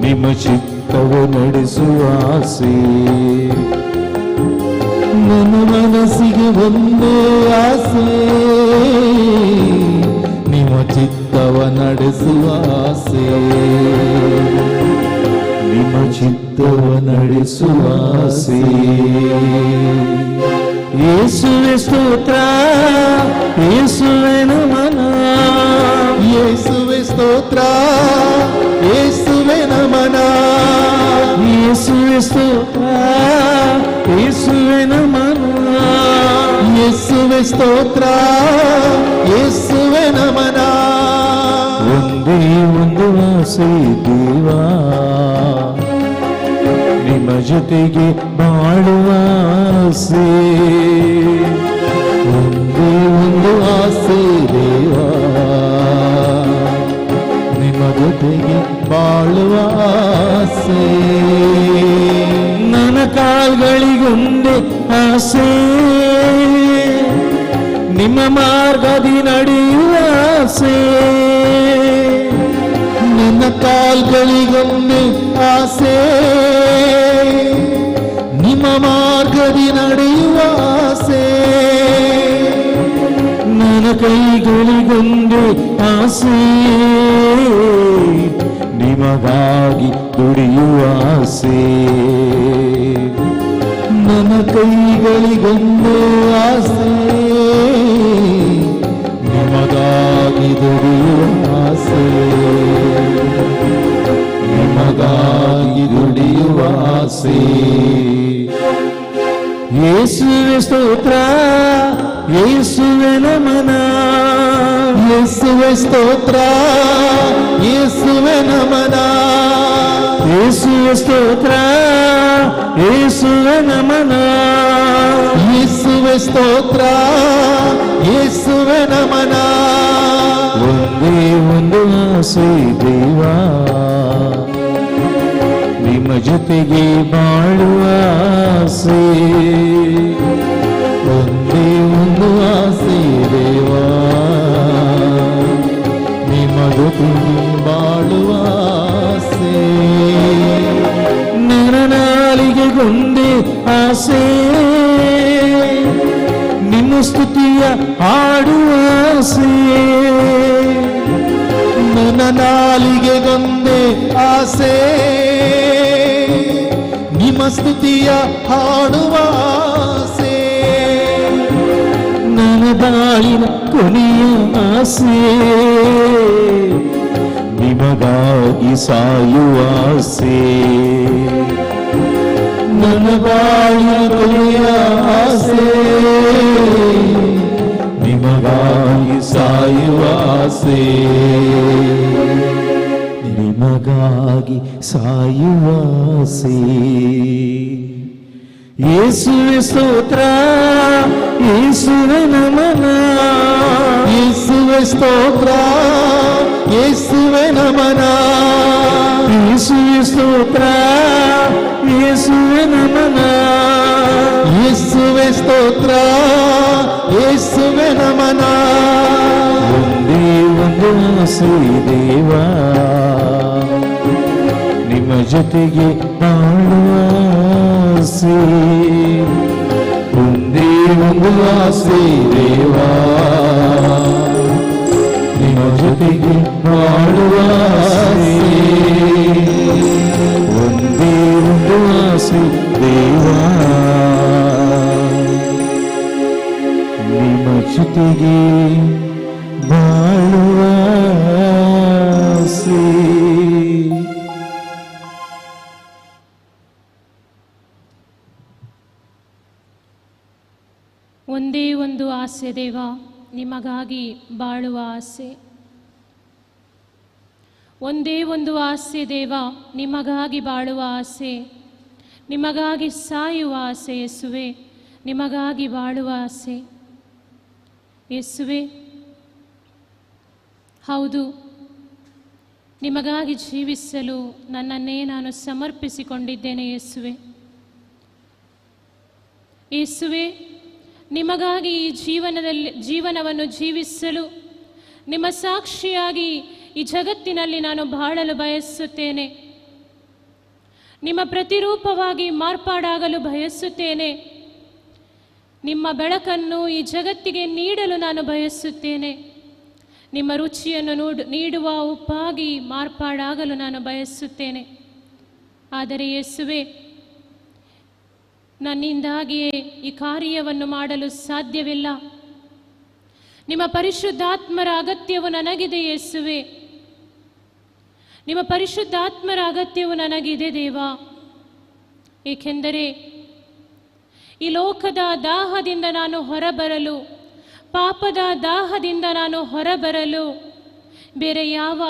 ನಿಮ್ಮ ಚಿತ್ತವು ನಡೆಸುವ ಆಸೆ. ನನ್ನ ಮನಸ್ಸಿಗೆ ಒಂದೇ ಆಸೆ, ನಿಮ್ಮ ಚಿತ್ತವ ನಡೆಸುವ ಆಸೆ. ನಿಮ್ಮ ಚಿತ್ತವ ನಡೆಸುವ ಆಸೆ. ಯೇಸುವೆ ಸ್ತೋತ್ರ, ಯೇಸುವೆ ನಮನ. ಯೇಸುವೆ ಸ್ತೋತ್ರ, ಯೇಸುವೆ ನಮನ. ಯೇಸುವೆ ಸ್ತೋತ್ರ, ಯೇಸುವೆ ನಮನ. ಯೇಸುವೆ ಸ್ತೋತ್ರ, ಯೇಸುವೆ ನಮನ. ಒಂದೇ ಒಂದು ಆಸೆ ದೇವ, ನಿಮ್ಮ ಜೊತೆಗೆ ಬಾಳುವ ಆಸೆ. ಒಂದೇ ಒಂದು ಆಸೆ ದೇವ, ನಿಮ್ಮ ಜೊತೆಗೆ ಬಾಳುವ ಆಸೆ. ನನ್ನ ಕಾಲ್ಗಳಿಗೊಂದೇ ಆಸೆ, ನಿಮ್ಮ ಮಾರ್ಗದಿ ನಡೆಯುವ ಆಸೆ. ನನ್ನ ಕಾಲ್ಗಳಿಗೊಮ್ಮೆ ಆಸೆ, ನಿಮ್ಮ ಮಾರ್ಗದಿ ನಡೆಯುವ ಆಸೆ. ನನ್ನ ಕೈಗಳಿಗೊಂದೇ ಆಸೆ, ನಿಮಗಾಗಿ ದುಡಿಯುವ ಆಸೆ. ನನ್ನ ಕೈಗಳಿಗೊಂದೇ ಆಸೆ, ನಿಮಗಾಗಿ ದುಡಿಯುವ ಆಸೆ. ನಿಮಗಾಗಿ ದುಡಿಯುವ ಆಸೆ. ಯೇಸುವೆ ಸ್ತೋತ್ರ, ಯೇಸುವೆ ನಮನ. ಯೇಸುವೆ ಸ್ತೋತ್ರ, ಯೇಸುವೆ ನಮನ. ಯೇಸುವೆ ಸ್ತೋತ್ರ, ಯೇಸುವೆ ನಮನ. ಯೇಸುವೆ ಸ್ತೋತ್ರ, ಯೇಸುವೆ ನಮನ. ಒಂದೇ ಒಂದು ಆಸೆ ದೇವ, ನಿಮ್ಮ ಜೊತೆಗೆ ಬಾಳುವ ಆಸೆ. ಒಂದೇ ಒಂದು ಆಸೆ ದೇವ, ನಿಮ್ಮ ಜೊತೆಗೆ ಬಾಳುವ ಆಸೆ. ನನ್ನ ನಾಲಿಗೆಗೊಂದೇ ಆಸೆ, ನಿಮ್ಮ ಸ್ತುತಿಯ ಹಾಡುವ ಆಸೆ. ನನ್ನ ನಾಲಿಗೆಗೊಂದೇ ಆಸೆ, ನಿಮ್ಮ ಸ್ತುತಿಯ ಹಾಡುವ ಆಸೆ. ನನ್ನ ಬಾಳಿನ ಕೊನೆಯ ಆಸೆ, ನಿಮಗಾಗಿ ಸಾಯುವ ಆಸೆ. ನನ್ನ ಬಾಳಿನ ಕೊನೆಯ ಆಸೆ, ನಿಮಗಾಗಿ ಸಾಯುವ ಆಸೆ. ನಿಮಗಾಗಿ ಸಾಯುವ ಆಸೆ. ಯೇಸುವೆ ಸ್ತೋತ್ರ, ಯೇಸುವೆ ನಮನ. ಯೇಸುವೆ ಸ್ತೋತ್ರ, ಯೇಸುವೆ ನಮನ. ಯೇಸುವೆ ಸ್ತೋತ್ರ, ಯೇಸುವೆ ನಮನ. ಯೇಸುವೆ ಸ್ತೋತ್ರ, ಯೇಸು ಆಸೆ ದೇವಾ, ನಿಮ್ಮ ಜೊತೆಗೆ ಬಾಳುವ ಆಸೆ. ಒಂದೇ ಒಂದು ಆಸೆ ದೇವಾ, ನಿಮ್ಮ ಜೊತೆಗೆ ಬಾಳುವ ಆಸೆ. ಒಂದೇ ಒಂದು ಆಸೆ ದೇವಾ, ನಿಮ್ಮ ಜೊತೆಗೆ ಬಾಳುವ ಆಸೆ. ಒಂದೇ ಒಂದು ಆಸೆ ದೇವ, ನಿಮಗಾಗಿ ಬಾಳುವ ಆಸೆ. ಒಂದೇ ಒಂದು ಆಸೆ ದೇವ, ನಿಮಗಾಗಿ ಬಾಳುವ ಆಸೆ, ನಿಮಗಾಗಿ ಸಾಯುವ ಆಸೆ ಯೇಸುವೆ, ನಿಮಗಾಗಿ ಬಾಳುವ ಆಸೆ ಯೇಸುವೆ. ಹೌದು, ನಿಮಗಾಗಿ ಜೀವಿಸಲು ನನ್ನನ್ನೇ ನಾನು ಸಮರ್ಪಿಸಿಕೊಂಡಿದ್ದೇನೆ ಯೇಸುವೆ. ಯೇಸುವೆ, ನಿಮಗಾಗಿ ಈ ಜೀವನವನ್ನು ಜೀವಿಸಲು ನಿಮ್ಮ ಸಾಕ್ಷಿಯಾಗಿ ಈ ಜಗತ್ತಿನಲ್ಲಿ ನಾನು ಬಾಳಲು ಬಯಸುತ್ತೇನೆ. ನಿಮ್ಮ ಪ್ರತಿರೂಪವಾಗಿ ಮಾರ್ಪಾಡಾಗಲು ಬಯಸುತ್ತೇನೆ. ನಿಮ್ಮ ಬೆಳಕನ್ನು ಈ ಜಗತ್ತಿಗೆ ನೀಡಲು ನಾನು ಬಯಸುತ್ತೇನೆ. ನಿಮ್ಮ ರುಚಿಯನ್ನು ನೀಡುವ ಉಪ್ಪಾಗಿ ಮಾರ್ಪಾಡಾಗಲು ನಾನು ಬಯಸುತ್ತೇನೆ. ಆದರೆ ಯೇಸುವೆ, ನನ್ನಿಂದಾಗಿಯೇ ಈ ಕಾರ್ಯವನ್ನು ಮಾಡಲು ಸಾಧ್ಯವಿಲ್ಲ. ನಿಮ್ಮ ಪರಿಶುದ್ಧಾತ್ಮರ ಅಗತ್ಯವು ನನಗಿದೆ ಯೇಸುವೆ, ನಿಮ್ಮ ಪರಿಶುದ್ಧಾತ್ಮರ ಅಗತ್ಯವು ನನಗಿದೆ ದೇವಾ. ಏಕೆಂದರೆ ಈ ಲೋಕದ ದಾಹದಿಂದ ನಾನು ಹೊರಬರಲು, ಪಾಪದ ದಾಹದಿಂದ ನಾನು ಹೊರಬರಲು ಬೇರೆ ಯಾವ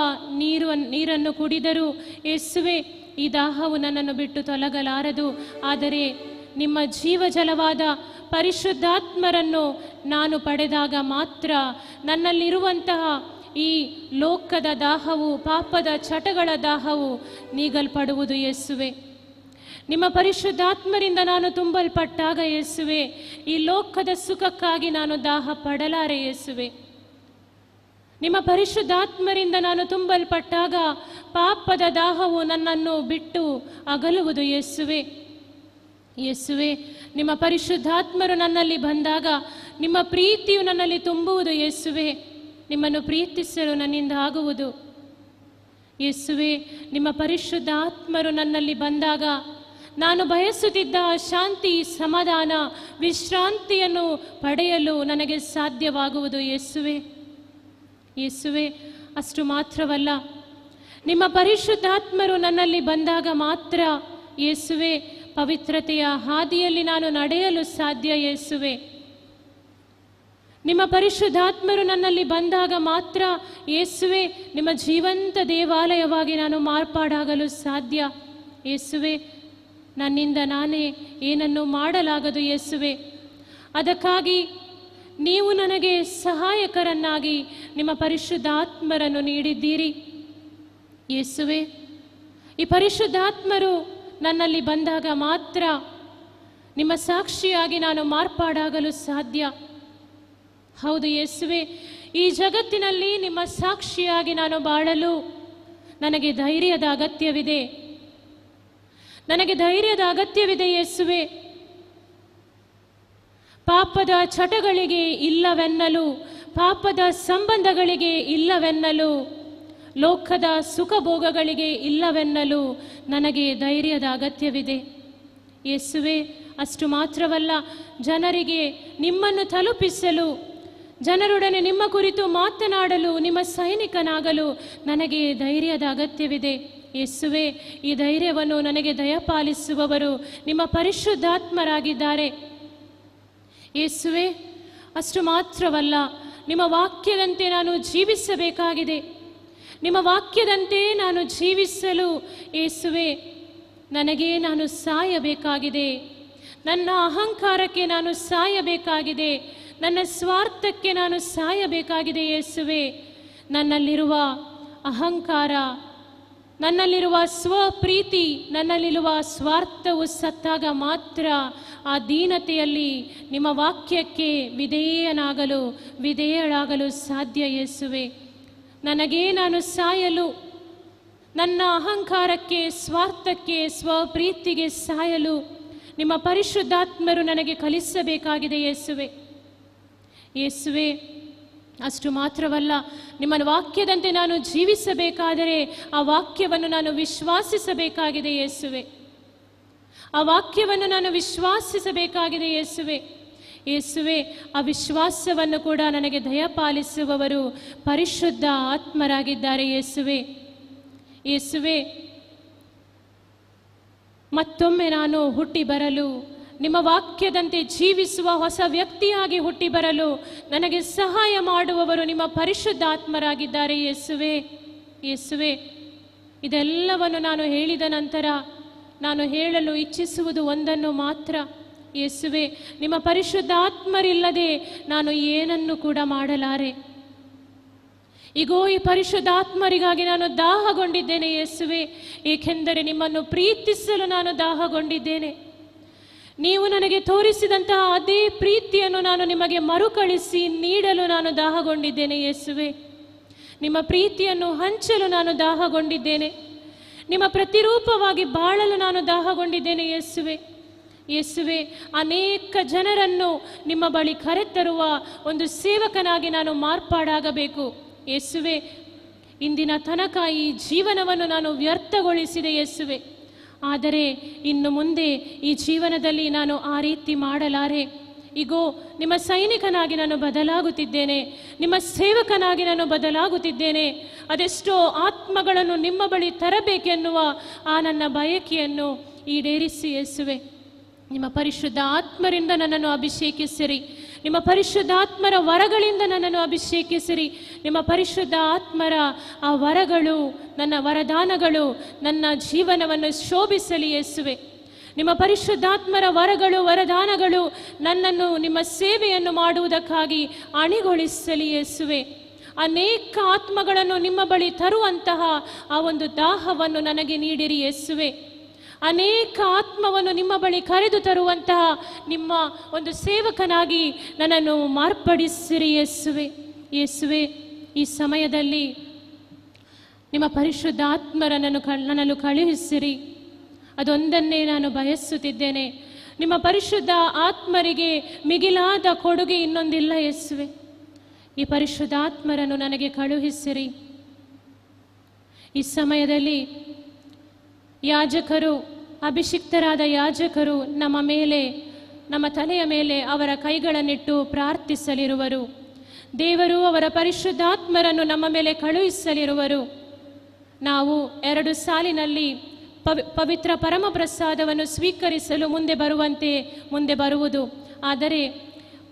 ನೀರನ್ನು ಕುಡಿದರೂ ಯೇಸುವೆ, ಈ ದಾಹವು ನನ್ನನ್ನು ಬಿಟ್ಟು ತೊಲಗಲಾರದು. ಆದರೆ ನಿಮ್ಮ ಜೀವಜಲವಾದ ಪರಿಶುದ್ಧಾತ್ಮರನ್ನು ನಾನು ಪಡೆದಾಗ ಮಾತ್ರ ನನ್ನಲ್ಲಿರುವಂತಹ ಈ ಲೋಕದ ದಾಹವು, ಪಾಪದ ಚಟಗಳ ದಾಹವು ನೀಗಲ್ಪಡುವುದು ಯೇಸುವೆ. ನಿಮ್ಮ ಪರಿಶುದ್ಧಾತ್ಮರಿಂದ ನಾನು ತುಂಬಲ್ಪಟ್ಟಾಗ ಯೇಸುವೆ, ಈ ಲೋಕದ ಸುಖಕ್ಕಾಗಿ ನಾನು ದಾಹ ಪಡಲಾರೆ ಯೇಸುವೆ. ನಿಮ್ಮ ಪರಿಶುದ್ಧಾತ್ಮರಿಂದ ನಾನು ತುಂಬಲ್ಪಟ್ಟಾಗ ಪಾಪದ ದಾಹವು ನನ್ನನ್ನು ಬಿಟ್ಟು ಅಗಲುವುದು ಯೇಸುವೆ. ಯೇಸುವೆ, ನಿಮ್ಮ ಪರಿಶುದ್ಧಾತ್ಮರು ನನ್ನಲ್ಲಿ ಬಂದಾಗ ನಿಮ್ಮ ಪ್ರೀತಿಯು ನನ್ನಲ್ಲಿ ತುಂಬುವುದು ಯೇಸುವೆ. ನಿಮ್ಮನ್ನು ಪ್ರೀತಿಸಲು ನನ್ನಿಂದ ಆಗುವುದು ಯೇಸುವೆ. ನಿಮ್ಮ ಪರಿಶುದ್ಧಾತ್ಮರು ನನ್ನಲ್ಲಿ ಬಂದಾಗ ನಾನು ಬಯಸುತ್ತಿದ್ದ ಶಾಂತಿ, ಸಮಾಧಾನ, ವಿಶ್ರಾಂತಿಯನ್ನು ಪಡೆಯಲು ನನಗೆ ಸಾಧ್ಯವಾಗುವುದು ಯೇಸುವೆ. ಯೇಸುವೆ, ಅಷ್ಟು ಮಾತ್ರವಲ್ಲ, ನಿಮ್ಮ ಪರಿಶುದ್ಧಾತ್ಮರು ನನ್ನಲ್ಲಿ ಬಂದಾಗ ಮಾತ್ರ ಯೇಸುವೆ ಪವಿತ್ರತೆಯ ಹಾದಿಯಲ್ಲಿ ನಾನು ನಡೆಯಲು ಸಾಧ್ಯ ಯೇಸುವೆ. ನಿಮ್ಮ ಪರಿಶುದ್ಧಾತ್ಮರು ನನ್ನಲ್ಲಿ ಬಂದಾಗ ಮಾತ್ರ ಯೇಸುವೆ ನಿಮ್ಮ ಜೀವಂತ ದೇವಾಲಯವಾಗಿ ನಾನು ಮಾರ್ಪಾಡಾಗಲು ಸಾಧ್ಯ ಯೇಸುವೆ. ನನ್ನಿಂದ ನಾನೇ ಏನನ್ನು ಮಾಡಲಾಗದು ಯೇಸುವೆ. ಅದಕ್ಕಾಗಿ ನೀವು ನನಗೆ ಸಹಾಯಕರನ್ನಾಗಿ ನಿಮ್ಮ ಪರಿಶುದ್ಧಾತ್ಮರನ್ನು ನೀಡಿದ್ದೀರಿ ಯೇಸುವೆ. ಈ ಪರಿಶುದ್ಧಾತ್ಮರು ನನ್ನಲ್ಲಿ ಬಂದಾಗ ಮಾತ್ರ ನಿಮ್ಮ ಸಾಕ್ಷಿಯಾಗಿ ನಾನು ಮಾರ್ಪಾಡಾಗಲು ಸಾಧ್ಯ. ಹೌದು ಯೇಸುವೆ, ಈ ಜಗತ್ತಿನಲ್ಲಿ ನಿಮ್ಮ ಸಾಕ್ಷಿಯಾಗಿ ನಾನು ಬಾಳಲು ನನಗೆ ಧೈರ್ಯದ ಅಗತ್ಯವಿದೆ. ನನಗೆ ಧೈರ್ಯದ ಅಗತ್ಯವಿದೆ ಯೇಸುವೆ. ಪಾಪದ ಚಟಗಳಿಗೆ ಇಲ್ಲವೆನ್ನಲು, ಪಾಪದ ಸಂಬಂಧಗಳಿಗೆ ಇಲ್ಲವೆನ್ನಲು, ಲೋಕದ ಸುಖಭೋಗಗಳಿಗೆ ಇಲ್ಲವೆನ್ನಲು ನನಗೆ ಧೈರ್ಯದ ಅಗತ್ಯವಿದೆ ಯೇಸುವೆ. ಅಷ್ಟು ಮಾತ್ರವಲ್ಲ, ಜನರಿಗೆ ನಿಮ್ಮನ್ನು ತಲುಪಿಸಲು, ಜನರೊಡನೆ ನಿಮ್ಮ ಕುರಿತು ಮಾತನಾಡಲು, ನಿಮ್ಮ ಸೈನಿಕನಾಗಲು ನನಗೆ ಧೈರ್ಯದ ಅಗತ್ಯವಿದೆ ಯೇಸುವೆ. ಈ ಧೈರ್ಯವನ್ನು ನನಗೆ ದಯಪಾಲಿಸುವವರು ನಿಮ್ಮ ಪರಿಶುದ್ಧಾತ್ಮರಾಗಿದ್ದಾರೆ ಯೇಸುವೆ. ಅಷ್ಟು ಮಾತ್ರವಲ್ಲ, ನಿಮ್ಮ ವಾಕ್ಯದಂತೆ ನಾನು ಜೀವಿಸಬೇಕಾಗಿದೆ. ನಿಮ್ಮ ವಾಕ್ಯದಂತೆ ನಾನು ಜೀವಿಸಲು ಯೇಸುವೆ ನನಗೆ ನಾನು ಸಾಯಬೇಕಾಗಿದೆ. ನನ್ನ ಅಹಂಕಾರಕ್ಕೆ ನಾನು ಸಾಯಬೇಕಾಗಿದೆ. ನನ್ನ ಸ್ವಾರ್ಥಕ್ಕೆ ನಾನು ಸಾಯಬೇಕಾಗಿದೆ ಯೇಸುವೆ. ನನ್ನಲ್ಲಿರುವ ಅಹಂಕಾರ, ನನ್ನಲ್ಲಿರುವ ಸ್ವಪ್ರೀತಿ, ನನ್ನಲ್ಲಿರುವ ಸ್ವಾರ್ಥವು ಸತ್ತಾಗ ಮಾತ್ರ ಆ ದೀನತೆಯಲ್ಲಿ ನಿಮ್ಮ ವಾಕ್ಯಕ್ಕೆ ವಿಧೇಯಳಾಗಲು ಸಾಧ್ಯ ಯೇಸುವೆ. ನನಗೇ ನಾನು ಸಾಯಲು, ನನ್ನ ಅಹಂಕಾರಕ್ಕೆ, ಸ್ವಾರ್ಥಕ್ಕೆ, ಸ್ವಪ್ರೀತಿಗೆ ಸಾಯಲು ನಿಮ್ಮ ಪರಿಶುದ್ಧಾತ್ಮರು ನನಗೆ ಕಲಿಸಬೇಕಾಗಿದೆ ಯೇಸುವೆ. ಯೇಸುವೆ, ಅಷ್ಟು ಮಾತ್ರವಲ್ಲ, ನಿಮ್ಮ ವಾಕ್ಯದಂತೆ ನಾನು ಜೀವಿಸಬೇಕಾದರೆ ಆ ವಾಕ್ಯವನ್ನು ನಾನು ವಿಶ್ವಾಸಿಸಬೇಕಾಗಿದೆ ಯೇಸುವೆ. ಆ ವಾಕ್ಯವನ್ನು ನಾನು ವಿಶ್ವಾಸಿಸಬೇಕಾಗಿದೆ ಯೇಸುವೆ. ಯೇಸುವೆ, ಆ ವಿಶ್ವಾಸವನ್ನು ಕೂಡ ನನಗೆ ದಯಪಾಲಿಸುವವರು ಪರಿಶುದ್ಧ ಆತ್ಮರಾಗಿದ್ದಾರೆ ಯೇಸುವೆ. ಯೇಸುವೆ, ಮತ್ತೊಮ್ಮೆ ನಾನು ಹುಟ್ಟಿ ಬರಲು, ನಿಮ್ಮ ವಾಕ್ಯದಂತೆ ಜೀವಿಸುವ ಹೊಸ ವ್ಯಕ್ತಿಯಾಗಿ ಹುಟ್ಟಿ ಬರಲು ನನಗೆ ಸಹಾಯ ಮಾಡುವವರು ನಿಮ್ಮ ಪರಿಶುದ್ಧ ಆತ್ಮರಾಗಿದ್ದಾರೆ ಯೇಸುವೆ. ಯೇಸುವೆ, ಇದೆಲ್ಲವನ್ನು ನಾನು ಹೇಳಿದ ನಂತರ ನಾನು ಹೇಳಲು ಇಚ್ಛಿಸುವುದು ಒಂದನ್ನು ಮಾತ್ರ. ಯೇಸುವೆ, ನಿಮ್ಮ ಪರಿಶುದ್ಧ ಆತ್ಮರಿಲ್ಲದೆ ನಾನು ಏನನ್ನು ಕೂಡ ಮಾಡಲಾರೆ. ಈಗೋ ಈ ಪರಿಶುದ್ಧಾತ್ಮರಿಗಾಗಿ ನಾನು ದಾಹಗೊಂಡಿದ್ದೇನೆ ಯೇಸುವೆ, ಏಕೆಂದರೆ ನಿಮ್ಮನ್ನು ಪ್ರೀತಿಸಲು ನಾನು ದಾಹಗೊಂಡಿದ್ದೇನೆ. ನೀವು ನನಗೆ ತೋರಿಸಿದಂತಹ ಅದೇ ಪ್ರೀತಿಯನ್ನು ನಾನು ನಿಮಗೆ ಮರುಕಳಿಸಿ ನೀಡಲು ನಾನು ದಾಹಗೊಂಡಿದ್ದೇನೆ ಯೇಸುವೆ. ನಿಮ್ಮ ಪ್ರೀತಿಯನ್ನು ಹಂಚಲು ನಾನು ದಾಹಗೊಂಡಿದ್ದೇನೆ. ನಿಮ್ಮ ಪ್ರತಿರೂಪವಾಗಿ ಬಾಳಲು ನಾನು ದಾಹಗೊಂಡಿದ್ದೇನೆ ಯೇಸುವೆ. ಯೇಸುವೆ, ಅನೇಕ ಜನರನ್ನು ನಿಮ್ಮ ಬಳಿ ಕರೆತರುವ ಒಂದು ಸೇವಕನಾಗಿ ನಾನು ಮಾರ್ಪಾಡಾಗಬೇಕು ಯೇಸುವೆ. ಇಂದಿನ ತನಕ ಈ ಜೀವನವನ್ನು ನಾನು ವ್ಯರ್ಥಗೊಳಿಸಿದೆ ಯೇಸುವೆ, ಆದರೆ ಇನ್ನು ಮುಂದೆ ಈ ಜೀವನದಲ್ಲಿ ನಾನು ಆ ರೀತಿ ಮಾಡಲಾರೆ. ಈಗೋ ನಿಮ್ಮ ಸೈನಿಕನಾಗಿ ನಾನು ಬದಲಾಗುತ್ತಿದ್ದೇನೆ, ನಿಮ್ಮ ಸೇವಕನಾಗಿ ನಾನು ಬದಲಾಗುತ್ತಿದ್ದೇನೆ. ಅದೆಷ್ಟೋ ಆತ್ಮಗಳನ್ನು ನಿಮ್ಮ ಬಳಿ ತರಬೇಕೆನ್ನುವ ಆ ನನ್ನ ಬಯಕೆಯನ್ನು ಈಡೇರಿಸಿ ಯೇಸುವೆ. ನಿಮ್ಮ ಪರಿಶುದ್ಧ ಆತ್ಮರಿಂದ ನನ್ನನ್ನು ಅಭಿಷೇಕಿಸಿರಿ. ನಿಮ್ಮ ಪರಿಶುದ್ಧ ಆತ್ಮರ ವರಗಳಿಂದ ನನ್ನನ್ನು ಅಭಿಷೇಕಿಸಿರಿ. ನಿಮ್ಮ ಪರಿಶುದ್ಧ ಆತ್ಮರ ಆ ವರಗಳು, ನನ್ನ ವರದಾನಗಳು ನನ್ನ ಜೀವನವನ್ನು ಶೋಭಿಸಲಿ ಯೇಸುವೆ. ನಿಮ್ಮ ಪರಿಶುದ್ಧಾತ್ಮರ ವರಗಳು, ವರದಾನಗಳು ನನ್ನನ್ನು ನಿಮ್ಮ ಸೇವೆಯನ್ನು ಮಾಡುವುದಕ್ಕಾಗಿ ಅಣಿಗೊಳಿಸಲಿ ಯೇಸುವೆ. ಅನೇಕ ಆತ್ಮಗಳನ್ನು ನಿಮ್ಮ ಬಳಿ ತರುವಂತಹ ಆ ಒಂದು ದಾಹವನ್ನು ನನಗೆ ನೀಡಿರಿ ಯೇಸುವೆ. ಅನೇಕ ಆತ್ಮವನ್ನು ನಿಮ್ಮ ಬಳಿ ಕರೆದು ತರುವಂತಹ ನಿಮ್ಮ ಒಂದು ಸೇವಕನಾಗಿ ನನ್ನನ್ನು ಮಾರ್ಪಡಿಸಿರಿ ಯೇಸುವೆ. ಯೇಸುವೆ, ಈ ಸಮಯದಲ್ಲಿ ನಿಮ್ಮ ಪರಿಶುದ್ಧ ನನ್ನನ್ನು ಕಳುಹಿಸಿರಿ. ಅದೊಂದನ್ನೇ ನಾನು ಬಯಸುತ್ತಿದ್ದೇನೆ. ನಿಮ್ಮ ಪರಿಶುದ್ಧ ಆತ್ಮರಿಗೆ ಮಿಗಿಲಾದ ಕೊಡುಗೆ ಇನ್ನೊಂದಿಲ್ಲ ಯೇಸುವೆ. ಈ ಪರಿಶುದ್ಧ ಆತ್ಮರನ್ನು ನನಗೆ ಕಳುಹಿಸಿರಿ. ಈ ಸಮಯದಲ್ಲಿ ಯಾಜಕರು, ಅಭಿಷಿಕ್ತರಾದ ಯಾಜಕರು ನಮ್ಮ ತಲೆಯ ಮೇಲೆ ಅವರ ಕೈಗಳನ್ನಿಟ್ಟು ಪ್ರಾರ್ಥಿಸಲಿರುವರು. ದೇವರು ಅವರ ಪರಿಶುದ್ಧಾತ್ಮರನ್ನು ನಮ್ಮ ಮೇಲೆ ಕಳುಹಿಸಲಿರುವರು. ನಾವು 2 ಸಾಲಿನಲ್ಲಿ ಪವಿತ್ರ ಪರಮಪ್ರಸಾದವನ್ನು ಸ್ವೀಕರಿಸಲು ಮುಂದೆ ಬರುವುದು. ಆದರೆ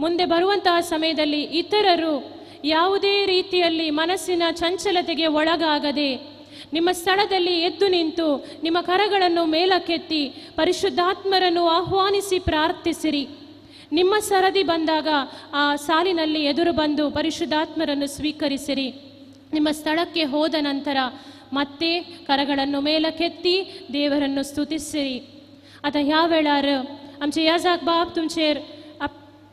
ಮುಂದೆ ಬರುವಂತಹ ಸಮಯದಲ್ಲಿ ಇತರರು ಯಾವುದೇ ರೀತಿಯಲ್ಲಿ ಮನಸ್ಸಿನ ಚಂಚಲತೆಗೆ ಒಳಗಾಗದೆ ನಿಮ್ಮ ಸ್ಥಳದಲ್ಲಿ ಎದ್ದು ನಿಂತು ನಿಮ್ಮ ಕರಗಳನ್ನು ಮೇಲಕ್ಕೆತ್ತಿ ಪರಿಶುದ್ಧಾತ್ಮರನ್ನು ಆಹ್ವಾನಿಸಿ ಪ್ರಾರ್ಥಿಸಿರಿ. ನಿಮ್ಮ ಸರದಿ ಬಂದಾಗ ಆ ಸಾಲಿನಲ್ಲಿ ಎದುರು ಬಂದು ಪರಿಶುದ್ಧಾತ್ಮರನ್ನು ಸ್ವೀಕರಿಸಿರಿ. ನಿಮ್ಮ ಸ್ಥಳಕ್ಕೆ ಹೋದ ನಂತರ ಮತ್ತೆ ಕರಗಳನ್ನು ಮೇಲಕ್ಕೆತ್ತಿ देवरನ್ನು स्तुतिसिरी. आता ह्या वेळार आमचे याजक बाब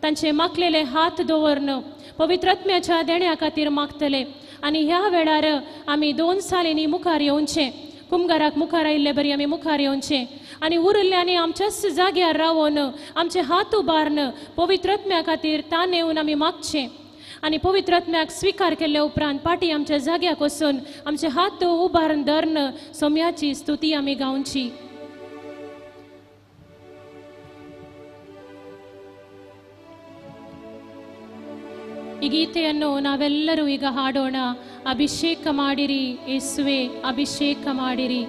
तांचे मागलेले हात दवरन पवित्रात्म्याच्या देण्या खातीर मागतले. आनी ह्या वेळार आमी 2 सालींनी मुखार येवचें. कुमगाराक मुखार आयिल्ले बरी आमी मुखार येवचें आनी उरिल्ल्यांनी आमच्याच जाग्यार रावून आमचे हात उबारन पवित्रात्म्या खातीर तान येवन आमी मागचें. आनी पवित्रात्म्याक स्वीकार केल्ले उपरांत पाटी आमच्या जाग्याक वचून आमचे हात उबारून धरन सोम्याची स्तुती आमी गावची. ಈ ಗೀತೆಯನ್ನು ನಾವೆಲ್ಲರೂ ಈಗ ಹಾಡೋಣ. ಅಭಿಷೇಕ ಮಾಡಿರಿ ಯೇಸುವೆ, ಅಭಿಷೇಕ ಮಾಡಿರಿ.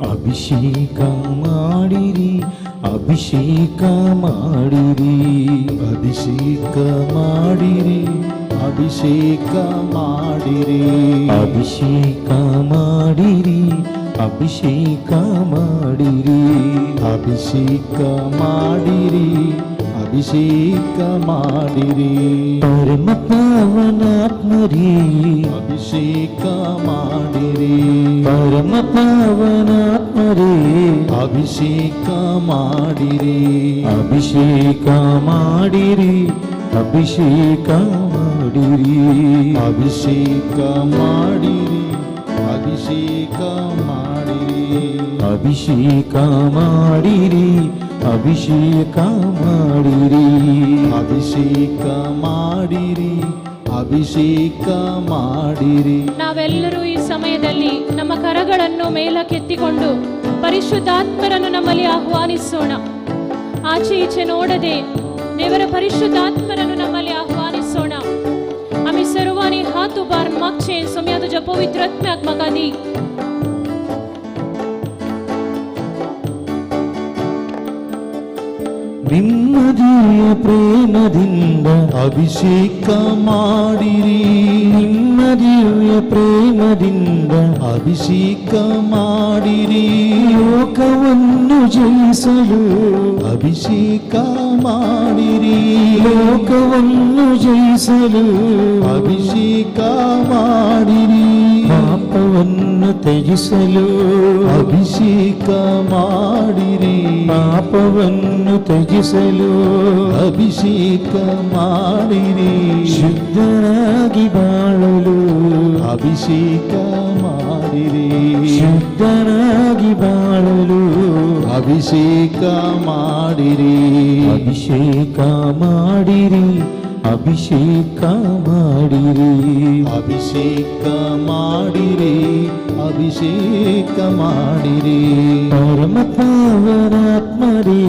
ಅಭಿಷೇಕ ಮಾಡಿರಿ, ಅಭಿಷೇಕ ಮಾಡಿರಿ, ಅಭಿಷೇಕ ಮಾಡಿರಿ, ಅಭಿಷೇಕ ಮಾಡಿರಿ ಅಭಿಷೇಕ ಮಾಡಿರಿ ಅಭಿಷೇಕ ಮಾಡಿರಿ ಅಭಿಷೇಕ ಮಾಡಿರಿ ಅಭಿಷೇಕ ಮಾಡಿರಿ ಪರಮ ಪಾವನಾತ್ಮರೇ ಅಭಿಷೇಕ ಮಾಡಿರಿ ಪರಮ ಪಾವನಾತ್ಮರೇ ಅಭಿಷೇಕ ಮಾಡಿರಿ ಅಭಿಷೇಕ ಮಾಡಿರಿ ಅಭಿಷೇಕ ಮಾಡಿರಿ ಅಭಿಷೇಕ ಮಾಡಿರಿ ಅಭಿಷೇಕ ಮಾಡಿರಿ ಅಭಿಷೇಕ ಮಾಡಿರಿ ಅಭಿಷೇಕ ಮಾಡಿರಿ ಅಭಿಷೇಕ ಮಾಡಿರಿ ಅಭಿಷೇಕ ಮಾಡಿರಿ. ನಾವೆಲ್ಲರೂ ಈ ಸಮಯದಲ್ಲಿ ನಮ್ಮ ಕರಗಳನ್ನು ಮೇಲಕ್ಕೆತ್ತಿಕೊಂಡು ಪರಿಶುದ್ಧಾತ್ಮರನ್ನು ನಮ್ಮಲ್ಲಿ ಆಹ್ವಾನಿಸೋಣ. ಆಚೆ ಈಚೆ ನೋಡದೆ ದೇವರ ಪರಿಶುದ್ಧಾತ್ಮರನ್ನು ನಮ್ಮಲ್ಲಿ ಆಹ್ವಾನಿಸೋಣ. आम्ही सर्वांनी हात उभारून मागचे सोम्या तुझ्या पवित्र आत्म्याक म्हाका दी. ನಿಮ್ಮ ದಿವ್ಯ ಪ್ರೇಮದಿಂದ ಅಭಿಷೇಕ ಮಾಡಿರಿ ನಿಮ್ಮ ದಿವ್ಯ ಪ್ರೇಮದಿಂದ ಅಭಿಷೇಕ ಮಾಡಿರಿ ಲೋಕವನ್ನು ಜಯಿಸಲು ಅಭಿಷೇಕ ಮಾಡಿರಿ ಲೋಕವನ್ನು ಜಯಿಸಲು ಅಭಿಷೇಕ ಮಾಡಿರಿ ಪಾಪವನ್ನು ತ್ಯಜಿಸಲು ಅಭಿಷೇಕ ಮಾಡಿರಿ ಪಾಪವನ್ನು ತ್ಯಜಿಸಲು ಅಭಿಷೇಕ ಮಾಡಿರಿ ಶುದ್ಧನಾಗಿ ಬಾಳಲು ಅಭಿಷೇಕ ಮಾಡಿರಿ ಶುದ್ಧನಾಗಿ ಬಾಳಲು ಅಭಿಷೇಕ ಮಾಡಿರಿ ಅಭಿಷೇಕ ಮಾಡಿರಿ ಅಭಿಷೇಕ ಮಾಡಿರಿ ಅಭಿಷೇಕ ಮಾಡಿರಿ ಅಭಿಷೇಕ ಮಾಡಿರಿ ಪರಮ ಪಾವನಾತ್ಮರೇ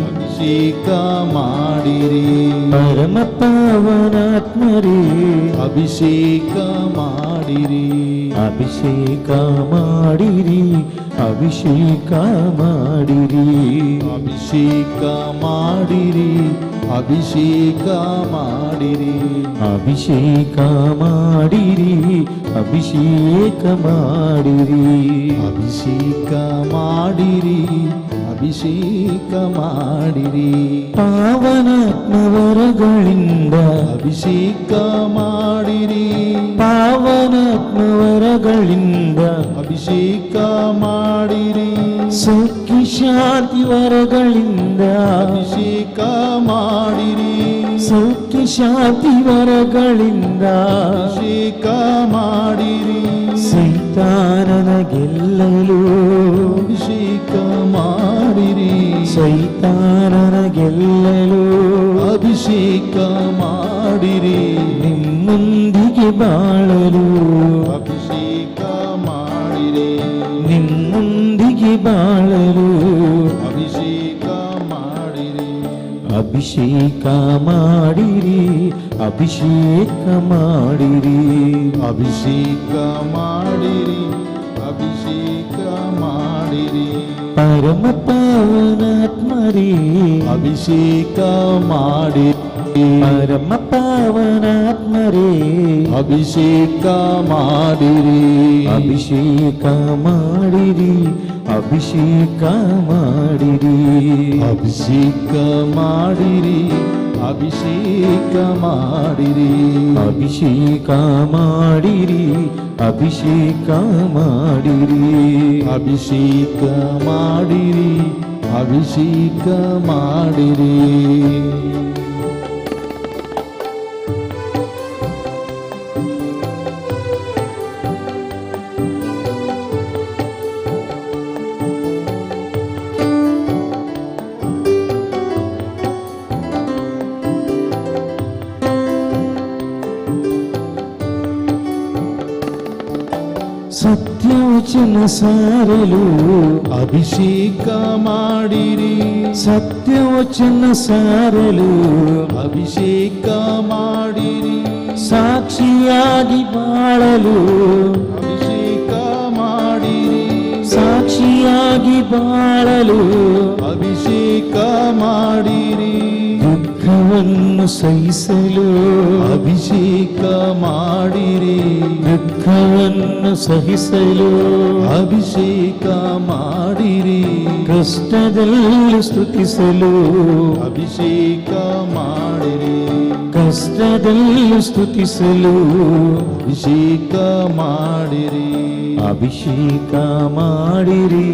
ಅಭಿಷೇಕ ಮಾಡಿರಿ ಪರಮ ಪಾವನಾತ್ಮರೇ ಅಭಿಷೇಕ ಮಾಡಿರಿ ಅಭಿಷೇಕ ಮಾಡಿರಿ ಅಭಿಷೇಕ ಮಾಡಿರಿ ಅಭಿಷೇಕ ಮಾಡಿರಿ ಅಭಿಷೇಕ ಮಾಡಿರಿ ಅಭಿಷೇಕ ಮಾಡಿರಿ ಅಭಿಷೇಕ ಮಾಡಿರಿ ಅಭಿಷೇಕ ಮಾಡಿರಿ ಅಭಿಷೇಕ ಮಾಡಿರಿ ಪಾವನಾತ್ಮವರಗಳಿಂದ ಅಭಿಷೇಕ ಮಾಡಿರಿ ಪಾವನಾತ್ಮವರಗಳಿಂದ ಅಭಿಷೇಕ ಮಾಡಿರಿ ಸೌಖ್ಯ ಶಾಂತಿ ವರಗಳಿಂದ ಅಭಿಷೇಕ ಮಾಡಿರಿ ಸೌಖ್ಯ ಶಾಂತಿ ವರಗಳಿಂದ ಅಭಿಷೇಕ ಮಾಡಿರಿ ಸೈತಾನನ ಗೆಲ್ಲಲು ಅಭಿಷೇಕ ಮಾಡಿರಿ ಸೈತಾನನ ಗೆಲ್ಲಲು ಅಭಿಷೇಕ ಮಾಡಿರಿ ನಿಮ್ಮೊಂದಿಗೆ ಬಾಳಲು ಅಭಿಷೇಕ ಮಾಡಿರಿ ನಿಮ್ಮೊಂದಿಗೆ ಬಾಳಲು ಅಭಿಷೇಕ ಮಾಡಿರಿ ಅಭಿಷೇಕ ಮಾಡಿರಿ ಅಭಿಷೇಕ ಮಾಡಿರಿ ಅಭಿಷೇಕ ಮಾಡಿರಿ ಅಭಿಷೇಕ ಮಾಡಿರಿ ಪರಮ ಪಾವನಾತ್ಮರೇ ಅಭಿಷೇಕ ಮಾಡಿರಿ ಪರಮ ಪಾವನಾತ್ಮರೇ ಅಭಿಷೇಕ ಮಾಡಿರಿ ಅಭಿಷೇಕ ಮಾಡಿರಿ ಅಭಿಷೇಕ ಮಾಡಿರಿ ಅಭಿಷೇಕ ಮಾಡಿರಿ ಅಭಿಷೇಕ ಮಾಡಿರಿ ಅಭಿಷೇಕ ಮಾಡಿರಿ ಅಭಿಷೇಕ ಮಾಡಿರಿ ಅಭಿಷೇಕ ಮಾಡಿರಿ ಅಭಿಷೇಕ ಮಾಡಿರಿ ಸತ್ಯವಚನ ಸಾರಲು ಅಭಿಷೇಕ ಮಾಡಿರಿ ಸತ್ಯವಚನ ಸಾರಲು ಅಭಿಷೇಕ ಮಾಡಿರಿ ಸಾಕ್ಷಿಯಾಗಿ ಬಾಳಲು ಅಭಿಷೇಕ ಮಾಡಿರಿ ಸಾಕ್ಷಿಯಾಗಿ ಬಾಳಲು ಅಭಿಷೇಕ ಮಾಡಿರಿ ದುಃಖವ ದುಃಖವನ್ನು ಸಹಿಸಲು ಅಭಿಷೇಕ ಮಾಡಿರಿ ದುಃಖವನ್ನು ಸಹಿಸಲು ಅಭಿಷೇಕ ಮಾಡಿರಿ ಕಷ್ಟದಲ್ಲಿ ಸ್ತುತಿಸಲು ಅಭಿಷೇಕ ಮಾಡಿರಿ ಕಷ್ಟದಲ್ಲಿ ಸ್ತುತಿಸಲು ಅಭಿಷೇಕ ಮಾಡಿರಿ ಅಭಿಷೇಕ ಮಾಡಿರಿ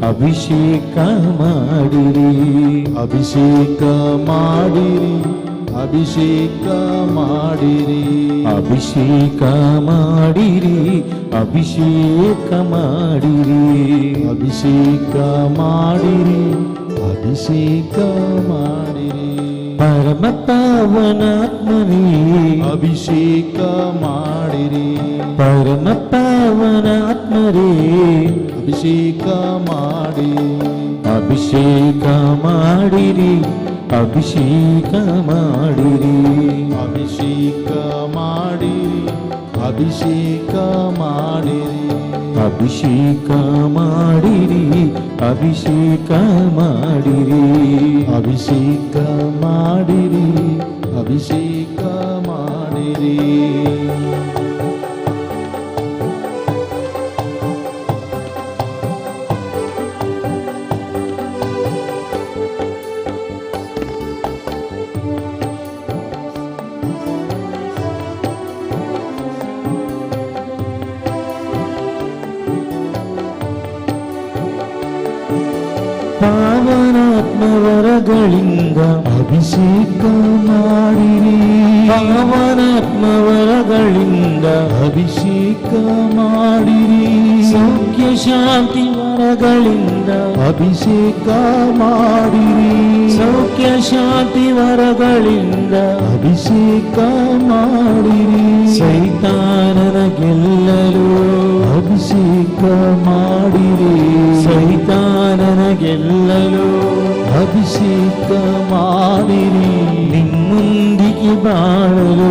ಅಭಿಷೇಕ ಮಾಡಿರಿ ಅಭಿಷೇಕ ಮಾಡಿರಿ ಅಭಿಷೇಕ ಮಾಡಿರಿ ಅಭಿಷೇಕ ಮಾಡಿರಿ ಅಭಿಷೇಕ ಮಾಡಿರಿ ಅಭಿಷೇಕ ಮಾಡಿರಿ ಅಭಿಷೇಕ ಮಾಡಿರಿ ಪರಮ ಪಾವನಾತ್ಮನೇ ಅಭಿಷೇಕ ಮಾಡಿರಿ ಪರಮ ಪಾವನಾತ್ಮರೇ ಅಭಿಷೇಕ ಮಾಡಿ ಅಭಿಷೇಕ ಮಾಡಿರಿ ಅಭಿಷೇಕ ಮಾಡಿರಿ ಅಭಿಷೇಕ ಮಾಡಿರಿ ಅಭಿಷೇಕ ಮಾಡಿರಿ ಅಭಿಷೇಕ ಮಾಡಿರಿ ಅಭಿಷೇಕ ಮಾಡಿರಿ ಅಭಿಷೇಕ ಮಾಡಿರಿ ಅಭಿಷೇಕ ಮಾಡಿರಿ ಪಾವನಾತ್ಮವರಗಳಿಂದ ಅಭಿಷೇಕ ಮಾಡಿರಿ ಪಾವನಾತ್ಮವರಗಳಿಂದ ಅಭಿಷೇಕ ಮಾಡಿರಿ ಸೌಖ್ಯ ಶಾಂತಿ ವರಗಳಿಂದ ಅಭಿಷೇಕ ಮಾಡಿರಿ ಸೌಖ್ಯ ಶಾಂತಿ ವರಗಳಿಂದ ಅಭಿಷೇಕ ಮಾಡಿರಿ ಸೈತಾನನ ಗೆಲ್ಲಲು ಅಭಿಷೇಕ ಮಾಡಿರಿ ಸೈತಾನನ ಗೆಲ್ಲಲು ಅಭಿಷೇಕ ಮಾಡಿರಿ ನಿಮ್ಮೊಂದಿಗೆ ಬಾಳಲು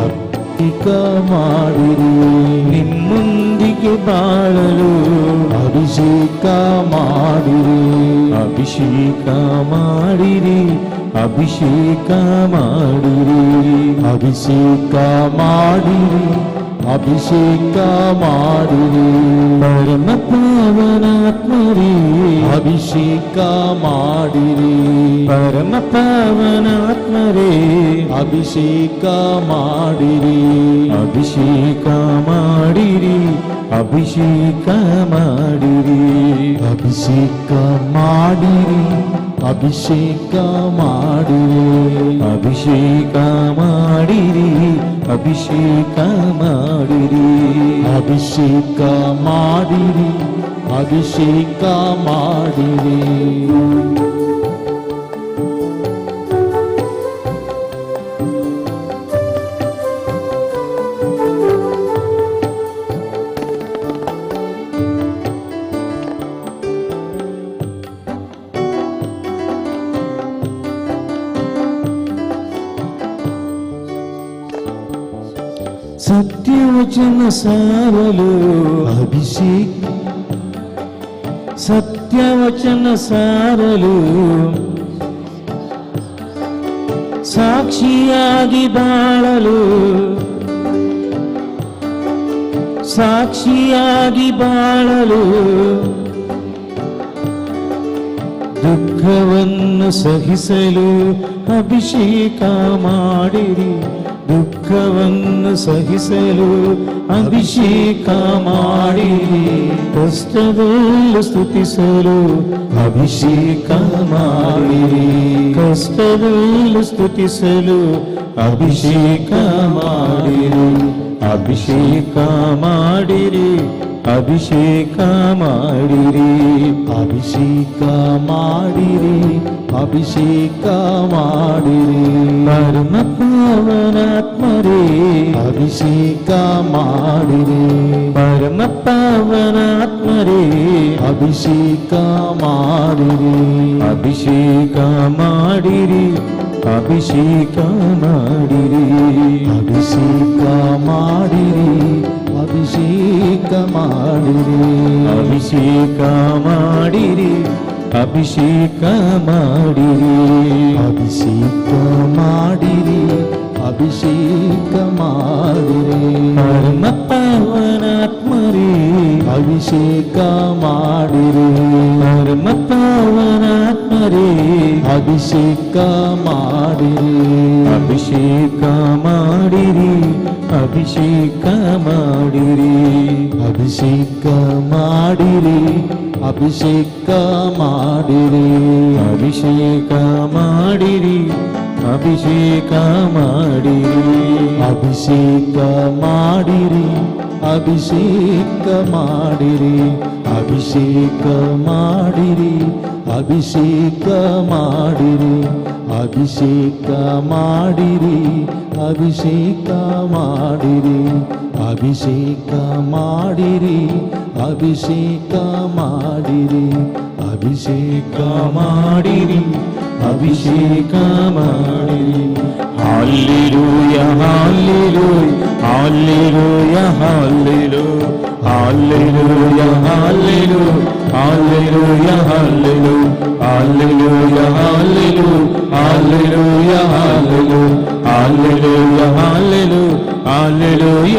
ಅಭಿಷೇಕ ಮಾಡಿರಿ ನಿಮ್ಮೊಂದಿಗೆ ಬಾಳಲು ಅಭಿಷೇಕ ಮಾಡಿರಿ ಅಭಿಷೇಕ ಮಾಡಿರಿ ಅಭಿಷೇಕ ಮಾಡಿರಿ ಅಭಿಷೇಕ ಮಾಡಿರಿ ಅಭಿಷೇಕ ಮಾಡಿರಿ ಪರಮ ಪಾವನಾತ್ಮರೇ ಅಭಿಷೇಕ ಮಾಡಿರಿ ಪರಮ ಪಾವನಾತ್ಮರೇ ಅಭಿಷೇಕ ಮಾಡಿರಿ ಅಭಿಷೇಕ ಮಾಡಿರಿ ಅಭಿಷೇಕ ಮಾಡಿರಿ ಅಭಿಷೇಕ ಮಾಡಿರಿ ಅಭಿಷೇಕ ಮಾಡಿರಿ ಅಭಿಷೇಕ ಮಾಡಿರಿ ಅಭಿಷೇಕ ಮಾಡಿರಿ ಅಭಿಷೇಕ ಮಾಡಿರಿ ಅಭಿಷೇಕ ಮಾಡಿರಿ ಸತ್ಯವಚನ ಸಾರಲು ಅಭಿಷೇಕ ಸತ್ಯವಚನ ಸಾರಲು ಸಾಕ್ಷಿಯಾಗಿ ಬಾಳಲು ಸಾಕ್ಷಿಯಾಗಿ ಬಾಳಲು ದುಃಖವನ್ನು ಸಹಿಸಲು ಅಭಿಷೇಕ ಮಾಡಿರಿ ದುಃಖವನ್ನು ಸಹಿಸಲು ಅಭಿಷೇಕ ಮಾಡಿರಿ ಕಷ್ಟದಲ್ಲೂ ಸ್ತುತಿಸಲು ಅಭಿಷೇಕ ಮಾಡಿರಿ ಕಷ್ಟದಲ್ಲೂ ಸ್ತುತಿಸಲು ಅಭಿಷೇಕ ಮಾಡಿರಿ ಅಭಿಷೇಕ ಮಾಡಿರಿ ಅಭಿಷೇಕ ಮಾಡಿರಿ ಅಭಿಷೇಕ ಮಾಡಿರಿ ಅಭಿಷೇಕ ಮಾಡಿರಿ ಪರಮ ಪಾವನಾತ್ಮರೇ ಅಭಿಷೇಕ ಮಾಡಿರಿ ಪರಮ ಪಾವನಾತ್ಮರೇ ಅಭಿಷೇಕ ಮಾಡಿರಿ ಅಭಿಷೇಕ ಮಾಡಿರಿ ಅಭಿಷೇಕ ಮಾಡಿರಿ ಅಭಿಷೇಕ ಮಾಡಿರಿ ಅಭಿಷೇಕ ಮಾಡಿರಿ ಅಭಿಷೇಕ ಮಾಡಿರಿ ಅಭಿಷೇಕ ಮಾಡಿರಿ. ಅಭಿಷೇಕ ಮಾಡಿರಿ, ಅಭಿಷೇಕ ಮಾಡಿರಿ. ಪರಮ ಪಾವನಾತ್ಮರೇ ಅಭಿಷೇಕ ಮಾಡಿರಿ, ಪರಮ ಪಾವನಾತ್ಮರೇ ಅಭಿಷೇಕ ಮಾಡಿರಿ. ಅಭಿಷೇಕ ಮಾಡಿರಿ, ಅಭಿಷೇಕ ಮಾಡಿರಿ. ಅಭಿಷೇಕ ಮಾಡಿರಿ, ಅಭಿಷೇಕ ಮಾಡಿರಿ. ಅಭಿಷೇಕ ಮಾಡಿರಿ, ಅಭಿಷೇಕ ಮಾಡಿರಿ. ಅಭಿಷೇಕ ಮಾಡಿರಿ, ಅಭಿಷೇಕ ಮಾಡಿರಿ. ಅಭಿಷೇಕ ಮಾಡಿರಿ, ಅಭಿಷೇಕ ಮಾಡಿರಿ. ಅಭಿಷೇಕ ಮಾಡಿರಿ, ಅಭಿಷೇಕ ಮಾಡಿರಿ. ಅಭಿಷೇಕ ಮಾಡಿರಿ, ಅಭಿಷೇಕ ಮಾಡಿರಿ. ಅಭಿಷೇಕ ಮಾಡಿರಿ, ಅಭಿಷೇಕ ಮಾಡಿರಿ. Hallelujah hallelujah hallelujah hallelujah hallelujah hallelujah hallelujah hallelujah hallelujah hallelujah hallelujah hallelujah hallelujah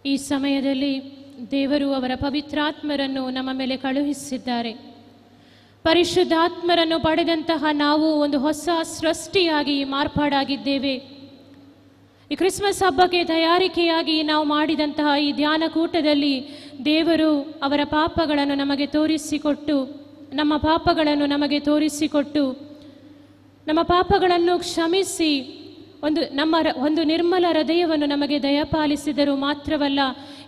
ಈ ಸಮಯದಲ್ಲಿ ದೇವರು ಅವರ ಪವಿತ್ರಾತ್ಮರನ್ನು ನಮ್ಮ ಮೇಲೆ ಕಳುಹಿಸಿದ್ದಾರೆ. ಪರಿಶುದ್ಧಾತ್ಮರನ್ನು ಪಡೆದಂತಹ ನಾವು ಒಂದು ಹೊಸ ಸೃಷ್ಟಿಯಾಗಿ ಮಾರ್ಪಾಡಾಗಿದ್ದೇವೆ. ಈ ಕ್ರಿಸ್ಮಸ್ ಹಬ್ಬಕ್ಕೆ ತಯಾರಿಕೆಯಾಗಿ ನಾವು ಮಾಡಿದಂತಹ ಈ ಧ್ಯಾನ ಕೂಟದಲ್ಲಿ ದೇವರು ಅವರ ಪಾಪಗಳನ್ನು ನಮಗೆ ತೋರಿಸಿಕೊಟ್ಟು ನಮ್ಮ ಪಾಪಗಳನ್ನು ಕ್ಷಮಿಸಿ ಒಂದು ನಿರ್ಮಲ ಹೃದಯವನ್ನು ನಮಗೆ ದಯಪಾಲಿಸಿದರು. ಮಾತ್ರವಲ್ಲ,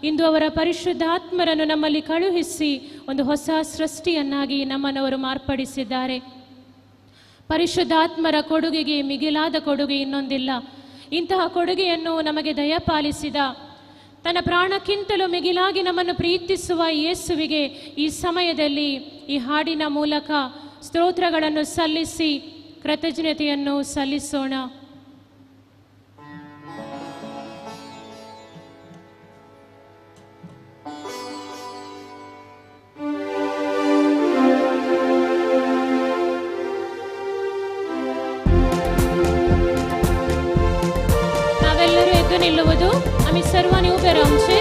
ಇಂದು ಅವರ ಪರಿಶುದ್ಧಾತ್ಮರನ್ನು ನಮ್ಮಲ್ಲಿ ಕಳುಹಿಸಿ ಒಂದು ಹೊಸ ಸೃಷ್ಟಿಯನ್ನಾಗಿ ನಮ್ಮನ್ನವರು ಮಾರ್ಪಡಿಸಿದ್ದಾರೆ. ಪರಿಶುದ್ಧಾತ್ಮರ ಕೊಡುಗೆಗೆ ಮಿಗಿಲಾದ ಕೊಡುಗೆ ಇನ್ನೊಂದಿಲ್ಲ. ಇಂತಹ ಕೊಡುಗೆಯನ್ನು ನಮಗೆ ದಯಪಾಲಿಸಿದ ತನ್ನ ಪ್ರಾಣಕ್ಕಿಂತಲೂ ಮಿಗಿಲಾಗಿ ನಮ್ಮನ್ನು ಪ್ರೀತಿಸುವ ಯೇಸುವಿಗೆ ಈ ಸಮಯದಲ್ಲಿ ಈ ಹಾಡಿನ ಮೂಲಕ ಸ್ತೋತ್ರಗಳನ್ನು ಸಲ್ಲಿಸಿ ಕೃತಜ್ಞತೆಯನ್ನು ಸಲ್ಲಿಸೋಣ. नावेल्लरू एद्दु निल्लुवुदु. आम्ही सर्वांनी उभे राहूचे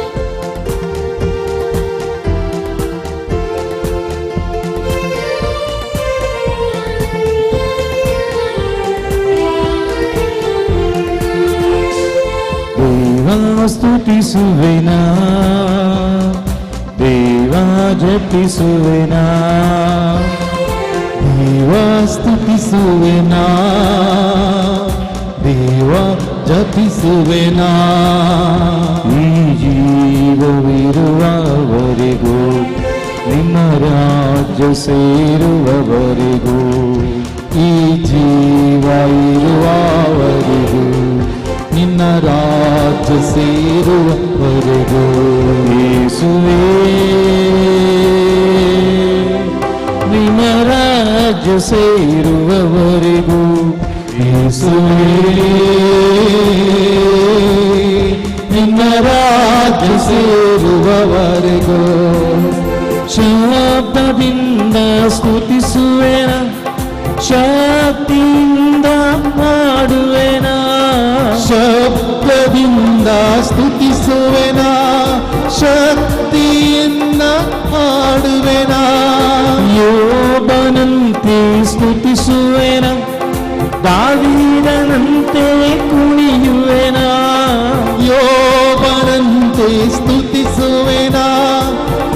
ದೇವ ಸ್ತುತಿಸುವೆನಾ, ದೇವ ಜಪಿಸುವೆನಾ, ದೇವ ಸ್ತುತಿಸುವೆನಾ, ದೇವ ಜಪಿಸುವೆನಾ. ಈ ಜೀವವಿರುವವರೆಗೂ ನಿಮ್ಮ ರಾಜ್ಯ ಸೇರುವವರೆಗೂ, ಈ ಜೀವ ಇರುವವರೆಗೂ ನಿನ್ನ ರಾಜ್ಯ ಸೇರುವವರೆಗೂ. ಯೇಸುವೇ ನಿಮ್ಮ ರಾಜ್ಯ ಸೇರುವವರೆಗೂ, ಯೇಸುವೇ ನಿನ್ನ ರಾಜ್ಯ ಸೇರುವವರೆಗೂ. ಶಬ್ದದಿಂದ ಸ್ತುತಿಸುವೆನ, ಶಕ್ತಿಯಿಂದ ಹಾಡುವೆನ, ಶಬ್ದದಿಂದ ಸ್ತುತಿಸುವೆನ, ಶಕ್ತಿಯಿಂದ ಹಾಡುವೆನ. ಯೋಬನಂತೆ ಸ್ತುತಿಸುವೆನ, ದಾವೀದನಂತೆ ಕುಣಿಯುವೆನಾ, ಯೋಬನಂತೆ ಸ್ತುತಿಸುವೆನಾ,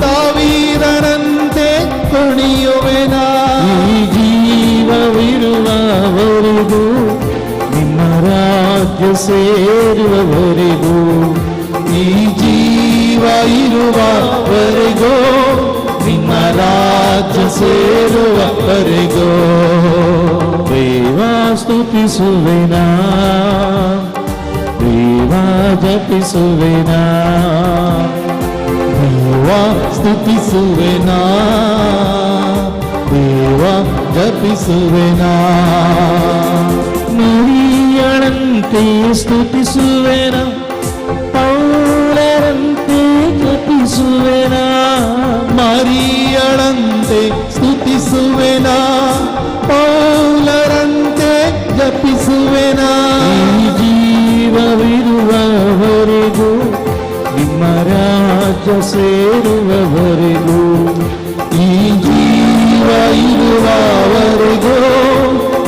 ದಾವೀದನಂತೆ ಕುಣಿಯುವೆನಾ. ಈ ಜೀವವಿರುವವರೆಗೂ ನಿಮ್ಮ ರಾಜ್ಯ ಸೇರುವವರೆಗೂ, ಈ ಜೀವ ಇರುವವರೆಗೂ ನಿಮ್ಮ ರಾಜ್ಯ ಸೇರುವವರೆಗೂ ದೇವ ಸ್ತುತಿಸುವೆನಾ, ದೇವ ಜಪಿಸುವೆನಾ, ದೇವ ಸ್ತುತಿಸುವೆನಾ, ದೇವ ಜಪಿಸುವೆನಾ. ಮರಿಯಳಂತೆ ಸ್ತುತಿಸುವೆನಾ, ಪೌಲರಂತೆ ಜಪಿಸುವೆನಾ, ಮರಿಯಳಂತೆ ಸ್ತುತಿಸುವೆನಾ, ಪೌಲರಂತೆ ಜಪಿಸುವೆನಾ. ಈ ಜೀವವಿರುವವರೆಗೂ ನಿಮ್ಮ ರಾಜ್ಯ ಸೇರುವವರೆಗೂ, ಈ ಜೀವ ಇರುವವರೆಗೂ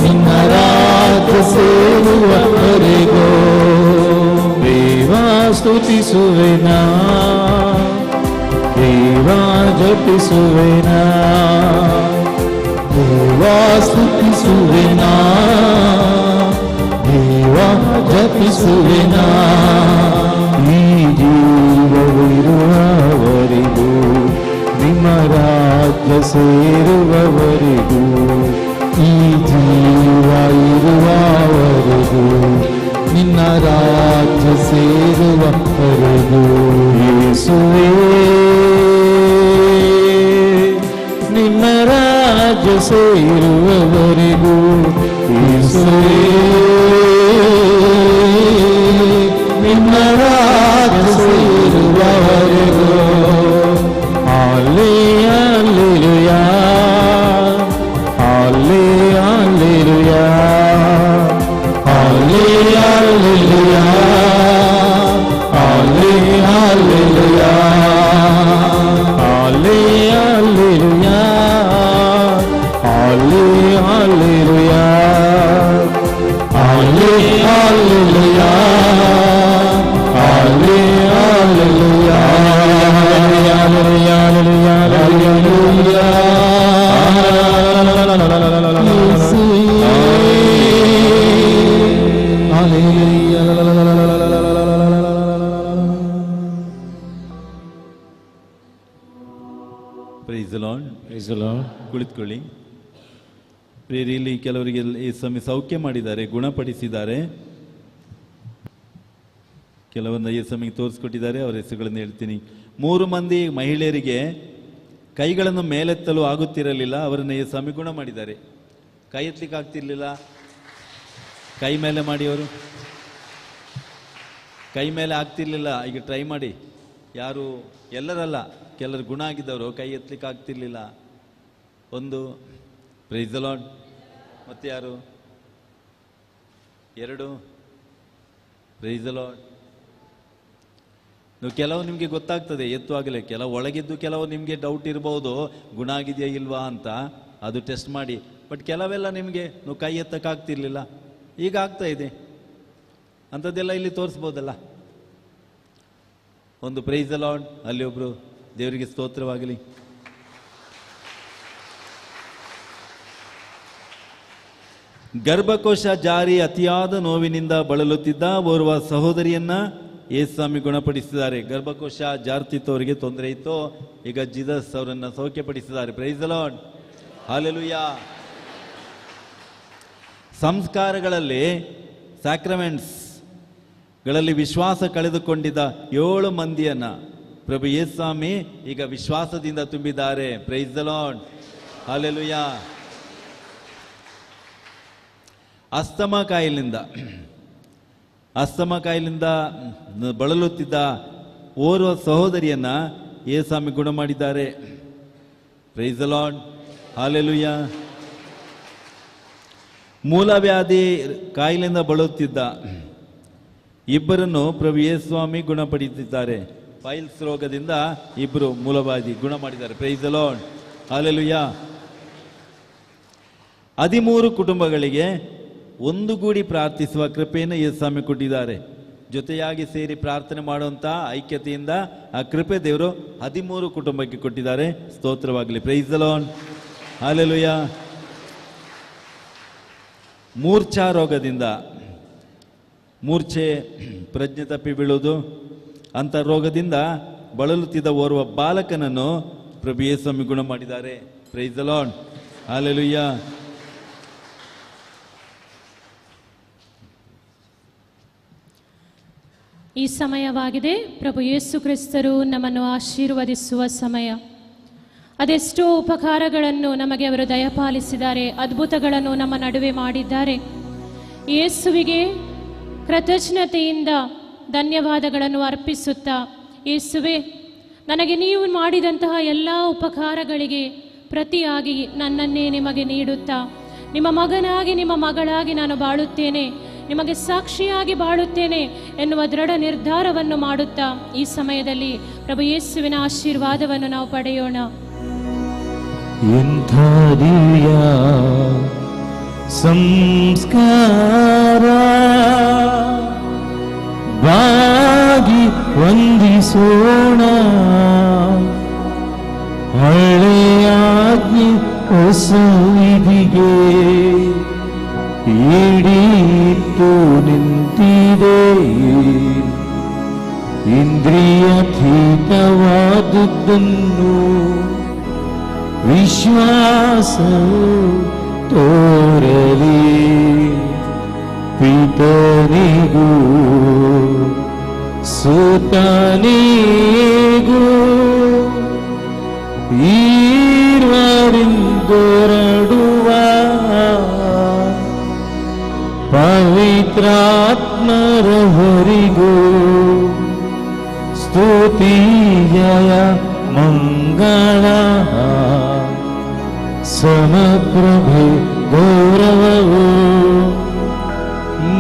ನಿನ್ನ ರಾಜ್ಯ ಸೇರುವವರೆಗೂ ದೇವ ಸ್ತುತಿಸುವೆನಾ, ದೇವ ಜಪಿಸುವೆನಾ, ದೇವ ಸ್ತುತಿಸುವೆನಾ, ದೇವ ಜಪಿಸುವೆನಾ. ಈ ಜೀವವಿರುವವರೆಗೂ ನಿಮ್ಮ ರಾಜ್ಯ ಸೇರುವವರೆಗೂ, ಈ ಜೀವ ಇರುವವರೆಗೂ ನಿನ್ನ ರಾಜ್ಯ ಸೇರುವವರೆಗೂ ಯೇಸುವೇ ನಿಮ್ಮ ರಾಜ್ಯ ಸೇರುವವರೆಗೂ, ಯೇಸುವೇ ನಿನ್ನ ರಾಜ್ಯ ಸೇರುವವರೆಗೂ. Hallelujah, hallelujah, Hallelujah, hallelujah, praise the Lord. Praise the Lord. ಕುಳಿತುಕೊಳ್ಳಿ. ಪ್ರೇರಿಯಲ್ಲಿ ಕೆಲವರಿಗೆ ಈ ಸಮಯ ಸೌಖ್ಯ ಮಾಡಿದ್ದಾರೆ, ಗುಣಪಡಿಸಿದ್ದಾರೆ. ಕೆಲವೊಂದು ಈ ಸಮಯಕ್ಕೆ ತೋರಿಸ್ಕೊಟ್ಟಿದ್ದಾರೆ, ಅವರ ಹೆಸರುಗಳನ್ನು ಹೇಳ್ತೀನಿ. 3 ಮಂದಿ ಮಹಿಳೆಯರಿಗೆ ಕೈಗಳನ್ನು ಮೇಲೆತ್ತಲು ಆಗುತ್ತಿರಲಿಲ್ಲ, ಅವರನ್ನು ಈ ಸಮಯ ಗುಣ ಮಾಡಿದ್ದಾರೆ. ಕೈ ಎತ್ತಲಿಕ್ಕೆ ಆಗ್ತಿರ್ಲಿಲ್ಲ, ಕೈ ಮೇಲೆ ಮಾಡಿ. ಅವರು ಕೈ ಮೇಲೆ ಆಗ್ತಿರ್ಲಿಲ್ಲ, ಈಗ ಟ್ರೈ ಮಾಡಿ. ಯಾರು ಎಲ್ಲರಲ್ಲ, ಕೆಲವರು ಗುಣ ಆಗಿದ್ದವರು ಕೈ ಎತ್ತಲಿಕ್ಕೆ ಆಗ್ತಿರ್ಲಿಲ್ಲ. ಒಂದು ಪ್ರೈಸ್ ದಿ ಲಾರ್ಡ್. ಮತ್ತೆ ಯಾರು? 2 ಪ್ರೈಸ್ ದಿ ಲಾರ್ಡ್. ನೀವು ಕೆಲವು ನಿಮಗೆ ಗೊತ್ತಾಗ್ತದೆ ಎತ್ತುವಾಗಲೇ, ಕೆಲವು ಒಳಗಿದ್ದು ಕೆಲವು ನಿಮಗೆ ಡೌಟ್ ಇರ್ಬೋದು ಗುಣ ಆಗಿದೆಯಾ ಇಲ್ವಾ ಅಂತ, ಅದು ಟೆಸ್ಟ್ ಮಾಡಿ. ಬಟ್ ಕೆಲವೆಲ್ಲ ನಿಮಗೆ ನೀವು ಕೈ ಎತ್ತಕ್ಕಾಗ್ತಿರ್ಲಿಲ್ಲ, ಈಗ ಆಗ್ತಾ ಇದೆ. ಅಂಥದ್ದೆಲ್ಲ ಇಲ್ಲಿ ತೋರಿಸ್ಬೋದಲ್ಲ. ಒಂದು ಪ್ರೈಸ್ ದಿ ಲಾರ್ಡ್. ಅಲ್ಲಿ ಒಬ್ರು, ದೇವರಿಗೆ ಸ್ತೋತ್ರವಾಗಲಿ. ಗರ್ಭಕೋಶ ಜಾರಿ ಅತಿಯಾದ ನೋವಿನಿಂದ ಬಳಲುತ್ತಿದ್ದ ಓರ್ವ ಸಹೋದರಿಯನ್ನ ಯೇಸುಸ್ವಾಮಿ ಗುಣಪಡಿಸಿದ್ದಾರೆ. ಗರ್ಭಕೋಶ ಜಾರ್ತಿತ್ತು, ಅವರಿಗೆ ತೊಂದರೆ ಇತ್ತು. ಈಗ ಜೀಸಸ್ ಅವರನ್ನ ಸೌಖ್ಯಪಡಿಸಿದ್ದಾರೆ. Praise the Lord. ಹಲ್ಲೆಲೂಯಾ. ಸಂಸ್ಕಾರಗಳಲ್ಲಿ, ಸ್ಯಾಕ್ರಮೆಂಟ್ಸ್ ಗಳಲ್ಲಿ ವಿಶ್ವಾಸ ಕಳೆದುಕೊಂಡಿದ್ದ 7 ಮಂದಿಯನ್ನ ಪ್ರಭು ಯೇಸುಸ್ವಾಮಿ ಈಗ ವಿಶ್ವಾಸದಿಂದ ತುಂಬಿದ್ದಾರೆ. Praise the Lord. Hallelujah. Asthma ಕಾಯಿಲೆಯಿಂದ ಬಳಲುತ್ತಿದ್ದ ಓರ್ವ ಸಹೋದರಿಯನ್ನ ಯೇಸುಸ್ವಾಮಿ ಗುಣ ಮಾಡಿದ್ದಾರೆ. Praise the Lord. ಹಲ್ಲೆಲೂಯಾ. ಮೂಲವ್ಯಾಧಿ ಕಾಯಿಲೆಯಿಂದ ಬಳಲುತ್ತಿದ್ದ 2 ಪ್ರಭು ಯೇಸುಸ್ವಾಮಿ ಗುಣಪಡಿಸಿದ್ದಾರೆ. ಪೈಲ್ಸ್ ರೋಗದಿಂದ 2 ಮೂಲವ್ಯಾಧಿ ಗುಣ ಮಾಡಿದ್ದಾರೆ. Praise the Lord. ಹಲ್ಲೆಲೂಯಾ. 13 ಕುಟುಂಬಗಳಿಗೆ ಒಂದುಗೂಡಿ ಪ್ರಾರ್ಥಿಸುವ ಕೃಪೆಯನ್ನು ಯೇಸುಸ್ವಾಮಿ ಕೊಟ್ಟಿದ್ದಾರೆ. ಜೊತೆಯಾಗಿ ಸೇರಿ ಪ್ರಾರ್ಥನೆ ಮಾಡುವಂಥ ಐಕ್ಯತೆಯಿಂದ ಆ ಕೃಪೆ ದೇವರು 13 ಕುಟುಂಬಕ್ಕೆ ಕೊಟ್ಟಿದ್ದಾರೆ. ಸ್ತೋತ್ರವಾಗಲಿ. Praise the lord. ಹಲ್ಲೆಲೂಯಾ. ಮೂರ್ಛಾ ರೋಗದಿಂದ, ಮೂರ್ಛೆ ಪ್ರಜ್ಞೆ ತಪ್ಪಿ ಬೀಳುವುದು ಅಂಥ ರೋಗದಿಂದ ಬಳಲುತ್ತಿದ್ದ ಓರ್ವ ಬಾಲಕನನ್ನು ಪ್ರಭು ಯೇಸುಸ್ವಾಮಿ ಗುಣ ಮಾಡಿದ್ದಾರೆ. Praise the lord. ಹಲ್ಲೆಲೂಯಾ. ಈ ಸಮಯವಾಗಿದೆ ಪ್ರಭು ಯೇಸು ಕ್ರಿಸ್ತರು ನಮ್ಮನ್ನು ಆಶೀರ್ವದಿಸುವ ಸಮಯ. ಅದೆಷ್ಟೋ ಉಪಕಾರಗಳನ್ನು ನಮಗೆ ಅವರು ದಯಪಾಲಿಸಿದ್ದಾರೆ, ಅದ್ಭುತಗಳನ್ನು ನಮ್ಮ ನಡುವೆ ಮಾಡಿದ್ದಾರೆ. ಯೇಸುವಿಗೆ ಕೃತಜ್ಞತೆಯಿಂದ ಧನ್ಯವಾದಗಳನ್ನು ಅರ್ಪಿಸುತ್ತಾ, ಯೇಸುವೆ, ನನಗೆ ನೀವು ಮಾಡಿದಂತಹ ಎಲ್ಲ ಉಪಕಾರಗಳಿಗೆ ಪ್ರತಿಯಾಗಿ ನನ್ನನ್ನೇ ನಿಮಗೆ ನೀಡುತ್ತಾ, ನಿಮ್ಮ ಮಗನಾಗಿ ನಿಮ್ಮ ಮಗಳಾಗಿ ನಾನು ಬಾಳುತ್ತೇನೆ, ನಿಮಗೆ ಸಾಕ್ಷಿಯಾಗಿ ಬಾಳುತ್ತೇನೆ ಎನ್ನುವ ದೃಢ ನಿರ್ಧಾರವನ್ನು ಮಾಡುತ್ತಾ ಈ ಸಮಯದಲ್ಲಿ ಪ್ರಭು ಯೇಸುವಿನ ಆಶೀರ್ವಾದವನ್ನು ನಾವು ಪಡೆಯೋಣ. ಎಂಥ ದಿವ್ಯ ಸಂಸ್ಕಾರ, ಬಾಗಿ ವಂದಿಸೋಣ. ಹಳೆಯಾಜ್ಞೆ ಹೊಸ ವಿಧಿಗೆ ಈಡಿಟ್ಟು ನಿಂತಿದೆ. ಇಂದ್ರಿಯತೀತವಾದುದನ್ನು ವಿಶ್ವಾಸವು ತೋರಲಿ. ಪಿತನಿಗೂ ಸುತನಿಗೂ ಈರ್ವರಿಂದೊರಡುವ ಪವಿತ್ರಾತ್ಮರ ಹೊರಿಗೂ ಸ್ತುತಿ ಜಯ ಮಂಗಳ ಸಮಪ್ರಭೆ ಗೌರವವು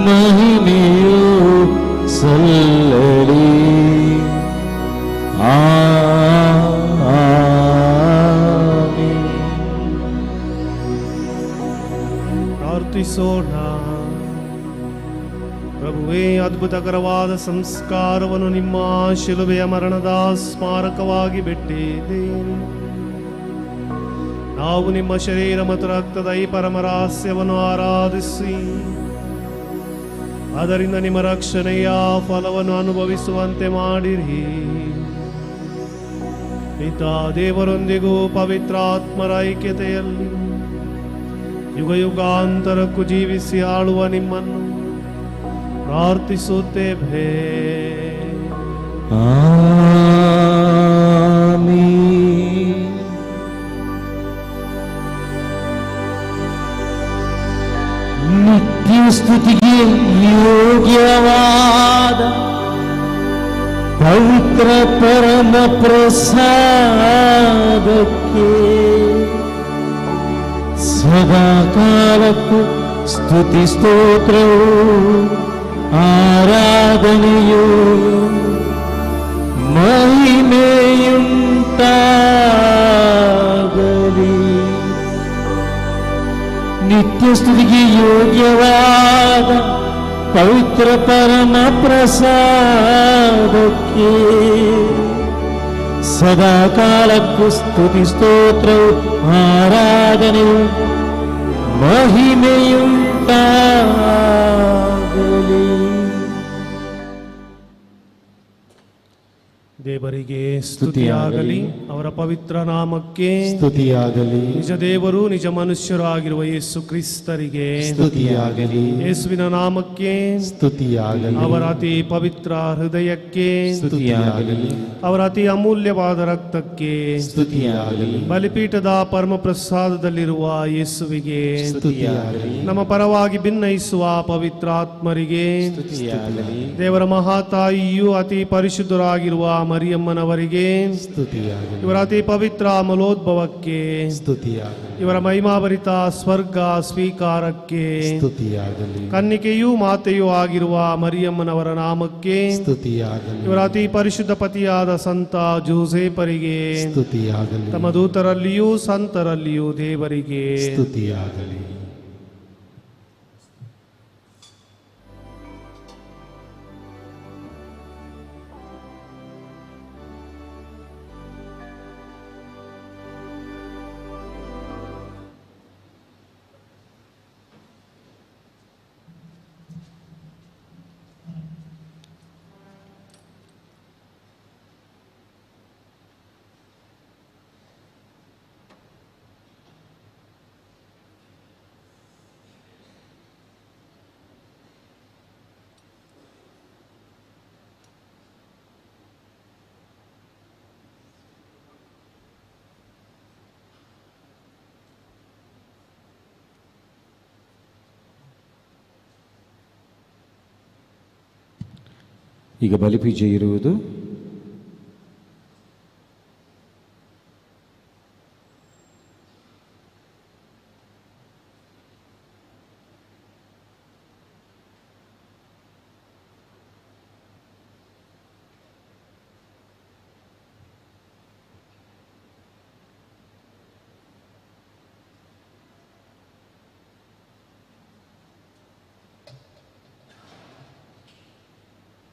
ಮಹಿಮೆಯು ಸಲ್ಲಲಿ. ಪ್ರಾರ್ಥಿಸೋಣ. ಪ್ರಭುವೇ, ಅದ್ಭುತಕರವಾದ ಸಂಸ್ಕಾರವನ್ನು ನಿಮ್ಮ ಶಿಲುಬೆಯ ಮರಣದ ಸ್ಮಾರಕವಾಗಿ ಬಿಟ್ಟಿದ್ದೇನೆ. ನಾವು ನಿಮ್ಮ ಶರೀರ ಮತ್ತು ರಕ್ತದ ಈ ಪರಮ ರಹಸ್ಯವನ್ನು ಆರಾಧಿಸಿ ಅದರಿಂದ ನಿಮ್ಮ ರಕ್ಷಣೆಯ ಫಲವನ್ನು ಅನುಭವಿಸುವಂತೆ ಮಾಡಿರಿ. ಪಿತಾ ದೇವರೊಂದಿಗೂ ಪವಿತ್ರಾತ್ಮರ ಐಕ್ಯತೆಯಲ್ಲಿ ಯುಗ ಯುಗಾಂತರಕ್ಕೂ ಜೀವಿಸಿ ಆಳುವ ನಿಮ್ಮನ್ನು ಪ್ರಾರ್ಥಿಸುತ್ತೇವೆ. ನಿತ್ಯ ಸ್ತುತಿಗೆ ಯೋಗ್ಯವಾದ ಪವಿತ್ರ ಪರಮ ಪ್ರಸಾದಕ್ಕೆ ಸದಾ ಕಾಲಕ್ಕೂ ಸ್ತುತಿ ಸ್ತೋತ್ರವು ಆರಾಧನೆಯು ಮಹಿಮೆಯುಂಟಾಗಲಿ. ನಿತ್ಯ ಸ್ತುತಿಗೆ ಯೋಗ್ಯವಾದ ಪವಿತ್ರ ಪರಮ ಪ್ರಸಾದಕ್ಕೆ ಸದಾ ಕಾಲಕ್ಕೂ ಸ್ತುತಿ ಸ್ತೋತ್ರವು ಆರಾಧನೆಯು ಮಹಿಮೆಯುಂಟಾಗಲಿ. ದೇವರಿಗೆ ಸ್ತುತಿಯಾಗಲಿ, ಅವರ ಪವಿತ್ರ ನಾಮಕ್ಕೆ ಸ್ತುತಿಯಾಗಲಿ. ನಿಜ ದೇವರು ನಿಜ ಮನುಷ್ಯರು ಆಗಿರುವ ಯೇಸು ಕ್ರಿಸ್ತರಿಗೆ ಸ್ತುತಿಯಾಗಲಿ. ಯೇಸುವಿನ ನಾಮಕ್ಕೆ ಸ್ತುತಿಯಾಗಲಿ. ಅವರ ಅತಿ ಪವಿತ್ರ ಹೃದಯಕ್ಕೆ ಸ್ತುತಿಯಾಗಲಿ. ಅವರ ಅತಿ ಅಮೂಲ್ಯವಾದ ರಕ್ತಕ್ಕೆ ಸ್ತುತಿಯಾಗಲಿ. ಬಲಿಪೀಠದ ಪರಮ ಪ್ರಸಾದದಲ್ಲಿರುವ ಯೇಸುವಿಗೆ ಸ್ತುತಿಯಾಗಲಿ. ನಮ್ಮ ಪರವಾಗಿ ಭಿನ್ನಯಿಸುವ ಪವಿತ್ರಾತ್ಮರಿಗೆ ಸ್ತುತಿಯಾಗಲಿ. ದೇವರ ಮಹಾತಾಯಿಯು ಅತಿ ಪರಿಶುದ್ಧರಾಗಿರುವ ಮರಿಯಮ್ಮನವರಿಗೆ ಸ್ತುತಿಯಾಗಲಿ. ಇವರ ಅತಿ ಪವಿತ್ರ ಅಮಲೋದ್ಭವಕ್ಕೆ ಸ್ತುತಿಯಾಗಲಿ. ಇವರ ಮಹಿಮಾಭರಿತ ಸ್ವರ್ಗ ಸ್ವೀಕಾರಕ್ಕೆ ಸ್ತುತಿಯಾಗಲಿ. ಕನ್ನಿಕೆಯೂ ಮಾತೆಯೂ ಆಗಿರುವ ಮರಿಯಮ್ಮನವರ ನಾಮಕ್ಕೆ ಸ್ತುತಿಯಾಗಲಿ. ಇವರ ಅತಿ ಪರಿಶುದ್ಧ ಪತಿಯಾದ ಸಂತ ಜೋಸೇಫರಿಗೆ ಸ್ತುತಿಯಾಗಲಿ. ತಮ್ಮ ದೂತರಲ್ಲಿಯೂ ಸಂತರಲ್ಲಿಯೂ ದೇವರಿಗೆ ಸ್ತುತಿಯಾಗಲಿ. ಈಗ ಬಲಿಪೂಜೆ ಇರುವುದು.